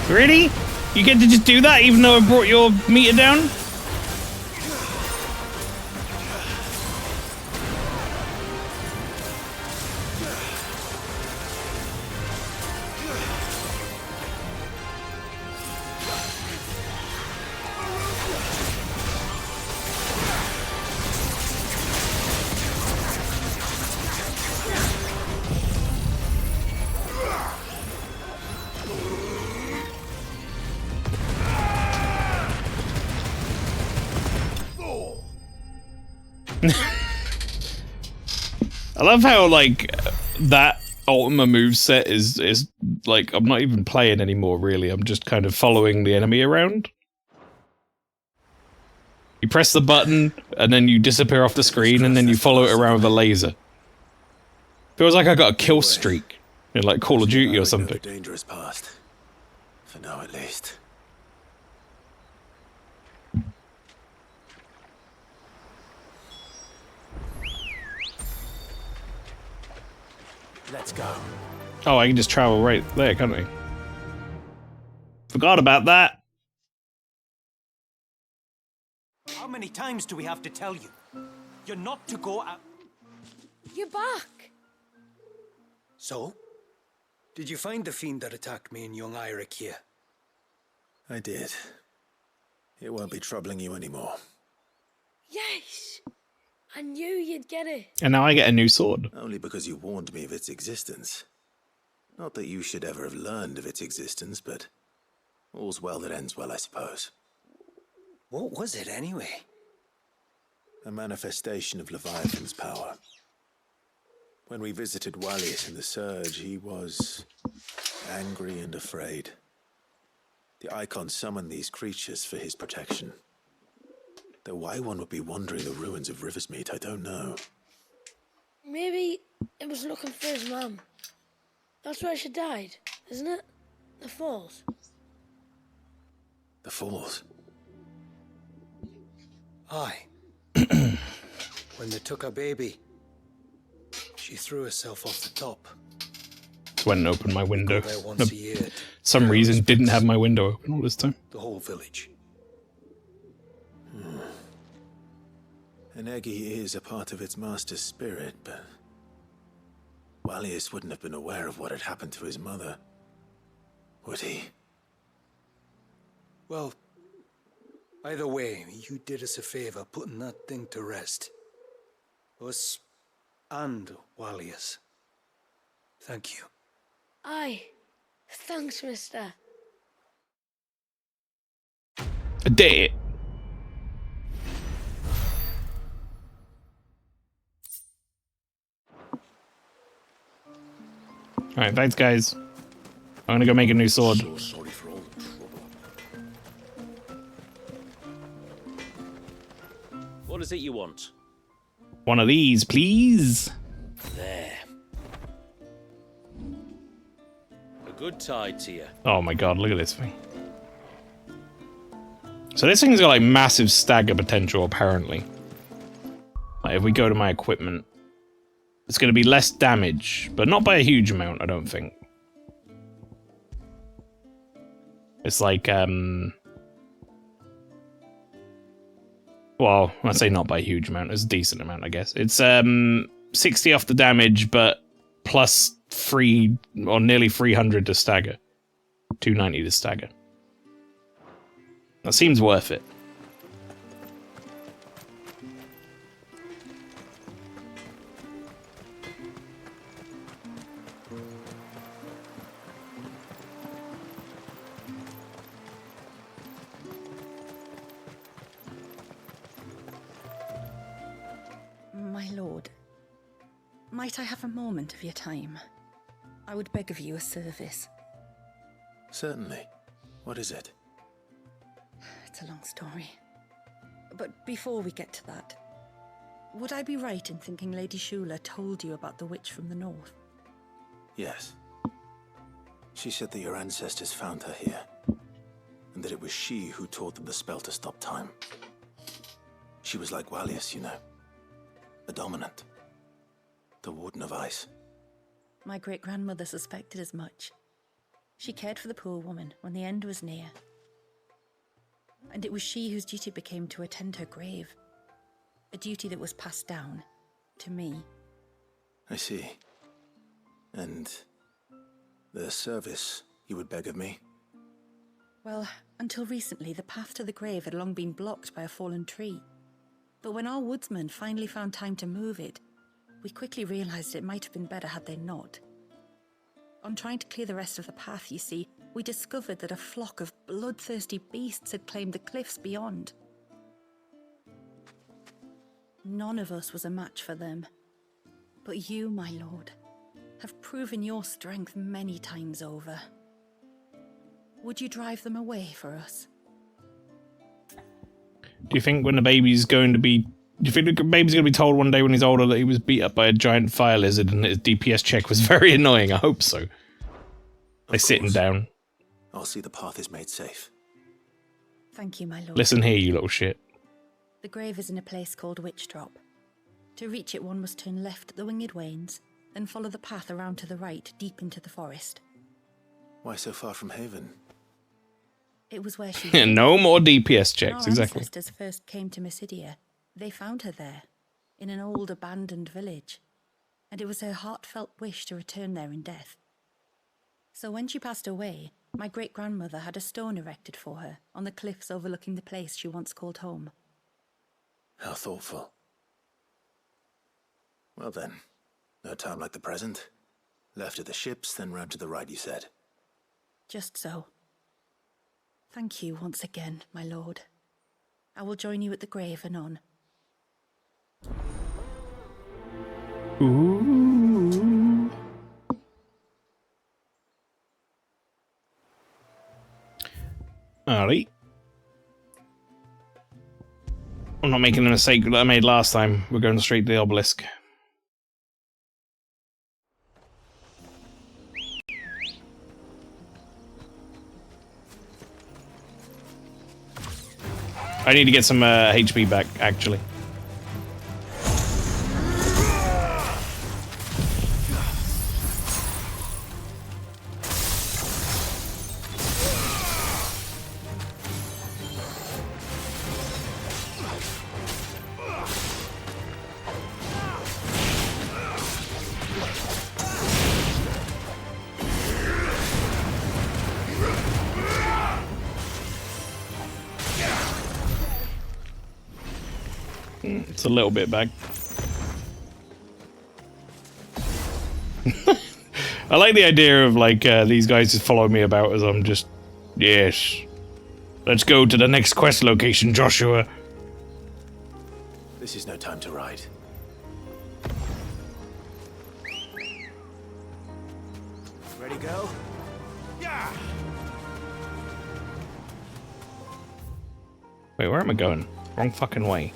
Speaker 1: Really? You get to just do that even though I brought your meter down? I love how, like, that Ultima moveset is like, I'm not even playing anymore, really. I'm just kind of following the enemy around. You press the button, and then you disappear off the screen, and then you follow it around with a laser. Feels like I got a kill streak in, like, Call of Duty or something.
Speaker 3: Dangerous past. For now, at least. Let's go.
Speaker 1: Oh, I can just travel right there, can't I? Forgot about that.
Speaker 14: How many times do we have to tell you? You're not to go out.
Speaker 12: You're back.
Speaker 14: So? Did you find the fiend that attacked me and young Eirik here?
Speaker 3: I did. It won't be troubling you anymore.
Speaker 12: Yes. I knew you'd get it.
Speaker 1: And now I get a new sword.
Speaker 3: Only because you warned me of its existence. Not that you should ever have learned of its existence, but all's well that ends well, I suppose.
Speaker 14: What was it anyway?
Speaker 3: A manifestation of Leviathan's power. When we visited Wallius in the Surge, he was angry and afraid. The Icon summoned these creatures for his protection. Though why one would be wandering the ruins of Riversmeet, I don't know.
Speaker 12: Maybe it was looking for his mum. That's where she died, isn't it? The Falls.
Speaker 3: The Falls?
Speaker 14: Aye. When they took her baby, she threw herself off the top.
Speaker 1: Went and opened my window.
Speaker 14: Go there once a year.
Speaker 1: Some reason didn't have my window open all this time.
Speaker 14: The whole village.
Speaker 3: An Eggy is a part of its master's spirit, but Wallius wouldn't have been aware of what had happened to his mother, would he?
Speaker 14: Well, either way, you did us a favor putting that thing to rest. Us and Wallius. Thank you.
Speaker 12: Aye. Thanks, mister.
Speaker 1: I did it. Alright, thanks, guys. I'm gonna go make a new sword.
Speaker 5: So sorry for all the trouble.
Speaker 8: What is it you want?
Speaker 1: One of these, please.
Speaker 8: There. A good tide to you.
Speaker 1: Oh my god, look at this thing. So this thing's got like massive stagger potential, apparently. Like if we go to my equipment, it's going to be less damage, but not by a huge amount, I don't think. It's like, well, I say not by a huge amount, it's a decent amount, I guess. It's 60 off the damage, but plus 3 or nearly 300 to stagger. 290 to stagger. That seems worth it.
Speaker 15: My lord, might I have a moment of your time? I would beg of you a service.
Speaker 3: Certainly. What is it?
Speaker 15: It's a long story. But before we get to that, would I be right in thinking Lady Shula told you about the witch from the north?
Speaker 3: Yes. She said that your ancestors found her here, and that it was she who taught them the spell to stop time. She was like Wallius, you know. A dominant. The Warden of Ice.
Speaker 15: My great-grandmother suspected as much. She cared for the poor woman when the end was near. And it was she whose duty it became to attend her grave. A duty that was passed down to me.
Speaker 3: I see. And the service you would beg of me?
Speaker 15: Well, until recently, the path to the grave had long been blocked by a fallen tree. But when our woodsmen finally found time to move it, we quickly realized it might have been better had they not. On trying to clear the rest of the path, you see, we discovered that a flock of bloodthirsty beasts had claimed the cliffs beyond. None of us was a match for them. But you, my lord, have proven your strength many times over. Would you drive them away for us?
Speaker 1: Do you think when the baby's going to be... Do you think the baby's going to be told one day when he's older that he was beat up by a giant fire lizard and his DPS check was very annoying? I hope so. They're sitting down.
Speaker 3: I'll see the path is made safe.
Speaker 15: Thank you, my lord.
Speaker 1: Listen here, you little shit.
Speaker 15: The grave is in a place called Witch Drop. To reach it, one must turn left at the Winged Wains, then follow the path around to the right, deep into the forest.
Speaker 3: Why so far from Haven?
Speaker 15: It was where she...
Speaker 1: No more DPS checks,
Speaker 15: when our
Speaker 1: exactly.
Speaker 15: ancestors first came to Mysidia, they found her there, in an old abandoned village, and it was her heartfelt wish to return there in death. So when she passed away, my great-grandmother had a stone erected for her on the cliffs overlooking the place she once called home.
Speaker 3: How thoughtful. Well then, no time like the present. Left at the ships, then round to the right, you said.
Speaker 15: Just so. Thank you once again, my lord. I will join you at the grave anon.
Speaker 1: Ooh. Alright. I'm not making the mistake that I made last time. We're going straight to the obelisk. I need to get some HP back, actually. It's a little bit back. I like the idea of like these guys just follow me about as I'm just, yes. Let's go to the next quest location, Joshua.
Speaker 3: This is no time to ride.
Speaker 14: Ready, go?
Speaker 6: Yeah.
Speaker 1: Wait, where am I going? Wrong fucking way.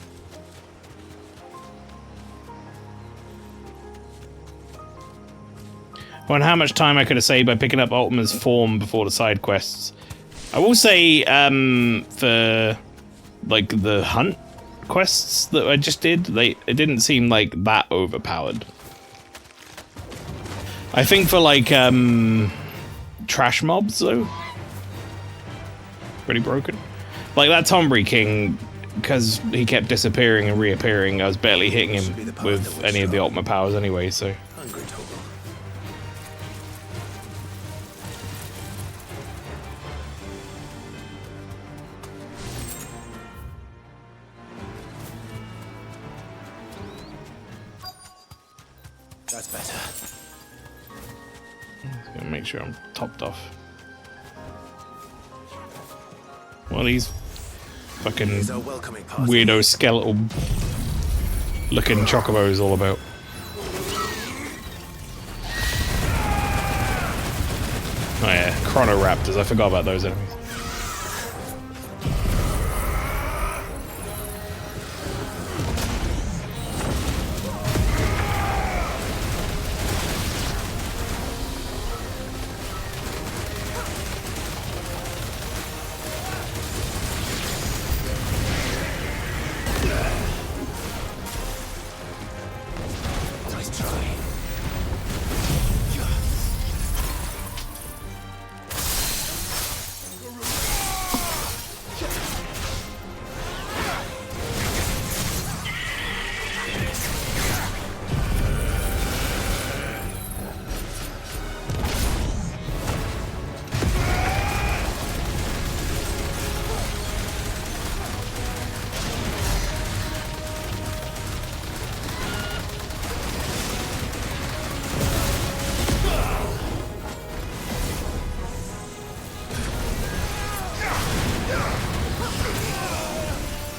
Speaker 1: I wonder how much time I could have saved by picking up Ultima's form before the side quests. I will say, for like the hunt quests that I just did, it didn't seem like that overpowered. I think for like trash mobs though, pretty broken. Like that Tombury King, because he kept disappearing and reappearing, I was barely hitting him with any of the Ultima powers anyway, so.
Speaker 3: Hungry, Togo. That's better.
Speaker 1: Just gonna make sure I'm topped off. What are these fucking weirdo skeletal looking chocobos all about? Oh yeah, chronoraptors, I forgot about those enemies.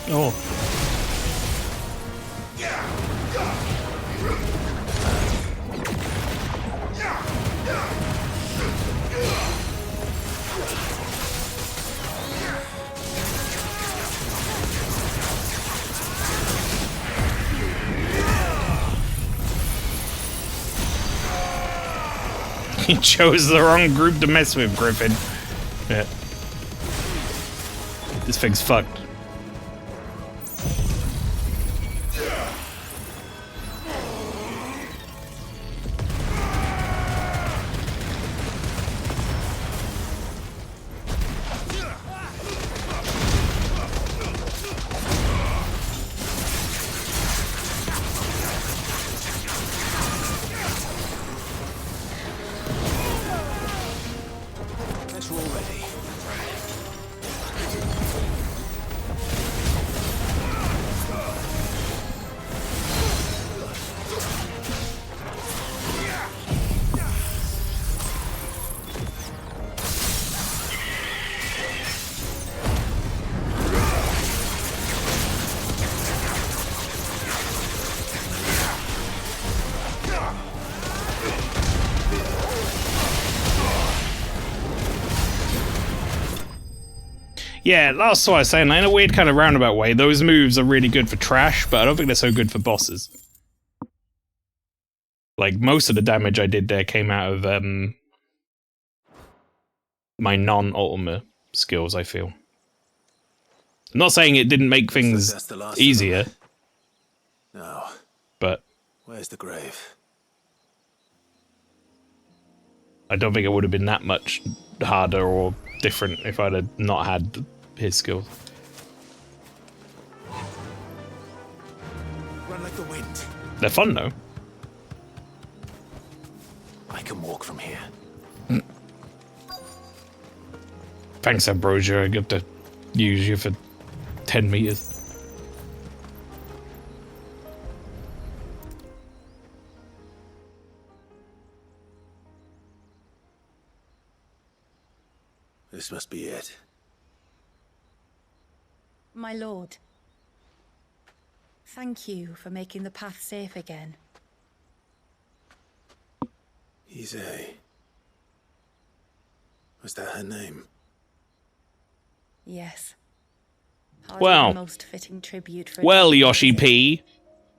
Speaker 1: Oh. He chose the wrong group to mess with, Griffin. Yeah. This thing's fucked.
Speaker 3: Guess we're all ready.
Speaker 1: Yeah, that's what I was saying. In a weird kind of roundabout way, those moves are really good for trash, but I don't think they're so good for bosses. Like, most of the damage I did there came out of my non-Ultima skills, I feel. I'm not saying it didn't make things easier,
Speaker 3: Now,
Speaker 1: but
Speaker 3: where's the grave?
Speaker 1: I don't think it would have been that much harder or different if I'd have not had his skills.
Speaker 3: Run like the wind.
Speaker 1: They're fun though.
Speaker 3: I can walk from here.
Speaker 1: Thanks, Ambrosia. I get to use you for 10 meters.
Speaker 3: This must be it.
Speaker 15: My lord, thank you for making the path safe again.
Speaker 3: He's a Was that her name?
Speaker 15: Yes. Hardly
Speaker 1: Well.
Speaker 15: the most fitting tribute for a
Speaker 1: Well,
Speaker 15: dragon,
Speaker 1: Yoshi
Speaker 15: is it?
Speaker 1: P.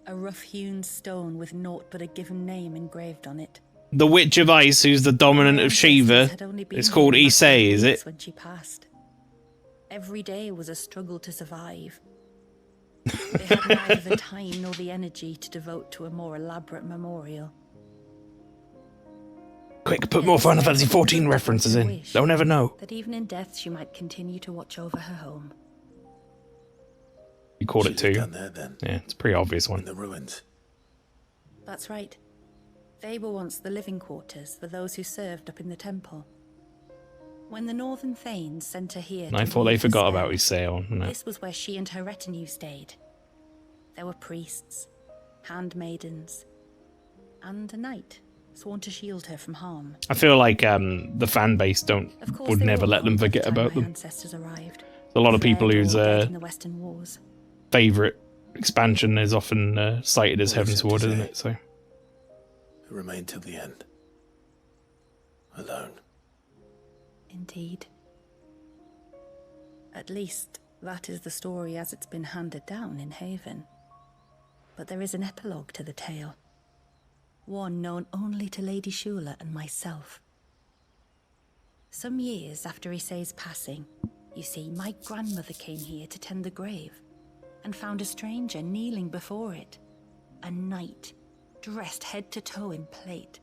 Speaker 15: A rough-hewn stone with naught but a given name engraved on it.
Speaker 1: The Witch of Ice, who's the dominant
Speaker 15: My
Speaker 1: of
Speaker 15: ancestors
Speaker 1: Shiva.
Speaker 15: had only been
Speaker 1: It's called
Speaker 15: here a matter of
Speaker 1: Issei, is it?
Speaker 15: weeks when she passed. Every day was a struggle to survive. They had neither the time nor the energy to devote to a more elaborate memorial.
Speaker 1: Quick, put more Final Fantasy XIV references in. They'll never know.
Speaker 15: That even in death she might continue to watch over her home.
Speaker 1: You called it too.
Speaker 3: Down there, then.
Speaker 1: Yeah, it's a pretty obvious one.
Speaker 3: In the ruins.
Speaker 15: That's right. They were once the living quarters for those who served up in the temple. When the Northern Thanes sent her here
Speaker 1: And I
Speaker 15: to
Speaker 1: thought they
Speaker 15: relieve the
Speaker 1: forgot
Speaker 15: spell,
Speaker 1: about Issei. No.
Speaker 15: this was where she and her retinue stayed. There were priests, handmaidens, and a knight sworn to shield her from harm.
Speaker 1: I feel like the fan base would never let them forget about them.
Speaker 15: Ancestors arrived.
Speaker 1: There's a lot of people whose
Speaker 15: In the Western Wars.
Speaker 1: favourite expansion is often cited as Heaven's Ward, isn't it? So.
Speaker 3: Who remained till the end. Alone.
Speaker 15: Indeed. At least, that is the story as it's been handed down in Haven. But there is an epilogue to the tale. One known only to Lady Shula and myself. Some years after Issei's passing, you see, my grandmother came here to tend the grave and found a stranger kneeling before it. A knight, dressed head to toe in plate.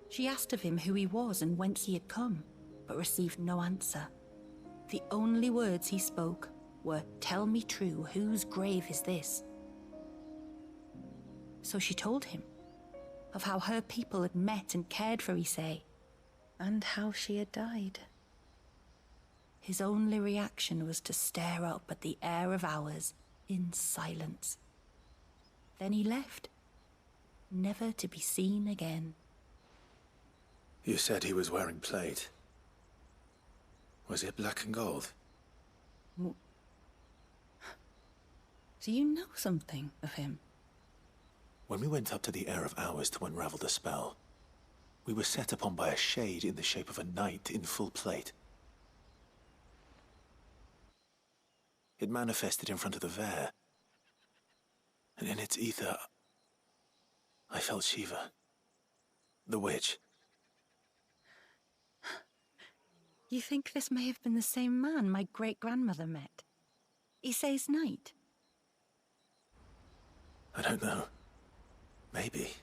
Speaker 15: She asked of him who he was and whence he had come, but received no answer. The only words he spoke were, "Tell me true, whose grave is this?" So she told him of how her people had met and cared for Issei, and how she had died. His only reaction was to stare up at the air of hours in silence. Then he left, never to be seen again.
Speaker 3: You said he was wearing plate. Was it black and gold?
Speaker 15: Do you know something of him?
Speaker 3: When we went up to the Air of Hours to unravel the spell, we were set upon by a shade in the shape of a knight in full plate. It manifested in front of the Vare, and in its ether, I felt Shiva, the witch.
Speaker 15: You think this may have been the same man my great-grandmother met? Issei's knight?
Speaker 3: I don't know. Maybe.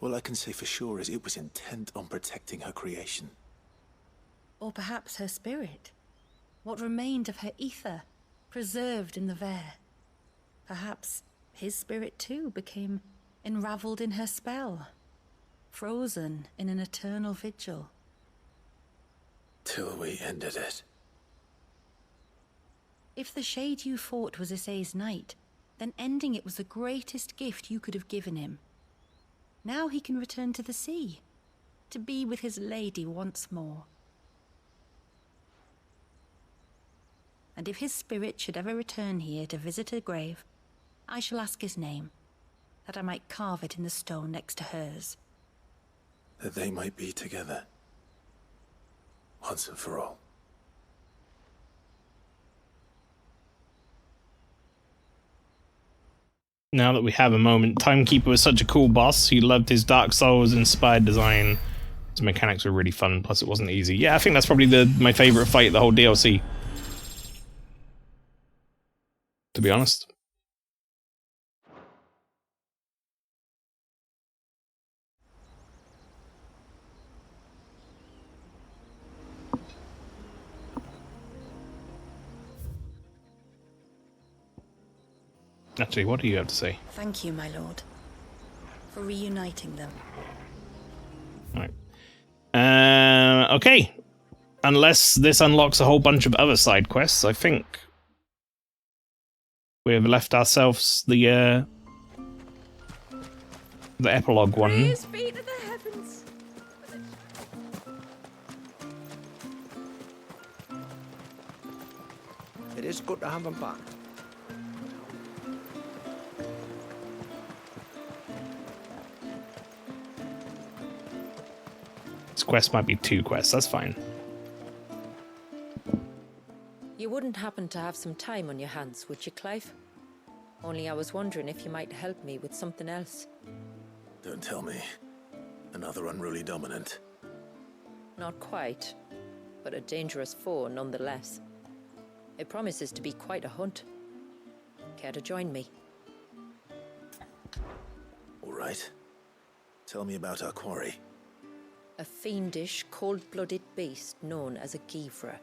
Speaker 3: All I can say for sure is it was intent on protecting her creation.
Speaker 15: Or perhaps her spirit? What remained of her ether, preserved in the Vare? Perhaps his spirit too became enraveled in her spell, frozen in an eternal vigil.
Speaker 3: Till we ended it.
Speaker 15: If the shade you fought was Issei's knight, then ending it was the greatest gift you could have given him. Now he can return to the sea, to be with his lady once more. And if his spirit should ever return here to visit her grave, I shall ask his name, that I might carve it in the stone next to hers.
Speaker 3: That they might be together. Once and for all.
Speaker 1: Now that we have a moment, Timekeeper was such a cool boss. He loved his Dark Souls-inspired design. His mechanics were really fun, plus it wasn't easy. Yeah, I think that's probably my favourite fight of the whole DLC. To be honest. Actually, what do you have to say?
Speaker 15: Thank you, my lord, for reuniting them.
Speaker 1: Right. Okay. Unless this unlocks a whole bunch of other side quests, I think we have left ourselves the epilogue one.
Speaker 12: Praise be to the heavens.
Speaker 13: It is good to have them back.
Speaker 1: quest might be 2 quests. That's fine.
Speaker 4: You wouldn't happen to have some time on your hands, would you, Clive? Only I was wondering if you might help me with something else.
Speaker 3: Don't tell me. Another unruly dominant.
Speaker 4: Not quite, but a dangerous foe nonetheless. It promises to be quite a hunt. Care to join me?
Speaker 3: All right. Tell me about our quarry.
Speaker 4: A fiendish, cold-blooded beast known as a Givra.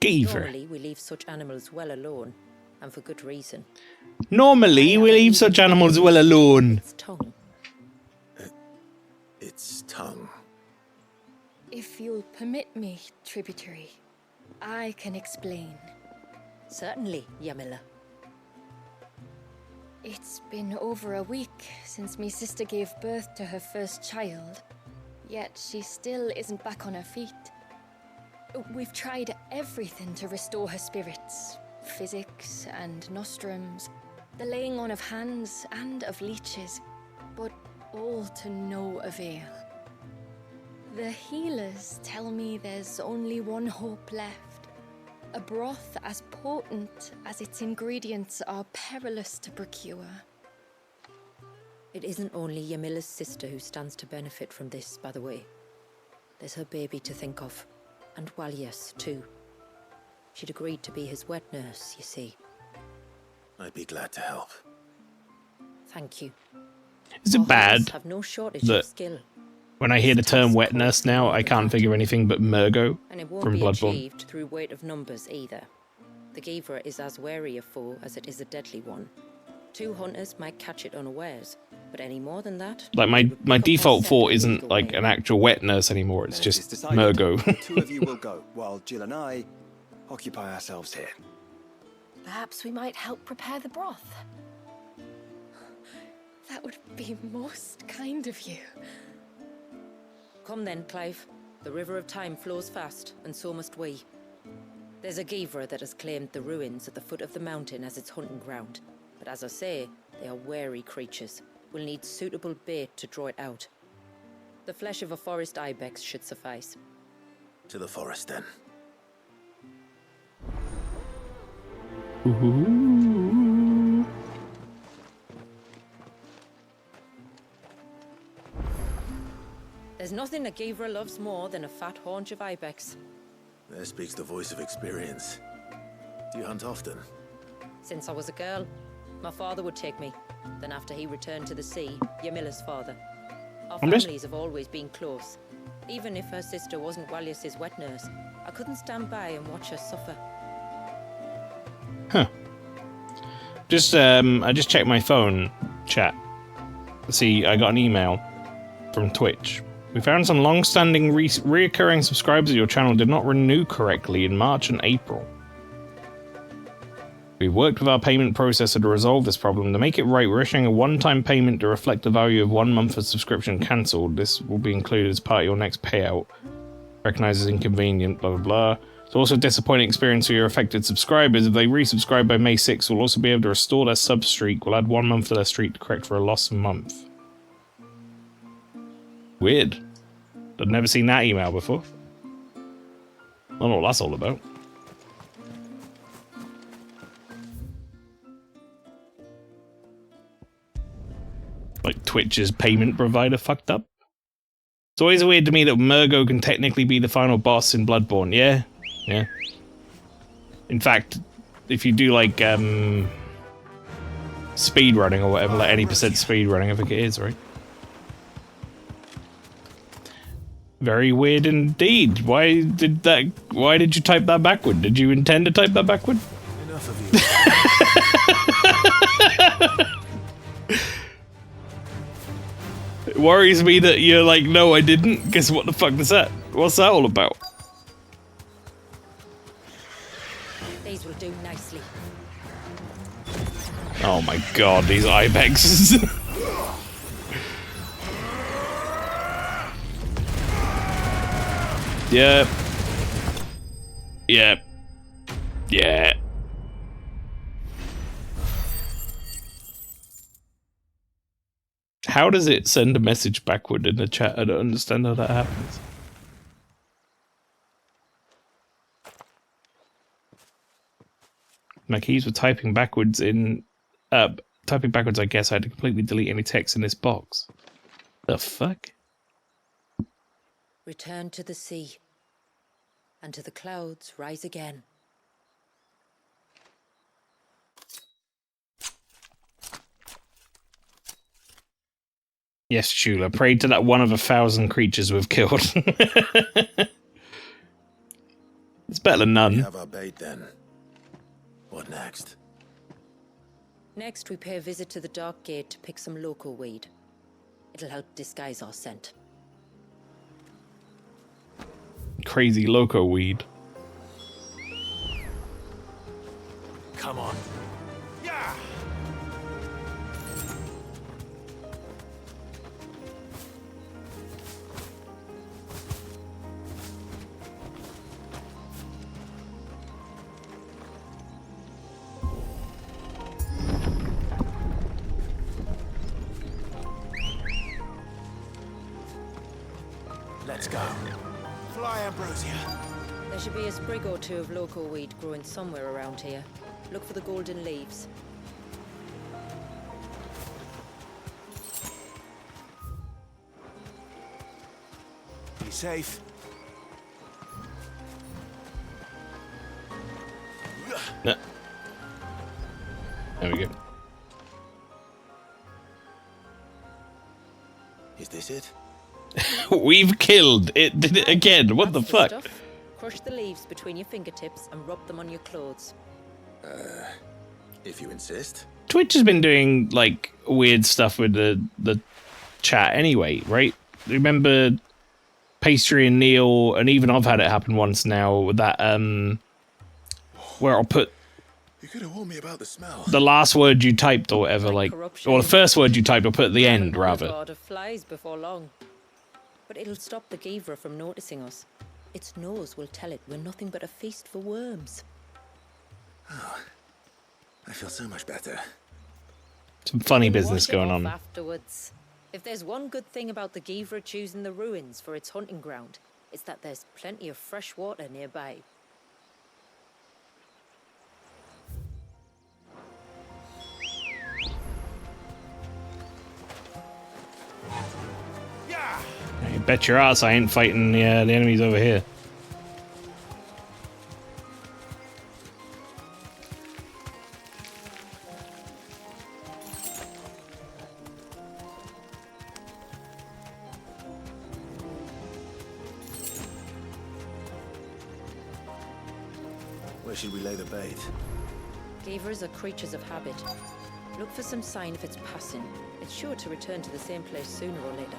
Speaker 1: Givra.
Speaker 4: Normally, we leave such animals well alone, and for good reason.
Speaker 1: Normally, we leave such animals well alone.
Speaker 4: Its tongue.
Speaker 3: Its tongue.
Speaker 16: If you'll permit me, tributary, I can explain.
Speaker 4: Certainly, Yamila.
Speaker 16: It's been over a week since me sister gave birth to her first child, yet she still isn't back on her feet. We've tried everything to restore her spirits. Physics and nostrums, the laying on of hands and of leeches, but all to no avail. The healers tell me there's only one hope left. A broth as potent as its ingredients are perilous to procure.
Speaker 4: It isn't only Yamila's sister who stands to benefit from this, by the way. There's her baby to think of, and Walias, too. She'd agreed to be his wet nurse, you see.
Speaker 3: I'd be glad to help.
Speaker 4: Thank you.
Speaker 1: Is it bad
Speaker 4: have no shortage
Speaker 1: that
Speaker 4: of skill,
Speaker 1: when I hear the term wet nurse now, I can't figure anything but Murgo
Speaker 4: and it won't
Speaker 1: from
Speaker 4: be
Speaker 1: Bloodborne?
Speaker 4: achieved through weight of numbers either. The Givra is as wary a foe as it is a deadly one. 2 hunters might catch it unawares, but any more than that...
Speaker 1: Like, my default thought isn't like an actual wet nurse anymore, it's just Murgo.
Speaker 7: The 2 of you will go, while Jill and I occupy ourselves here.
Speaker 2: Perhaps we might help prepare the broth.
Speaker 16: That would be most kind of you.
Speaker 4: Come then, Clive. The river of time flows fast, and so must we. There's a Givra that has claimed the ruins at the foot of the mountain as its hunting ground. But as I say, they are wary creatures. We'll need suitable bait to draw it out. The flesh of a forest ibex should suffice.
Speaker 3: To the forest, then.
Speaker 1: Ooh.
Speaker 4: There's nothing a Givra loves more than a fat haunch of ibex.
Speaker 3: There speaks the voice of experience. Do you hunt often?
Speaker 4: Since I was a girl, my father would take me. Then after he returned to the sea, Yamila's father. Our families have always been close. Even if her sister wasn't Walias's wet nurse, I couldn't stand by and watch her suffer.
Speaker 1: Huh. I just checked my phone chat. See, I got an email from Twitch. We found some long-standing reoccurring subscribers of your channel did not renew correctly in March and April. We worked with our payment processor to resolve this problem. To make it right, we're issuing a one-time payment to reflect the value of 1 month of subscription cancelled. This will be included as part of your next payout. Recognizes inconvenient, blah blah blah. It's also a disappointing experience for your affected subscribers. If they resubscribe by May 6th, we'll also be able to restore their sub streak. We'll add 1 month to their streak to correct for a lost month. Weird. I've never seen that email before. I don't know what that's all about. Like Twitch's payment provider fucked up. It's always weird to me that Murgo can technically be the final boss in Bloodborne. Yeah, yeah. In fact, if you do like speed running or whatever, like any percent speed running, I think it is, right? Very weird indeed. Why did you type that backward? Did you intend to type that backward?
Speaker 3: Enough of you.
Speaker 1: It worries me that you're like, no, I didn't. Guess what the fuck is that? What's that all about?
Speaker 4: These will do nicely.
Speaker 1: Oh my god, these ibexes. Yep. Yep. Yeah. How does it send a message backward in the chat? I don't understand how that happens. My keys were typing backwards, I guess I had to completely delete any text in this box. The fuck?
Speaker 4: Return to the sea, and to the clouds rise again.
Speaker 1: Yes, Chula, pray to that one of 1,000 creatures we've killed. It's better than none.
Speaker 3: We have our bait then. What next?
Speaker 4: Next, we pay a visit to the Dark Gate to pick some loco weed. It'll help disguise our scent.
Speaker 1: Crazy loco weed.
Speaker 3: Come on.
Speaker 6: Yeah!
Speaker 3: Let's go.
Speaker 6: Fly, Ambrosia.
Speaker 4: There should be a sprig or two of loco weed growing somewhere around here. Look for the golden leaves.
Speaker 6: Be safe.
Speaker 1: Yeah. There we go.
Speaker 3: Is this it?
Speaker 1: We've killed it. Did it again? What the fuck?
Speaker 4: Stuff. Crush the leaves between your fingertips and rub them on your clothes.
Speaker 3: If you insist.
Speaker 1: Twitch has been doing like weird stuff with the chat anyway, right? Remember Pastry and Neil, and even I've had it happen once now with that where I'll put
Speaker 3: You could have warned me about the smell.
Speaker 1: the last word you typed or whatever, like or the first word you typed, I'll put at the end rather.
Speaker 4: God of flies before long. But it'll stop the Givra from noticing us. Its nose will tell it we're nothing but a feast for worms.
Speaker 3: Oh, I feel so much better.
Speaker 1: Some funny business
Speaker 4: Wash it
Speaker 1: going
Speaker 4: off
Speaker 1: on.
Speaker 4: afterwards. If there's one good thing about the Givra choosing the ruins for its hunting ground, it's that there's plenty of fresh water nearby.
Speaker 1: You bet your ass I ain't fighting the enemies over here.
Speaker 3: Where should we lay the bait?
Speaker 4: Givras are creatures of habit. Look for some sign if it's passing. It's sure to return to the same place sooner or later.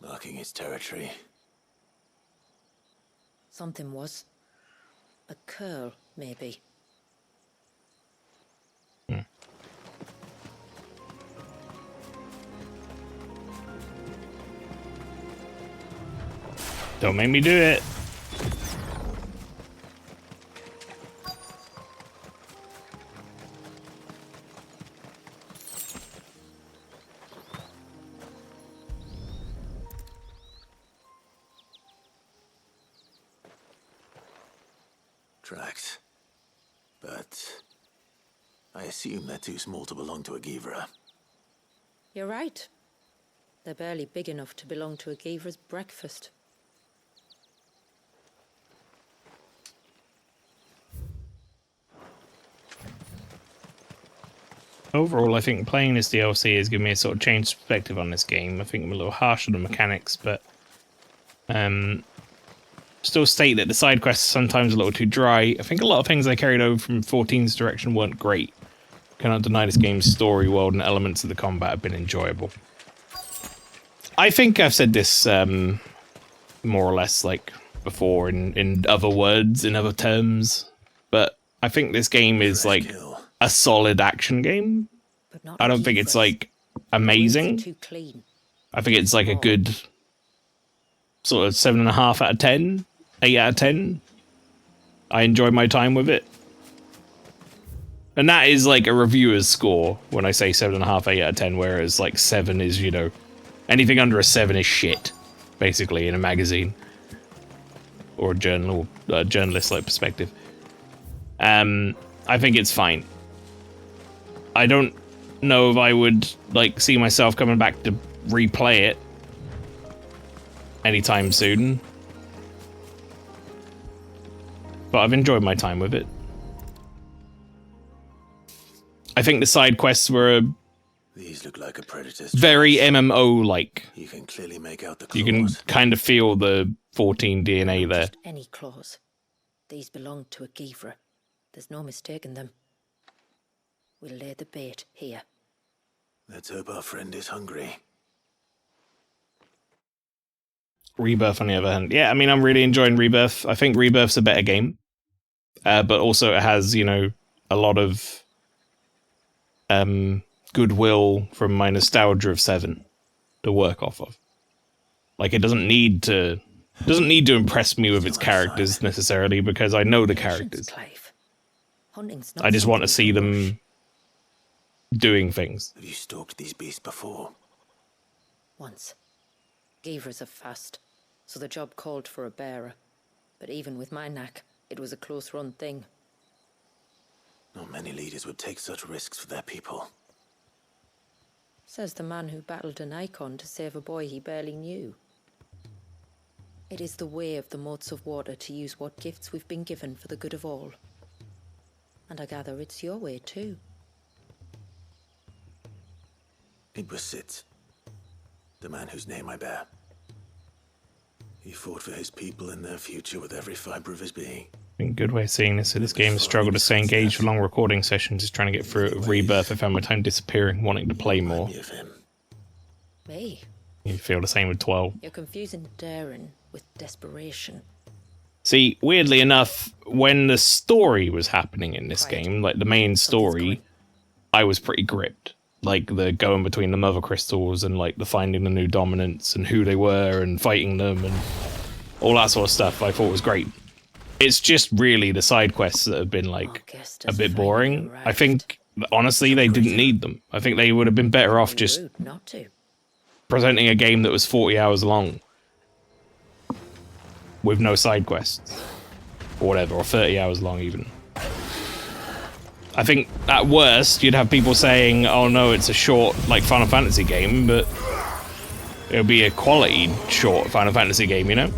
Speaker 3: Marking its territory.
Speaker 4: Something was. A curl, maybe.
Speaker 1: Don't make me do it.
Speaker 3: Tracks. But I assume they're too small to belong to a Givra.
Speaker 4: You're right. They're barely big enough to belong to a Givra's breakfast.
Speaker 1: Overall, I think playing this DLC has given me a sort of changed perspective on this game. I think I'm a little harsh on the mechanics, but still state that the side quests are sometimes a little too dry. I think a lot of things I carried over from 14's direction weren't great. Cannot deny this game's story, world, and elements of the combat have been enjoyable. I think I've said this more or less like before in other words, in other terms, but I think this game is like a solid action game. I don't think it's like amazing.
Speaker 4: Too clean.
Speaker 1: I think it's like a good sort of 7.5 out of 10, 8 out of 10. I enjoyed my time with it. And that is like a reviewer's score when I say 7.5, 8 out of 10, whereas like 7 is, you know, anything under a 7 is shit. basically, in a magazine or a journal, journalist-like perspective. I think it's fine. I don't know if I would like see myself coming back to replay it anytime soon, but I've enjoyed my time with it. I think the side quests were
Speaker 3: These look like a predator's
Speaker 1: very MMO-like.
Speaker 3: You can clearly make out the claws.
Speaker 1: You can kind of feel the 14 DNA there.
Speaker 4: Just any claws. These belong to a Givra. There's no mistaking them. We'll lay the bait here.
Speaker 3: Let's hope our friend is hungry.
Speaker 1: Rebirth, on the other hand. Yeah, I mean, I'm really enjoying Rebirth. I think Rebirth's a better game. But also it has, you know, a lot of goodwill from my nostalgia of 7 to work off of. Like, it doesn't need to impress me with its characters necessarily, because I know the characters. I just want to see them doing things.
Speaker 3: Have you stalked these beasts before?
Speaker 4: Once. Givras are fast, so the job called for a bearer. But even with my knack, it was a close-run thing.
Speaker 3: Not many leaders would take such risks for their people.
Speaker 4: Says the man who battled an icon to save a boy he barely knew. It is the way of the moats of water to use what gifts we've been given for the good of all. And I gather it's your way too.
Speaker 3: It was Sid, the man whose name I bear. He fought for his people and their future with every fibre of his being.
Speaker 1: I think a good way of seeing this, so this game has struggled to stay engaged for long recording sessions, is trying to get through it with Rebirth. I found my time disappearing, wanting to play more.
Speaker 4: Me?
Speaker 1: You feel the same with 12.
Speaker 4: You're confusing daring with desperation.
Speaker 1: See, weirdly enough, when the story was happening in this game, like the main story, I was pretty gripped. Like the going between the mother crystals and like the finding the new dominants and who they were and fighting them and all that sort of stuff I thought was great. It's just really the side quests that have been like a bit boring. I think, honestly, they didn't need them. I think they would have been better off just presenting a game that was 40 hours long with no side quests or whatever, or 30 hours long even. I think at worst you'd have people saying, oh no, it's a short like Final Fantasy game, but it'll be a quality short Final Fantasy game, you know?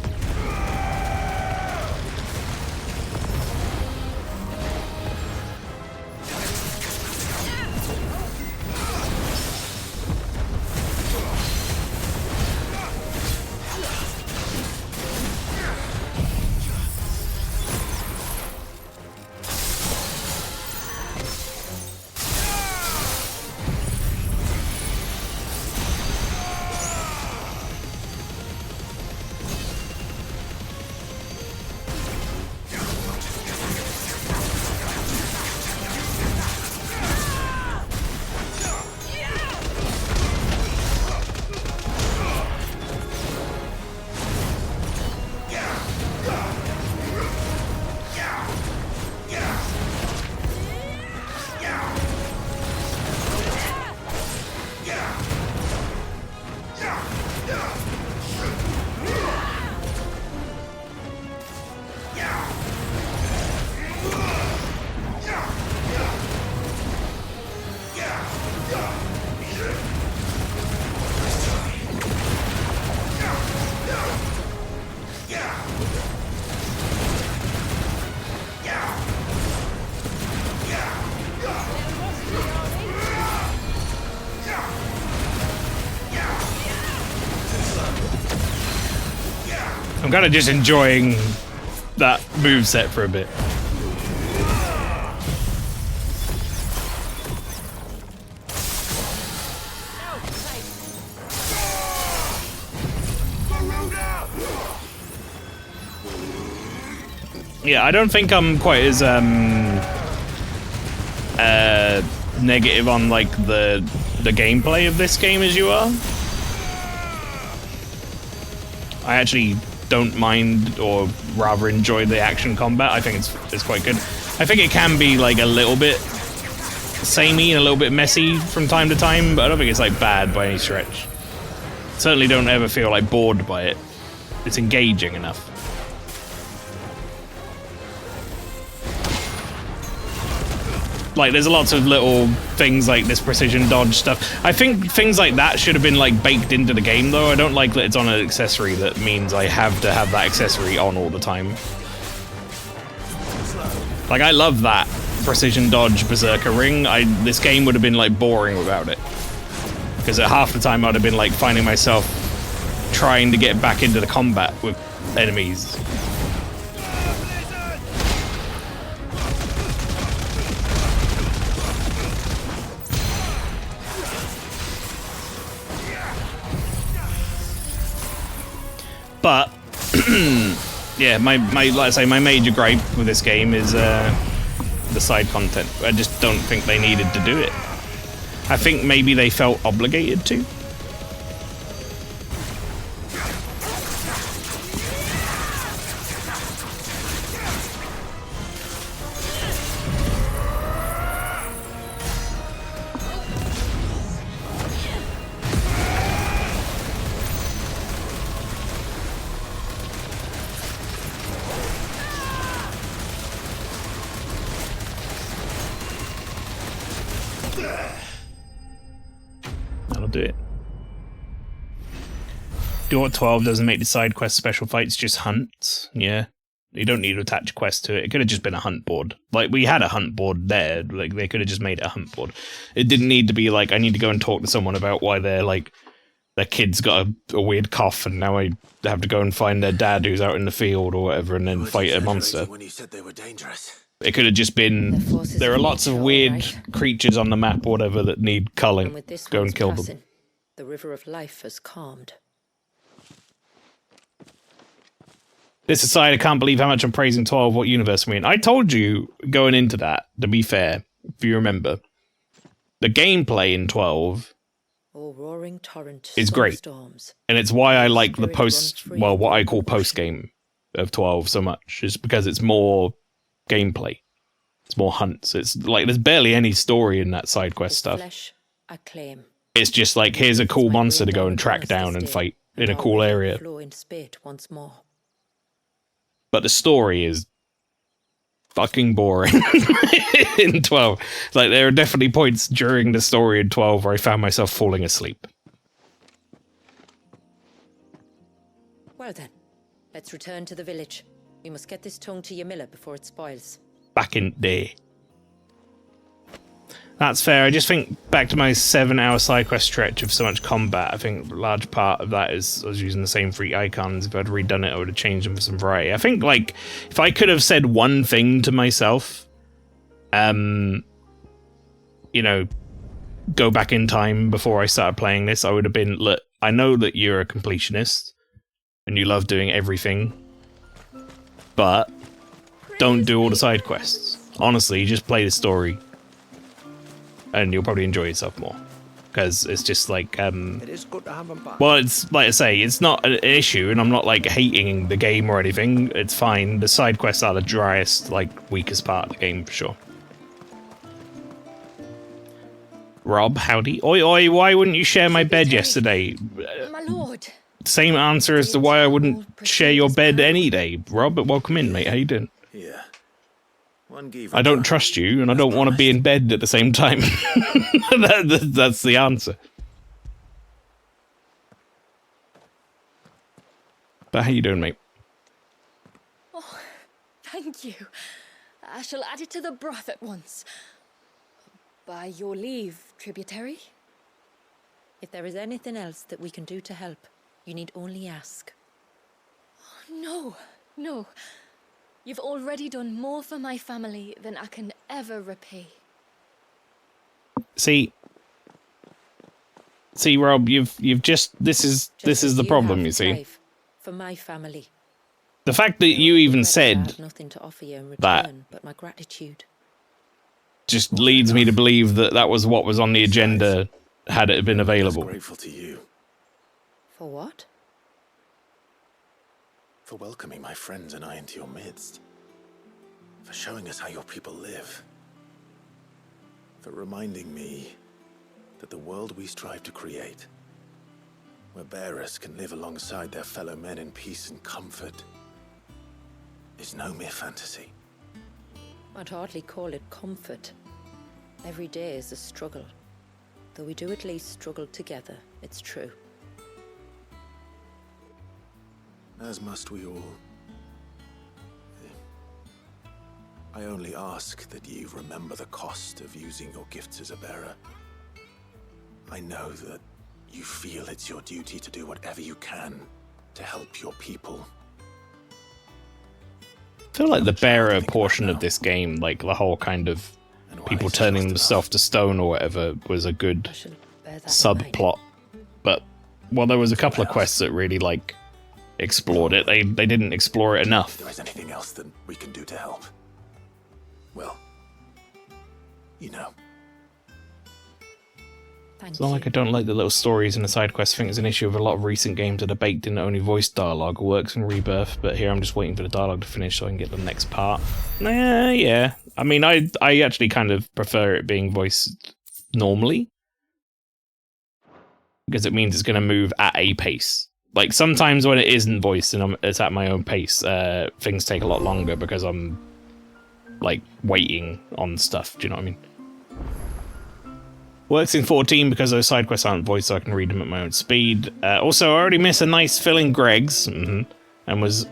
Speaker 1: I'm kind of just enjoying that moveset for a bit. Yeah, I don't think I'm quite as negative on like the gameplay of this game as you are. I actually don't mind, or rather enjoy, the action combat. I think it's quite good. I think it can be like a little bit samey and a little bit messy from time to time, but I don't think it's like bad by any stretch. Certainly don't ever feel like bored by it. it's engaging enough. Like, there's lots of little things like this precision dodge stuff. I think things like that should have been, like, baked into the game, though. I don't like that it's on an accessory that means I have to have that accessory on all the time. Like, I love that precision dodge berserker ring. This game would have been, like, boring without it. Because at half the time I'd have been, like, finding myself trying to get back into the combat with enemies. But yeah, like I say, my major gripe with this game is the side content. I just don't think they needed to do it. I think maybe they felt obligated to. That'll do it. Door 12 doesn't make the side quest special fights, just hunts. Yeah. You don't need to attach a quest to it. It could have just been a hunt board. Like, we had a hunt board there. Like, they could have just made it a hunt board. It didn't need to be like, I need to go and talk to someone about why they're like, their kid's got a weird cough and now I have to go and find their dad who's out in the field or whatever and then fight a monster.
Speaker 3: When you said they were dangerous.
Speaker 1: It could have just been, there are lots of weird creatures on the map or whatever that need culling. Go and kill them.
Speaker 4: The river of life has calmed.
Speaker 1: This aside, I can't believe how much I'm praising 12. What universe we're in. I told you going into that, to be fair, if you remember, the gameplay in 12
Speaker 4: roaring torrent,
Speaker 1: is great.
Speaker 4: storms.
Speaker 1: And it's why I like the what I call post-game of 12 so much, is because it's more gameplay. It's more hunts. It's like, there's barely any story in that side quest stuff.
Speaker 4: Flesh, I claim.
Speaker 1: It's just like, here's a cool monster to go and track down and fight in a cool area.
Speaker 4: Flow in spate once more.
Speaker 1: But the story is fucking boring in 12. Like, there are definitely points during the story in 12 where I found myself falling asleep.
Speaker 4: Well then, let's return to the village. We must get this tongue to Yamila before it spoils.
Speaker 1: Back in day. That's fair. I just think back to my 7-hour side quest stretch of so much combat. I think a large part of that is I was using the same 3 icons. If I'd redone it, I would have changed them for some variety. I think, like, if I could have said one thing to myself, you know, go back in time before I started playing this, I would have been, look, I know that you're a completionist and you love doing everything, but don't do all the side quests. Honestly, just play the story. And you'll probably enjoy yourself more. Because it's just like,
Speaker 13: It is good to have them back.
Speaker 1: well, it's, like I say, it's not an issue, and I'm not, like, hating the game or anything. It's fine. The side quests are the driest, like, weakest part of the game, for sure. Rob, howdy. Oi, oi, why wouldn't you share my bed yesterday?
Speaker 16: My lord.
Speaker 1: Same answer as to why I wouldn't share your bed any day. Rob, but welcome in, mate. How you doing?
Speaker 3: Yeah.
Speaker 1: I don't trust you, and I don't want to be in bed at the same time. That's the answer. But how you doing, mate?
Speaker 16: Oh, thank you. I shall add it to the broth at once. By your leave, tributary.
Speaker 4: If there is anything else that we can do to help, you need only ask.
Speaker 16: No, no. You've already done more for my family than I can ever repay.
Speaker 1: See, Rob, you've just this is the problem, you see.
Speaker 4: For my family.
Speaker 1: The fact that you even said
Speaker 4: nothing to offer you in return,
Speaker 1: that
Speaker 4: but my gratitude.
Speaker 1: just leads me to believe that that was what was on the agenda had it been available.
Speaker 3: I'm grateful to you
Speaker 4: For what?
Speaker 3: for welcoming my friends and I into your midst, for showing us how your people live, for reminding me that the world we strive to create where bearers can live alongside their fellow men in peace and comfort, is no mere fantasy.
Speaker 4: I'd hardly call it comfort. Every day is a struggle. Though we do at least struggle together, it's true.
Speaker 3: As must we all. I only ask that ye remember the cost of using your gifts as a bearer. I know that you feel it's your duty to do whatever you can to help your people.
Speaker 1: I feel like the bearer portion of this game, like the whole kind of people turning themselves to stone or whatever, was a good subplot. But, well, there was a couple of quests that really, like, explored it. They didn't explore it enough.
Speaker 3: If there is anything else that we can do to help, well, you know.
Speaker 1: It's not like I don't like the little stories and the side quests. I think it's an issue of a lot of recent games that are baked in only voice dialogue. It works in Rebirth, but here I'm just waiting for the dialogue to finish so I can get the next part. Yeah. I mean, I actually kind of prefer it being voiced normally, because it means it's going to move at a pace. Like, sometimes when it isn't voiced and it's at my own pace, things take a lot longer because I'm, like, waiting on stuff. Do you know what I mean? Works in 14 because those side quests aren't voiced, so I can read them at my own speed. Also, I already missed a nice fill in Greg's, and was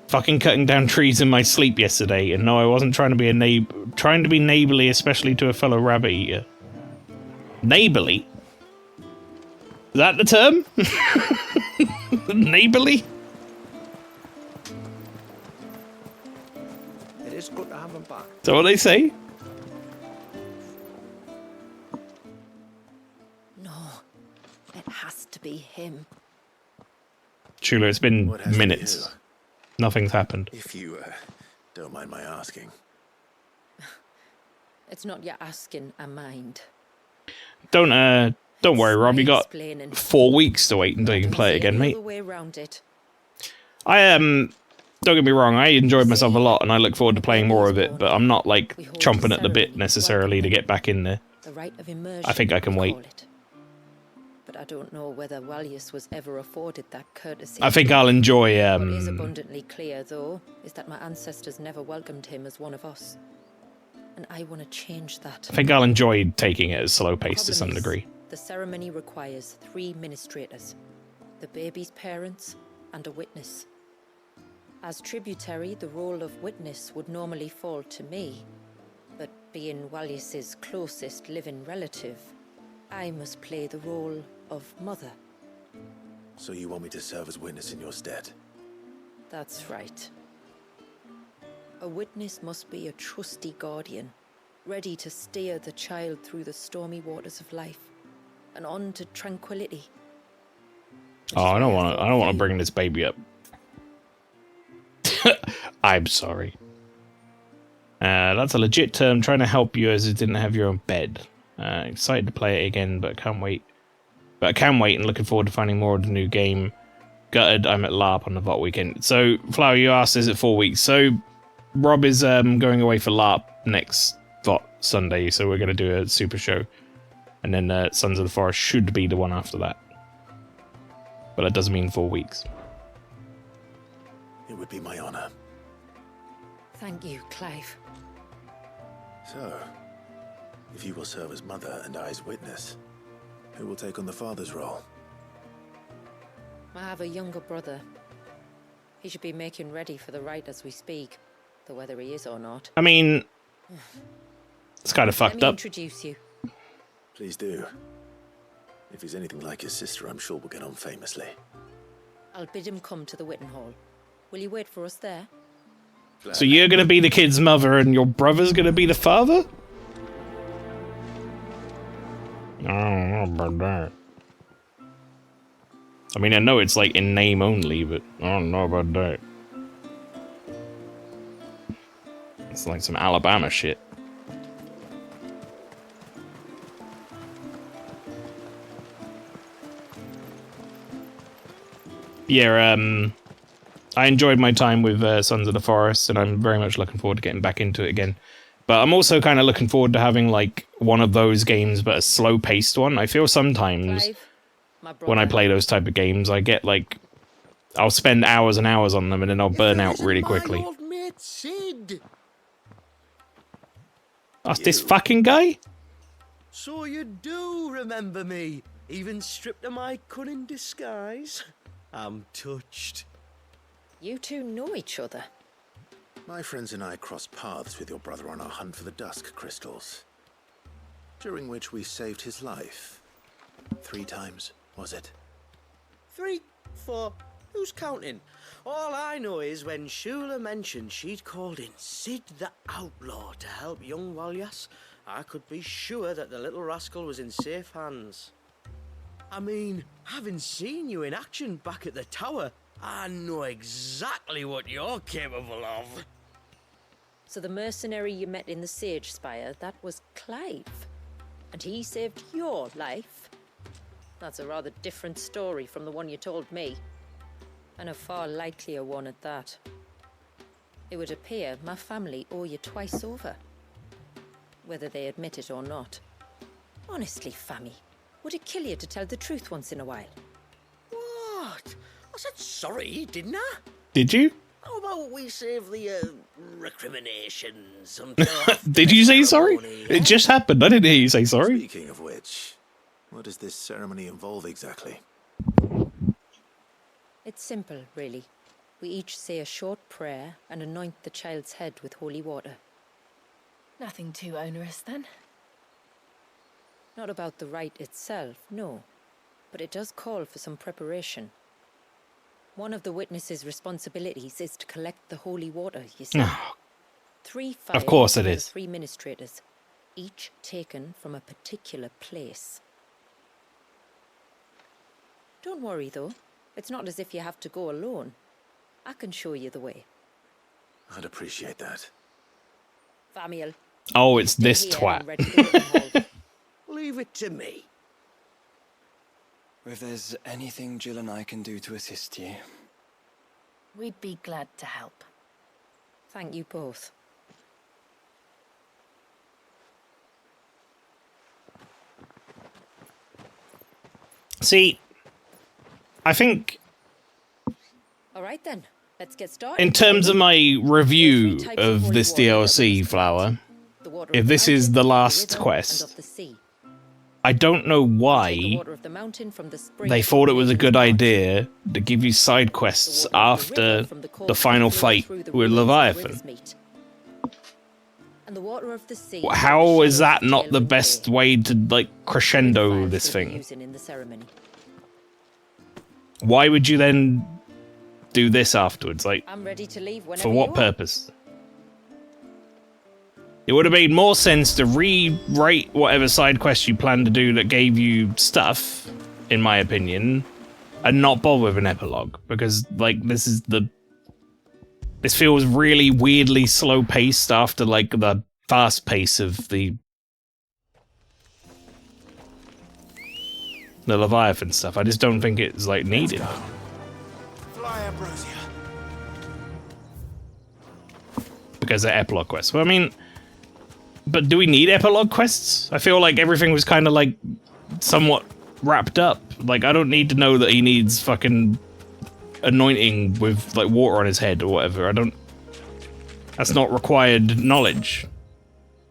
Speaker 1: fucking cutting down trees in my sleep yesterday. And no, I wasn't trying to be neighborly, especially to a fellow rabbit eater. Neighborly? Is that the term? Neighborly?
Speaker 13: It is good to have him back.
Speaker 1: Is that what they say?
Speaker 4: It has to be him.
Speaker 1: Chula, it's been minutes. Nothing's happened.
Speaker 3: If you don't mind my asking.
Speaker 4: It's not your asking, I mind.
Speaker 1: Don't worry, Rob. You got 4 weeks to wait until you can play it again, mate.
Speaker 4: Way around it.
Speaker 1: Don't get me wrong, I enjoyed myself a lot and I look forward to playing more of it, but I'm not, like, chomping at the bit necessarily to get back in there.
Speaker 4: The rite of immersion,
Speaker 1: I think I can wait.
Speaker 4: But I don't know whether Walius was ever afforded that courtesy.
Speaker 1: I think I'll enjoy,
Speaker 4: What is abundantly clear, though, is that my ancestors never welcomed him as one of us. And I want to change that.
Speaker 1: I think I'll enjoy taking it at a slow pace to some degree.
Speaker 4: The ceremony requires 3 ministrators, the baby's parents, and a witness. As tributary, the role of witness would normally fall to me, but being Walius's closest living relative, I must play the role of mother.
Speaker 3: So you want me to serve as witness in your stead?
Speaker 4: That's right. A witness must be a trusty guardian, ready to steer the child through the stormy waters of life and on to tranquility.
Speaker 1: Oh, I don't want to bring this baby up. I'm sorry. That's a legit term, trying to help you as it didn't have your own bed. Excited to play it again, but can't wait. But I can wait and looking forward to finding more of the new game. Gutted, I'm at LARP on the VOT weekend. So, Flower, you asked, is it 4 weeks? So, Rob is going away for LARP next VOT Sunday, so we're going to do a super show. And then Sons of the Forest should be the one after that. But that doesn't mean 4 weeks.
Speaker 3: It would be my honor.
Speaker 4: Thank you, Clive.
Speaker 3: So, if you will serve as mother and I as witness, who will take on the father's role?
Speaker 4: I have a younger brother. He should be making ready for the rite as we speak, though whether he is or not.
Speaker 1: I mean, it's kind of fucked
Speaker 4: Let me
Speaker 1: up.
Speaker 4: Introduce you.
Speaker 3: Please do. If he's anything like his sister, I'm sure we'll get on famously.
Speaker 4: I'll bid him come to the Witten Hall. Will you wait for us there?
Speaker 1: So you're going to be the kid's mother and your brother's going to be the father? I don't know about that. I mean, I know it's like in name only, but I don't know about that. It's like some Alabama shit. Yeah, I enjoyed my time with Sons of the Forest, and I'm very much looking forward to getting back into it again. But I'm also kind of looking forward to having, like, one of those games, but a slow-paced one. I feel sometimes when I play those type of games. I get like, I'll spend hours and hours on them and then I'll burn out really quickly.
Speaker 6: My old mate Sid.
Speaker 1: That's this fucking guy?
Speaker 17: So you do remember me, even stripped of my cunning disguise. I'm touched.
Speaker 4: You two know each other.
Speaker 3: My friends and I crossed paths with your brother on our hunt for the dusk crystals, during which we saved his life. 3 times, was it?
Speaker 17: 3, 4, who's counting? All I know is when Shula mentioned she'd called in Sid the Outlaw to help young Walyas, I could be sure that the little rascal was in safe hands. I mean, having seen you in action back at the tower, I know exactly what you're capable of.
Speaker 4: So the mercenary you met in the Sage Spire, that was Clive. And he saved your life? That's a rather different story from the one you told me. And a far likelier one at that. It would appear my family owe you twice over. Whether they admit it or not. Honestly, Fammy, would it kill you to tell the truth once in a while?
Speaker 17: What? I said sorry, didn't I?
Speaker 1: Did you?
Speaker 17: How about we save the recriminations until
Speaker 1: Did you say sorry? It just happened. I didn't hear you say sorry.
Speaker 3: Speaking of which, what does this ceremony involve exactly?
Speaker 4: It's simple, really. We each say a short prayer and anoint the child's head with holy water.
Speaker 2: Nothing too onerous, then?
Speaker 4: Not about the rite itself, no. But it does call for some preparation. One of the witness's responsibilities is to collect the holy water, you see. 3 fires
Speaker 1: Of course it
Speaker 4: and
Speaker 1: is.
Speaker 4: 3 ministrators, each taken from a particular place. Don't worry, though. It's not as if you have to go alone. I can show you the way.
Speaker 3: I'd appreciate that.
Speaker 4: Famiel.
Speaker 1: Oh, it's this
Speaker 4: Stay here
Speaker 1: twat.
Speaker 4: and ready to get involved.
Speaker 17: Leave it to me.
Speaker 7: If there's anything Jill and I can do to assist you.
Speaker 2: We'd be glad to help.
Speaker 4: Thank you both.
Speaker 1: See, I think
Speaker 4: All right then, let's get started.
Speaker 1: in terms of my review of this DLC, Flower, if this is the last quest, I don't know why they thought it was a good idea to give you side quests after the final fight with Leviathan.
Speaker 4: And the water of the sea.
Speaker 1: How is that not the best way to, like, crescendo this thing? Why would you then do this afterwards? Like,
Speaker 4: I'm ready to leave whenever
Speaker 1: for what
Speaker 4: you are.
Speaker 1: purpose? It would have made more sense to rewrite whatever side quest you planned to do that gave you stuff, in my opinion, and not bother with an epilogue. Because, like, this feels really weirdly slow-paced after, like, the fast pace of the Leviathan stuff. I just don't think it's, like, needed.
Speaker 6: Fly, Ambrosia.
Speaker 1: Because they're epilogue quests. Well, I mean, but do we need epilogue quests? I feel like everything was kind of, like, somewhat wrapped up. Like, I don't need to know that he needs fucking anointing with, like, water on his head or whatever. That's not required knowledge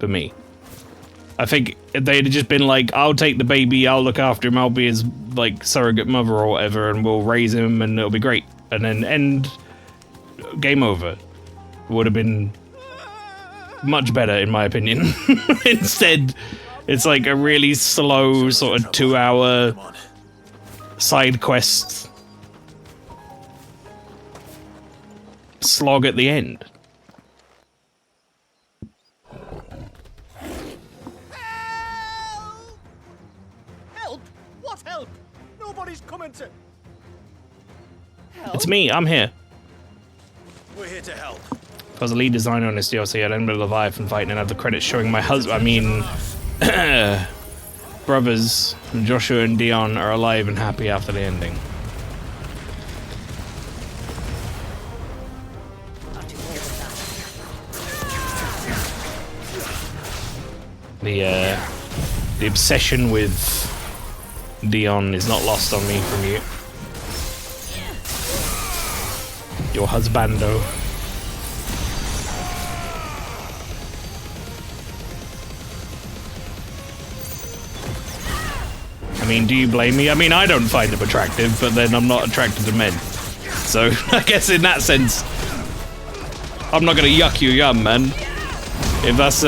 Speaker 1: for me. I think if they'd just been like, I'll take the baby, I'll look after him, I'll be his, like, surrogate mother or whatever, and we'll raise him and it'll be great. And then end, game over. Would have been much better, in my opinion. Instead, it's like a really slow, sort of 2-hour side quest slog at the end.
Speaker 11: Help! What help? Nobody's coming to... Help?
Speaker 1: It's me, I'm here.
Speaker 6: We're here to help.
Speaker 1: If I was a lead designer on this DLC, I'd end with Leviathan fight and have the credits showing my husband. I mean, brothers Joshua and Dion are alive and happy after the ending. The obsession with Dion is not lost on me from you. Your husbando. I mean, do you blame me? I mean, I don't find them attractive, but then I'm not attracted to men. So, I guess in that sense, I'm not gonna yuck your yum, man. If that's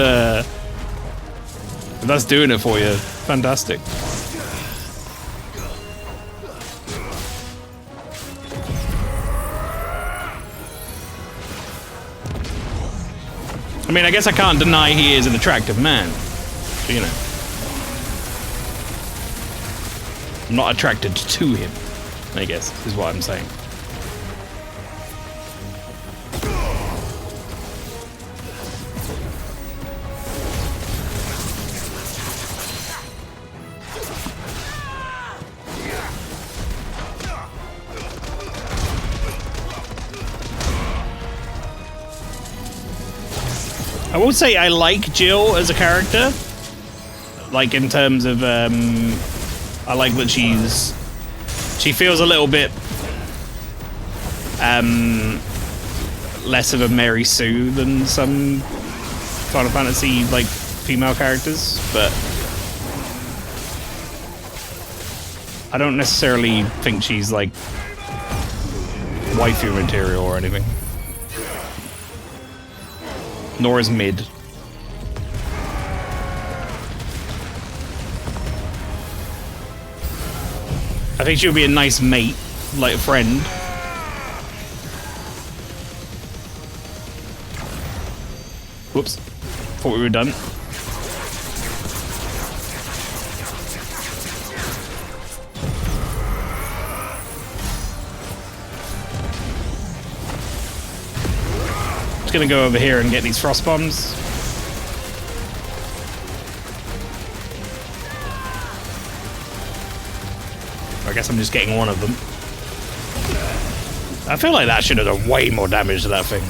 Speaker 1: doing it for you, fantastic. I mean, I guess I can't deny he is an attractive man. But, you know. I'm not attracted to him, I guess, is what I'm saying. I will say I like Jill as a character. Like, in terms of, I like that she feels a little bit less of a Mary Sue than some Final Fantasy like female characters, but I don't necessarily think she's like waifu material or anything. Nor is mid. I think she would be a nice mate, like a friend. Whoops. Thought we were done. Just gonna go over here and get these frost bombs. I guess I'm just getting one of them. I feel like that should have done way more damage to that thing.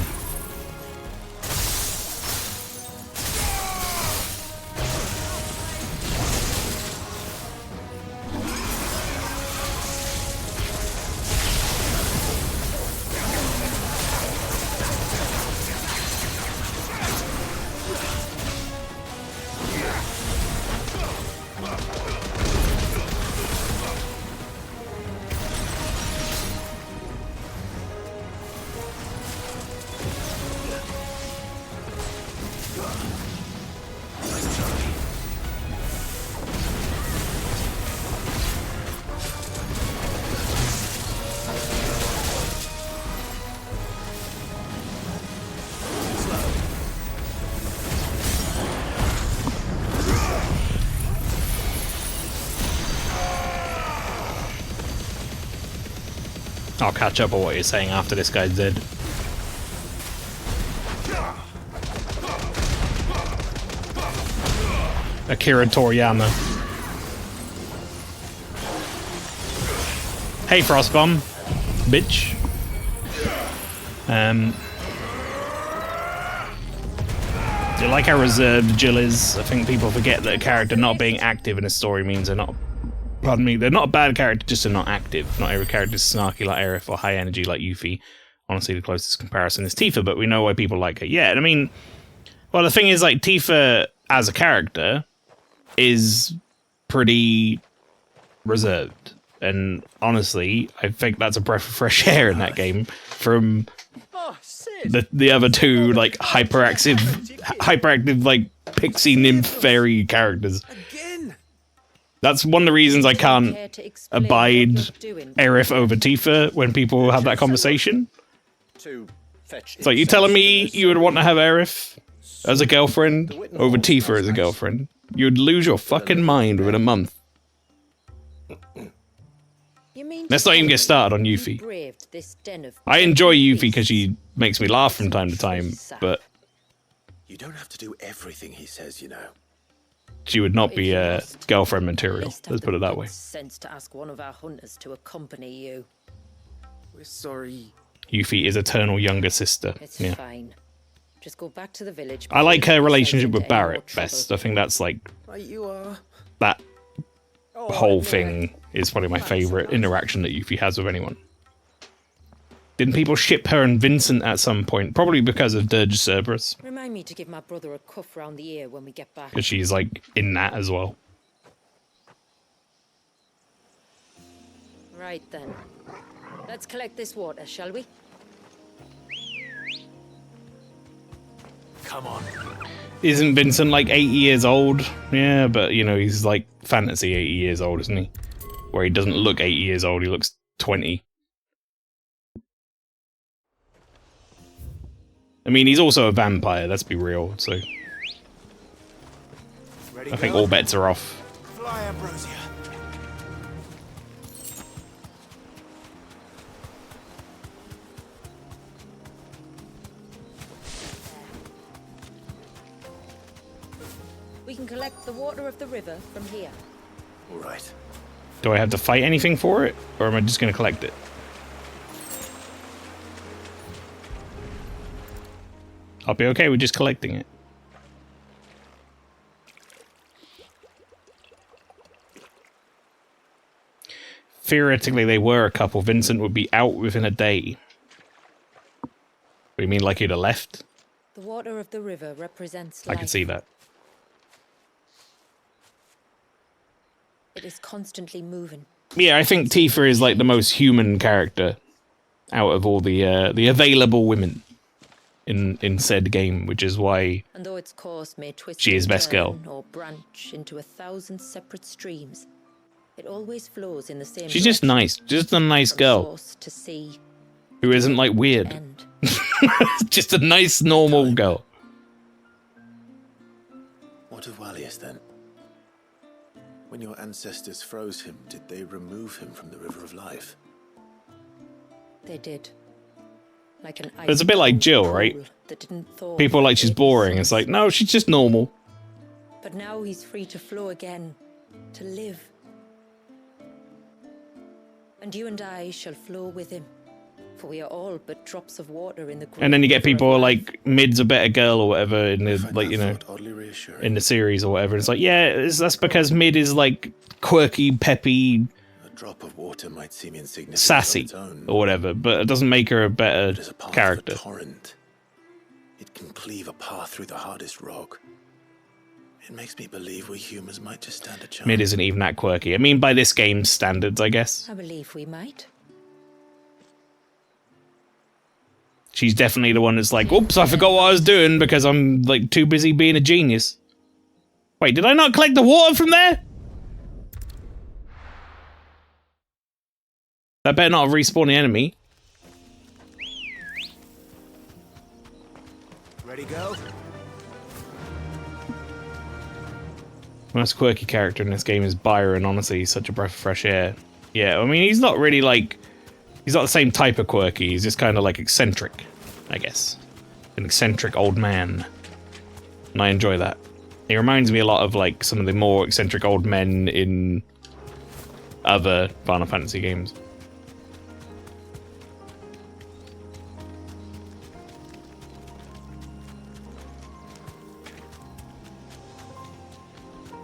Speaker 1: I'll catch up on what you're saying after this guy's dead. Akira Toriyama. Hey, Frostbomb, bitch. You like how reserved Jill is? I think people forget that a character not being active in a story means they're not. Pardon me, they're not a bad character, just they're not active. Not every character is snarky like Aerith or high energy like Yuffie. Honestly, the closest comparison is Tifa, but we know why people like her. Yeah, I mean, well, the thing is, like, Tifa as a character is pretty reserved. And honestly, I think that's a breath of fresh air in that game from the other two, like, hyperactive, like, pixie nymph fairy characters. That's one of the reasons I can't abide Aerith over Tifa when people have that conversation. It's like, you telling me you would want to have Aerith as a girlfriend over Tifa as a girlfriend? You'd lose your fucking mind within a month. Let's not even get started on Yuffie. I enjoy Yuffie because she makes me laugh from time to time, but
Speaker 3: you don't have to do everything he says, you know.
Speaker 1: She would not be a girlfriend material. Let's put it that way.
Speaker 4: Sense to ask one of our hunters to accompany you.
Speaker 11: We're sorry.
Speaker 1: Yuffie is eternal younger sister.
Speaker 4: It's fine. Just go back to the village.
Speaker 1: I like her relationship with Barrett best. I think that's like
Speaker 11: Right, you are.
Speaker 1: that whole thing is probably my favourite interaction that Yuffie has with anyone. Didn't people ship her and Vincent at some point? Probably because of Dirge Cerberus.
Speaker 4: Remind me to give my brother a cuff round the ear when we get back.
Speaker 1: Because she's, like, in that as well.
Speaker 4: Right then. Let's collect this water, shall we?
Speaker 3: Come on.
Speaker 1: Isn't Vincent, like, 80 years old? Yeah, but, you know, he's, like, fantasy 80 years old, isn't he? Where he doesn't look 80 years old, he looks 20. I mean, he's also a vampire, let's be real, so... I think all bets are off.
Speaker 3: Fly, Ambrosia.
Speaker 4: We can collect the water of the river from here.
Speaker 3: All right.
Speaker 1: Do I have to fight anything for it? Or am I just going to collect it? I'll be okay with just collecting it. Theoretically, they were a couple. Vincent would be out within a day. What do you mean, like he'd have left?
Speaker 4: The water of the river represents
Speaker 1: I
Speaker 4: life.
Speaker 1: can see that.
Speaker 4: It is constantly moving.
Speaker 1: Yeah, I think Tifa is like the most human character out of all the available women in said game, which is why
Speaker 4: And though its course may twist
Speaker 1: she is
Speaker 4: and
Speaker 1: best girl.
Speaker 4: turn or branch into 1,000 separate streams, it always flows in the same
Speaker 1: She's just
Speaker 4: direction,
Speaker 1: nice, just a nice
Speaker 4: from
Speaker 1: girl
Speaker 4: source to sea.
Speaker 1: who isn't like weird. Just a nice normal girl.
Speaker 3: What of Wallius then? When your ancestors froze him, did they remove him from the River of Life?
Speaker 4: They did. Like an
Speaker 1: It's a bit like Jill, right?
Speaker 4: that didn't thaw.
Speaker 1: People are like she's boring. It's like, no, she's just normal.
Speaker 4: But now he's free to flow again, to live. And you and I shall flow with him, for we are all but drops of water in the great
Speaker 1: And then you get
Speaker 4: river of
Speaker 1: people
Speaker 4: life.
Speaker 1: like Mid's a better girl or whatever in the like, you know, in the series or whatever. It's like, yeah, that's because Mid is like quirky, peppy,
Speaker 3: A drop of water might seem insignificant
Speaker 1: sassy
Speaker 3: on its own,
Speaker 1: or whatever, but it doesn't make her a better
Speaker 3: but as a path
Speaker 1: character.
Speaker 3: of a torrent, it can cleave a path through the hardest rock. It makes me believe we humans might just stand a chance.
Speaker 1: Mid isn't even that quirky. I mean, by this game's standards, I guess.
Speaker 4: I believe we might.
Speaker 1: She's definitely the one that's like, oops, I forgot what I was doing because I'm like too busy being a genius. Wait, did I not collect the water from there? That better not have respawned the enemy.
Speaker 3: Ready, go?
Speaker 1: The most quirky character in this game is Byron, honestly. He's such a breath of fresh air. Yeah, I mean, he's not really like... He's not the same type of quirky. He's just kind of like eccentric, I guess. An eccentric old man. And I enjoy that. He reminds me a lot of like some of the more eccentric old men in other Final Fantasy games.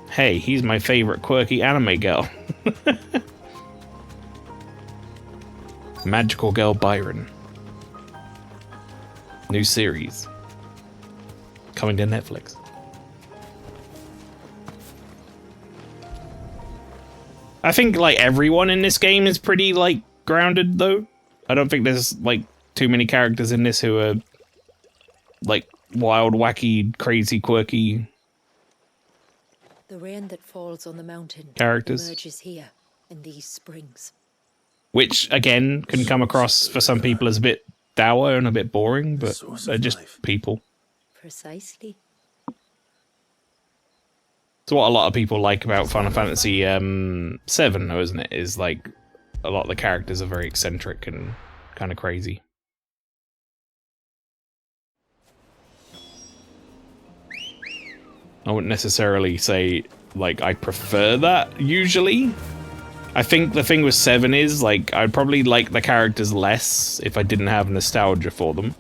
Speaker 1: Hey, he's my favorite quirky anime girl. Magical Girl Byron. New series. Coming to Netflix. I think, like, everyone in this game is pretty, like, grounded, though. I don't think there's, like, too many characters in this who are, like, wild, wacky, crazy, quirky
Speaker 4: The rain that falls on the mountain
Speaker 1: characters.
Speaker 4: emerges here in these springs.
Speaker 1: Which, again, can come across for some people as a bit dour and a bit boring, but they're just people.
Speaker 4: Precisely.
Speaker 1: It's what a lot of people like about Final Fantasy VII, though, isn't it? Is, like, a lot of the characters are very eccentric and kind of crazy. I wouldn't necessarily say, like, I prefer that, usually. I think the thing with 7 is, like, I'd probably like the characters less if I didn't have nostalgia for them.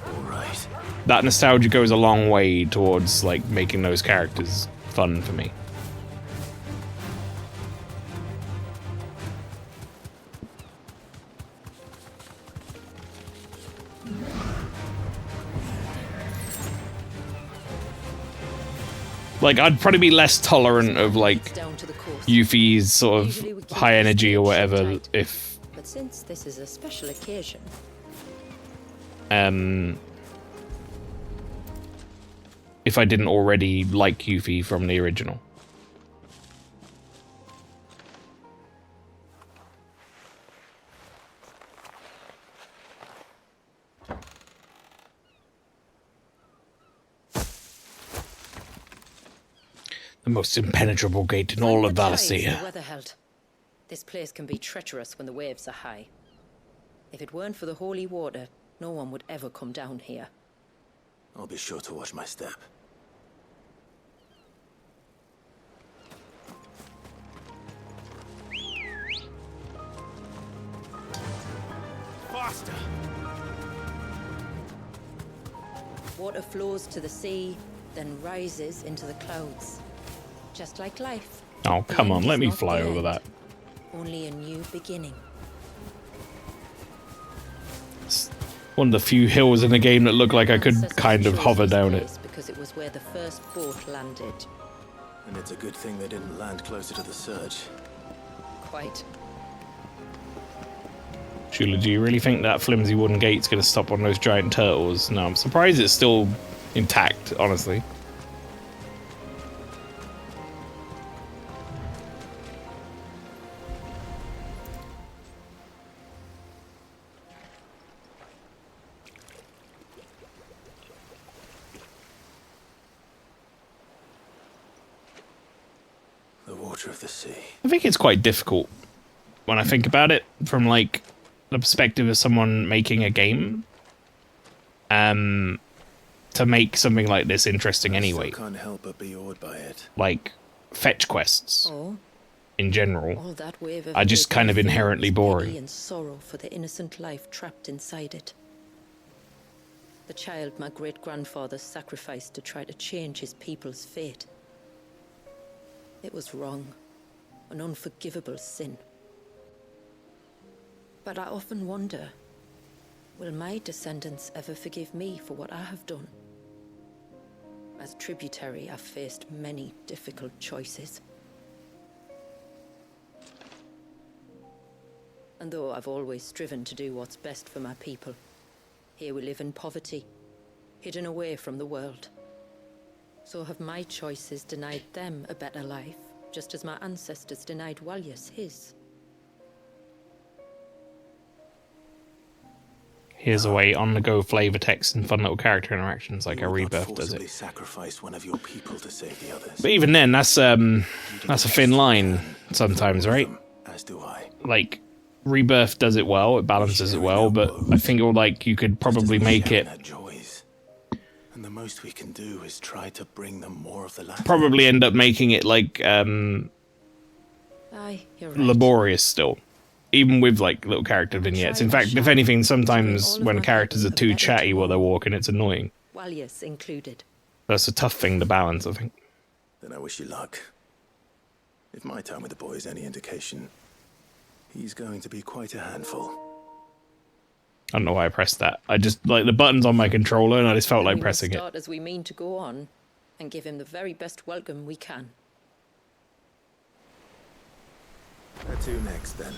Speaker 3: All right.
Speaker 1: That nostalgia goes a long way towards, like, making those characters fun for me. Like, I'd probably be less tolerant of, like, Yuffie's sort of high energy or whatever if...
Speaker 4: But since this is a special occasion...
Speaker 1: if I didn't already like Yuffie from the original. The most impenetrable gate in all of Valisthea.
Speaker 4: Weatherheld. This place can be treacherous when the waves are high. If it weren't for the holy water, no one would ever come down here.
Speaker 3: I'll be sure to watch my step.
Speaker 6: Faster!
Speaker 4: Water flows to the sea, then rises into the clouds. Just like life.
Speaker 1: Oh, come on, let me fly over that.
Speaker 4: Only a new beginning.
Speaker 1: It's one of the few hills in the game that look like I could kind of hover down it.
Speaker 4: Because it was where the first boat landed.
Speaker 3: And it's a good thing they didn't land closer to the surge.
Speaker 4: Quite.
Speaker 1: Shula, do you really think that flimsy wooden gate's gonna stop one of those giant turtles? No, I'm surprised it's still intact, honestly.
Speaker 3: The water of the sea.
Speaker 1: I think it's quite difficult when I think about it from like the perspective of someone making a game. To make something like this interesting anyway.
Speaker 3: I can't help but be awed by it.
Speaker 1: Like fetch quests
Speaker 4: Oh,
Speaker 1: in general
Speaker 4: all that wave of
Speaker 1: are just kind of inherently boring.
Speaker 4: and sorrow for the innocent life trapped inside it. The child my great-grandfather sacrificed to try to change his people's fate. It was wrong, an unforgivable sin. But I often wonder, will my descendants ever forgive me for what I have done? As tributary, I've faced many difficult choices. And though I've always striven to do what's best for my people, here we live in poverty, hidden away from the world. So have my choices denied them a better life, just as my ancestors denied Walyas his.
Speaker 1: Here's a way on-the-go flavor text and fun little character interactions like a Rebirth does it.
Speaker 3: Sacrifice one of your people to save the others.
Speaker 1: But even then, that's a thin line sometimes, right?
Speaker 3: As do I.
Speaker 1: Like, Rebirth does it well, it balances it well, but I think you could probably make it
Speaker 3: And the most we can do is try to bring them more of the latter.
Speaker 1: probably end up making it like
Speaker 4: Aye, you're right.
Speaker 1: laborious still. Even with like little character vignettes. In fact, if anything, sometimes when characters are too chatty while they're walking, it's annoying.
Speaker 4: Walyas included.
Speaker 1: That's a tough thing to balance, I think.
Speaker 3: Then I wish you luck. If my time with the boy is any indication, he's going to be quite a handful.
Speaker 1: I don't know why I pressed that. I just, like, the button's on my controller and I just felt like pressing it.
Speaker 4: Start as we mean to go on, and give him the very best welcome we can.
Speaker 3: Where to next, then?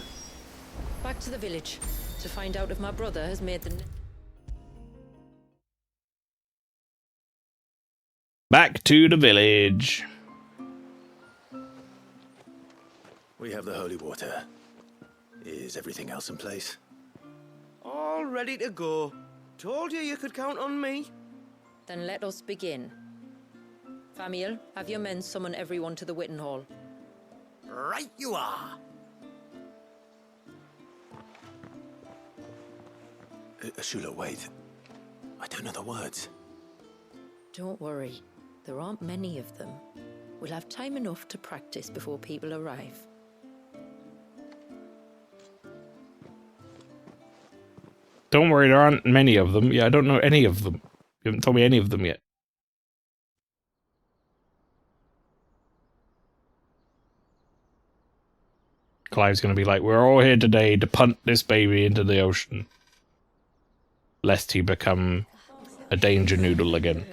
Speaker 4: Back to the village, to find out if my brother has made the...
Speaker 1: Back to the village.
Speaker 3: We have the holy water. Is everything else in place?
Speaker 17: All ready to go. Told you could count on me.
Speaker 4: Then let us begin. Famiel, have your men summon everyone to the Witten Hall.
Speaker 17: Right you are.
Speaker 3: Shula, wait. I don't know the words.
Speaker 4: Don't worry. There aren't many of them. We'll have time enough to practice before people arrive.
Speaker 1: Don't worry, there aren't many of them. Yeah, I don't know any of them. You haven't told me any of them yet. Clive's going to be like, we're all here today to punt this baby into the ocean. Lest he become a danger noodle again.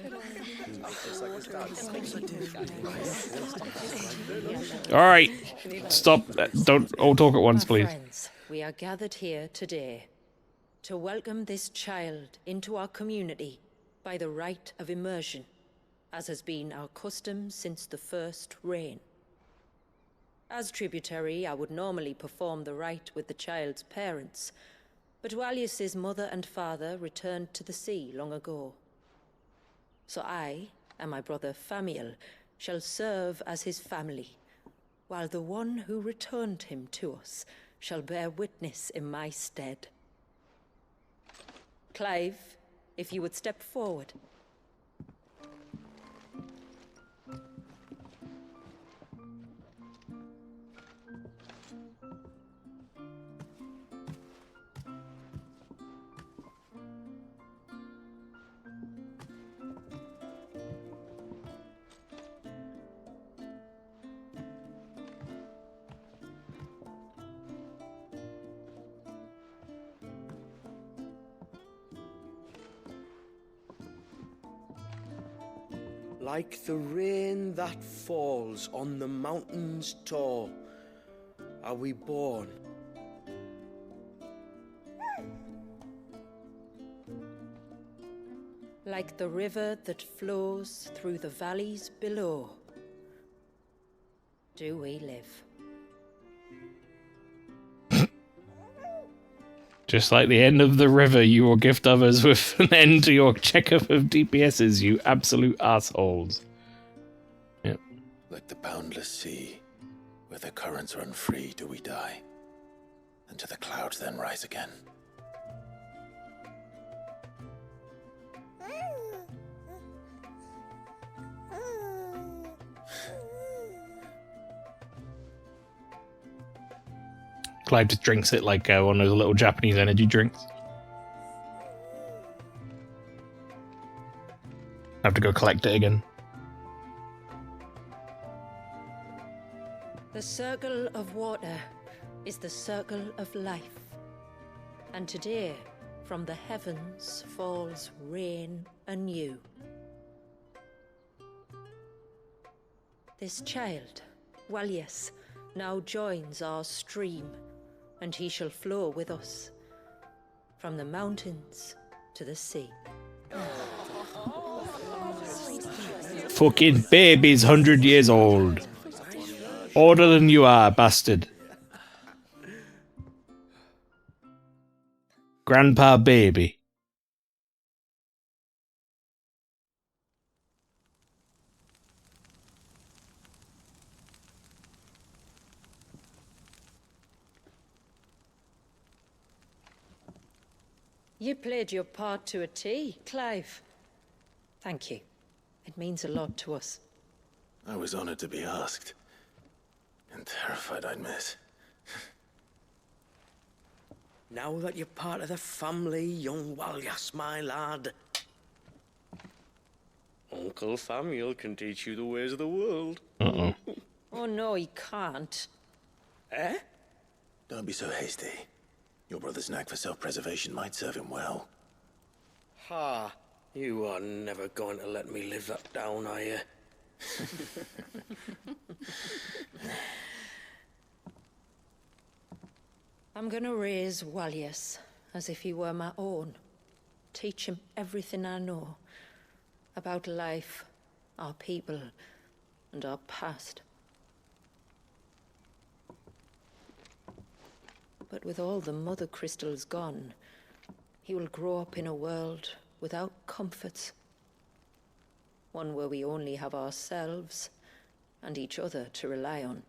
Speaker 1: Alright, stop. Don't all talk at once, please.
Speaker 4: Friends, we are gathered here today to welcome this child into our community by the rite of immersion, as has been our custom since the first reign. As tributary, I would normally perform the rite with the child's parents, but Walius's mother and father returned to the sea long ago. So I and my brother Famiel shall serve as his family, while the one who returned him to us shall bear witness in my stead. Clive, if you would step forward.
Speaker 17: Like the rain that falls on the mountains tall, are we born.
Speaker 4: Like the river that flows through the valleys below, do we live.
Speaker 1: Just like the end of the river, you will gift others with an end to your checkup of DPSs, you absolute assholes. Yep.
Speaker 3: Like the boundless sea, where the currents run free, do we die, and to the clouds then rise again.
Speaker 1: Clive just drinks it like one of those little Japanese energy drinks. Have to go collect it again.
Speaker 4: The circle of water is the circle of life. And today, from the heavens falls rain anew. This child, Walius, now joins our stream, and he shall flow with us from the mountains to the sea.
Speaker 1: Fucking baby's 100 years old. Older than you are, bastard. Grandpa baby.
Speaker 4: You played your part to a T, Clive. Thank you. It means a lot to us.
Speaker 3: I was honored to be asked. And terrified I'd miss.
Speaker 17: Now that you're part of the family, young Walius, my lad. Uncle Famiel can teach you the ways of the world.
Speaker 1: Uh-oh.
Speaker 4: Oh no, he can't.
Speaker 17: Eh?
Speaker 3: Don't be so hasty. Your brother's knack for self-preservation might serve him well.
Speaker 17: Ha! You are never going to let me live that down, are you?
Speaker 4: I'm gonna raise Walius as if he were my own. Teach him everything I know about life, our people, and our past. But with all the mother crystals gone, he will grow up in a world without comforts. One where we only have ourselves and each other to rely on.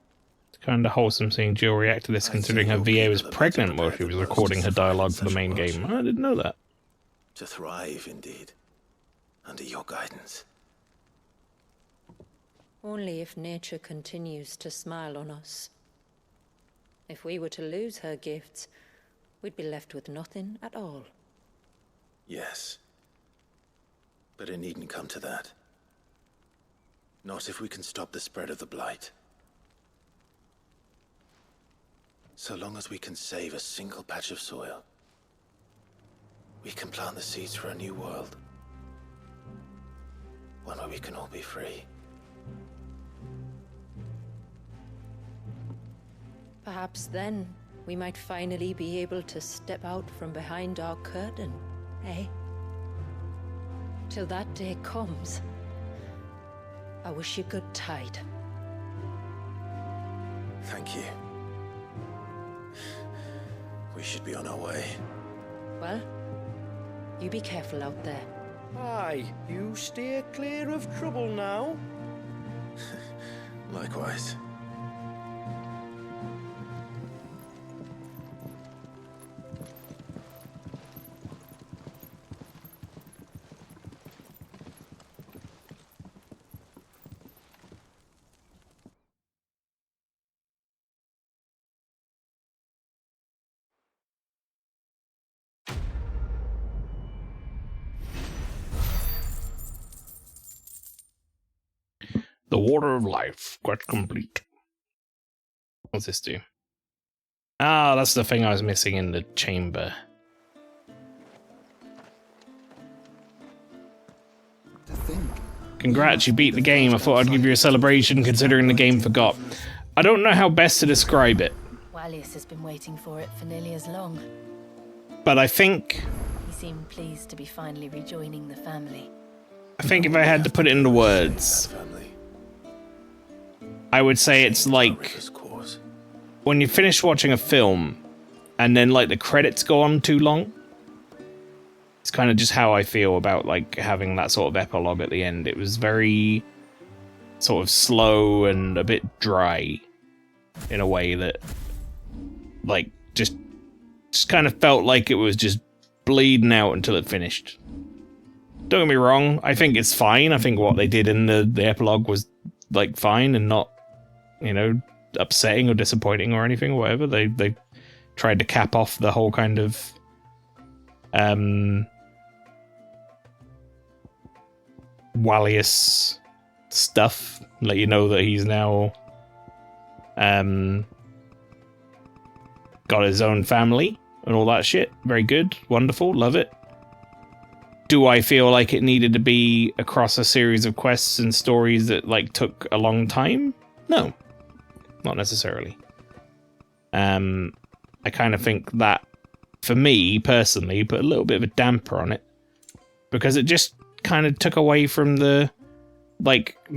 Speaker 1: It's kind of wholesome seeing Jill react to this, considering her VA was pregnant while she was recording her dialogue for the main game. I didn't know that.
Speaker 3: To thrive, indeed. Under your guidance.
Speaker 4: Only if nature continues to smile on us. If we were to lose her gifts, we'd be left with nothing at all.
Speaker 3: Yes. But it needn't come to that. Not if we can stop the spread of the Blight. So long as we can save a single patch of soil, we can plant the seeds for a new world. One where we can all be free.
Speaker 4: Perhaps then we might finally be able to step out from behind our curtain, eh? Till that day comes, I wish you good tide.
Speaker 3: Thank you. We should be on our way.
Speaker 4: Well, you be careful out there.
Speaker 17: Aye, you steer clear of trouble now.
Speaker 3: Likewise.
Speaker 1: The Water of Life, quite complete. What's this do? Ah, that's the thing I was missing in the chamber. Congrats, you beat the game. I thought I'd give you a celebration considering the game forgot. I don't know how best to describe it,
Speaker 18: Wallius has been waiting for it for nearly as long.
Speaker 1: but I think
Speaker 18: He seemed pleased to be finally rejoining the family.
Speaker 1: if I had to put it into words, I would say it's like when you finish watching a film and then like the credits go on too long. It's kind of just how I feel about like having that sort of epilogue at the end. It was very sort of slow and a bit dry in a way that like just kind of felt like it was just bleeding out until it finished. Don't get me wrong, I think it's fine. I think what they did in the epilogue was like fine and not, you know, upsetting or disappointing or anything or whatever. They tried to cap off the whole kind of Wallius stuff, let you know that he's now got his own family and all that shit. Very good, wonderful, love it. Do I feel like it needed to be across a series of quests and stories that like took a long time? No, not necessarily. I kind of think that, for me personally, put a little bit of a damper on it because it just kind of took away from the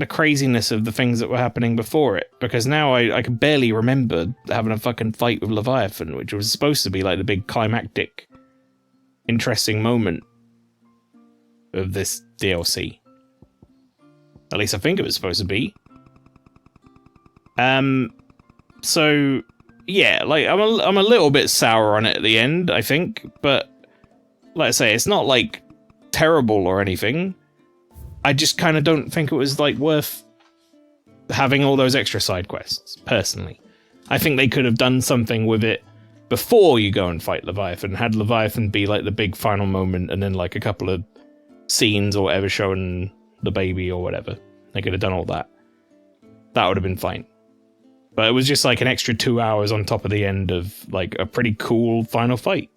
Speaker 1: craziness of the things that were happening before it. Because now I can barely remember having a fucking fight with Leviathan, which was supposed to be like the big climactic, interesting moment of this DLC. At least I think it was supposed to be. So yeah, like I'm a little bit sour on it at the end, I think, but like I say, it's not like terrible or anything. I just kind of don't think it was like worth having all those extra side quests, personally. I think they could have done something with it before you go and fight Leviathan, had Leviathan be like the big final moment and then like a couple of scenes or whatever showing the baby or whatever. They could have done all that. That would have been fine. But it was just like an extra 2 hours on top of the end of like a pretty cool final fight.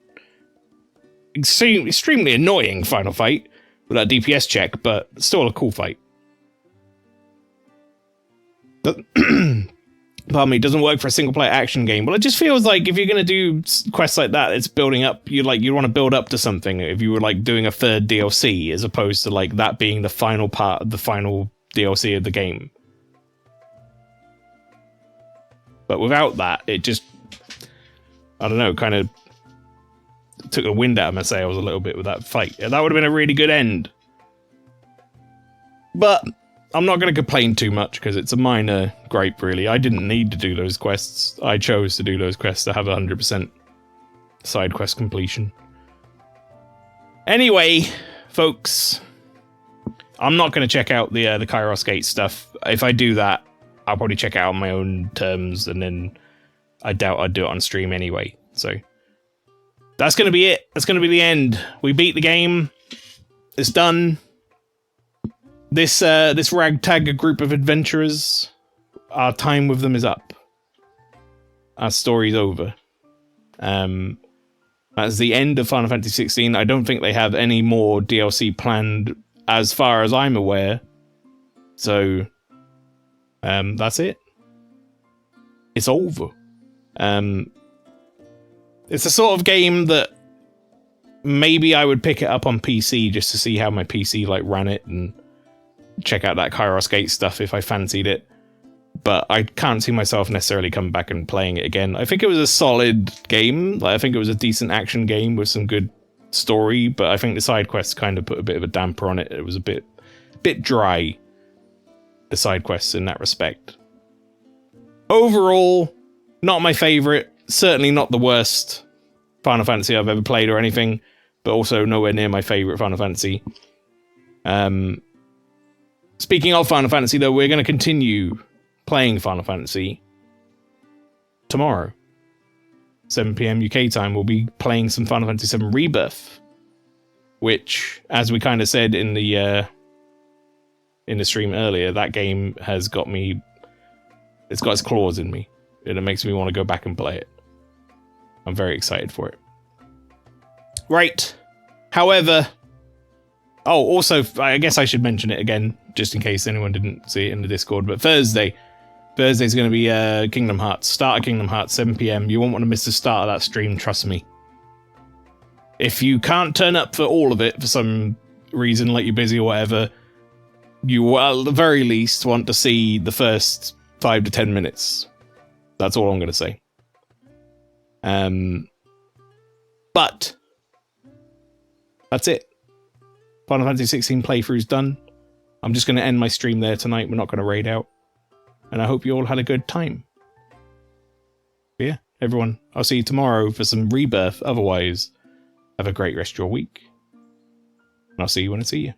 Speaker 1: Extremely annoying final fight with that DPS check, but still a cool fight. Pardon me, it doesn't work for a single player action game. Well, it just feels like if you're going to do quests like that, it's building up. You want to build up to something. If you were like doing a third DLC as opposed to like that being the final part of the final DLC of the game. But without that, it just, I don't know, kind of took the wind out of my sails a little bit with that fight. That would have been a really good end. But I'm not going to complain too much because it's a minor gripe, really. I didn't need to do those quests. I chose to do those quests to have 100% side quest completion. Anyway, folks, I'm not going to check out the Kairos Gate stuff. If I do that, I'll probably check it out on my own terms, and then I doubt I'd do it on stream anyway. So that's going to be it. That's going to be the end. We beat the game. It's done. This ragtag group of adventurers, our time with them is up. our story's over. That's the end of Final Fantasy XVI. I don't think they have any more DLC planned as far as I'm aware. So, that's it. It's over. It's a sort of game that maybe I would pick it up on PC just to see how my PC like ran it and check out that Kairos Gate stuff if I fancied it. But I can't see myself necessarily coming back and playing it again. I think it was a solid game. Like, I think it was a decent action game with some good story, but I think the side quests kind of put a bit of a damper on it. It was a bit dry, the side quests in that respect. Overall, not my favourite. Certainly not the worst Final Fantasy I've ever played or anything, but also nowhere near my favourite Final Fantasy. Speaking of Final Fantasy, though, we're going to continue playing Final Fantasy tomorrow. 7 PM UK time, we'll be playing some Final Fantasy VII Rebirth, which, as we kind of said in the stream earlier, that game has got me... It's got its claws in me, and it makes me want to go back and play it. I'm very excited for it. Right. However... Oh, also, I guess I should mention it again, just in case anyone didn't see it in the Discord, but Thursday's going to be Kingdom Hearts. Start of Kingdom Hearts, 7 PM. You won't want to miss the start of that stream, trust me. If you can't turn up for all of it for some reason, like you're busy or whatever, you will at the very least want to see the first 5 to 10 minutes. That's all I'm going to say. But that's it. Final Fantasy 16 playthrough's done. I'm just going to end my stream there tonight. We're not going to raid out. And I hope you all had a good time. But yeah, everyone, I'll see you tomorrow for some Rebirth. Otherwise, have a great rest of your week. And I'll see you when I see you.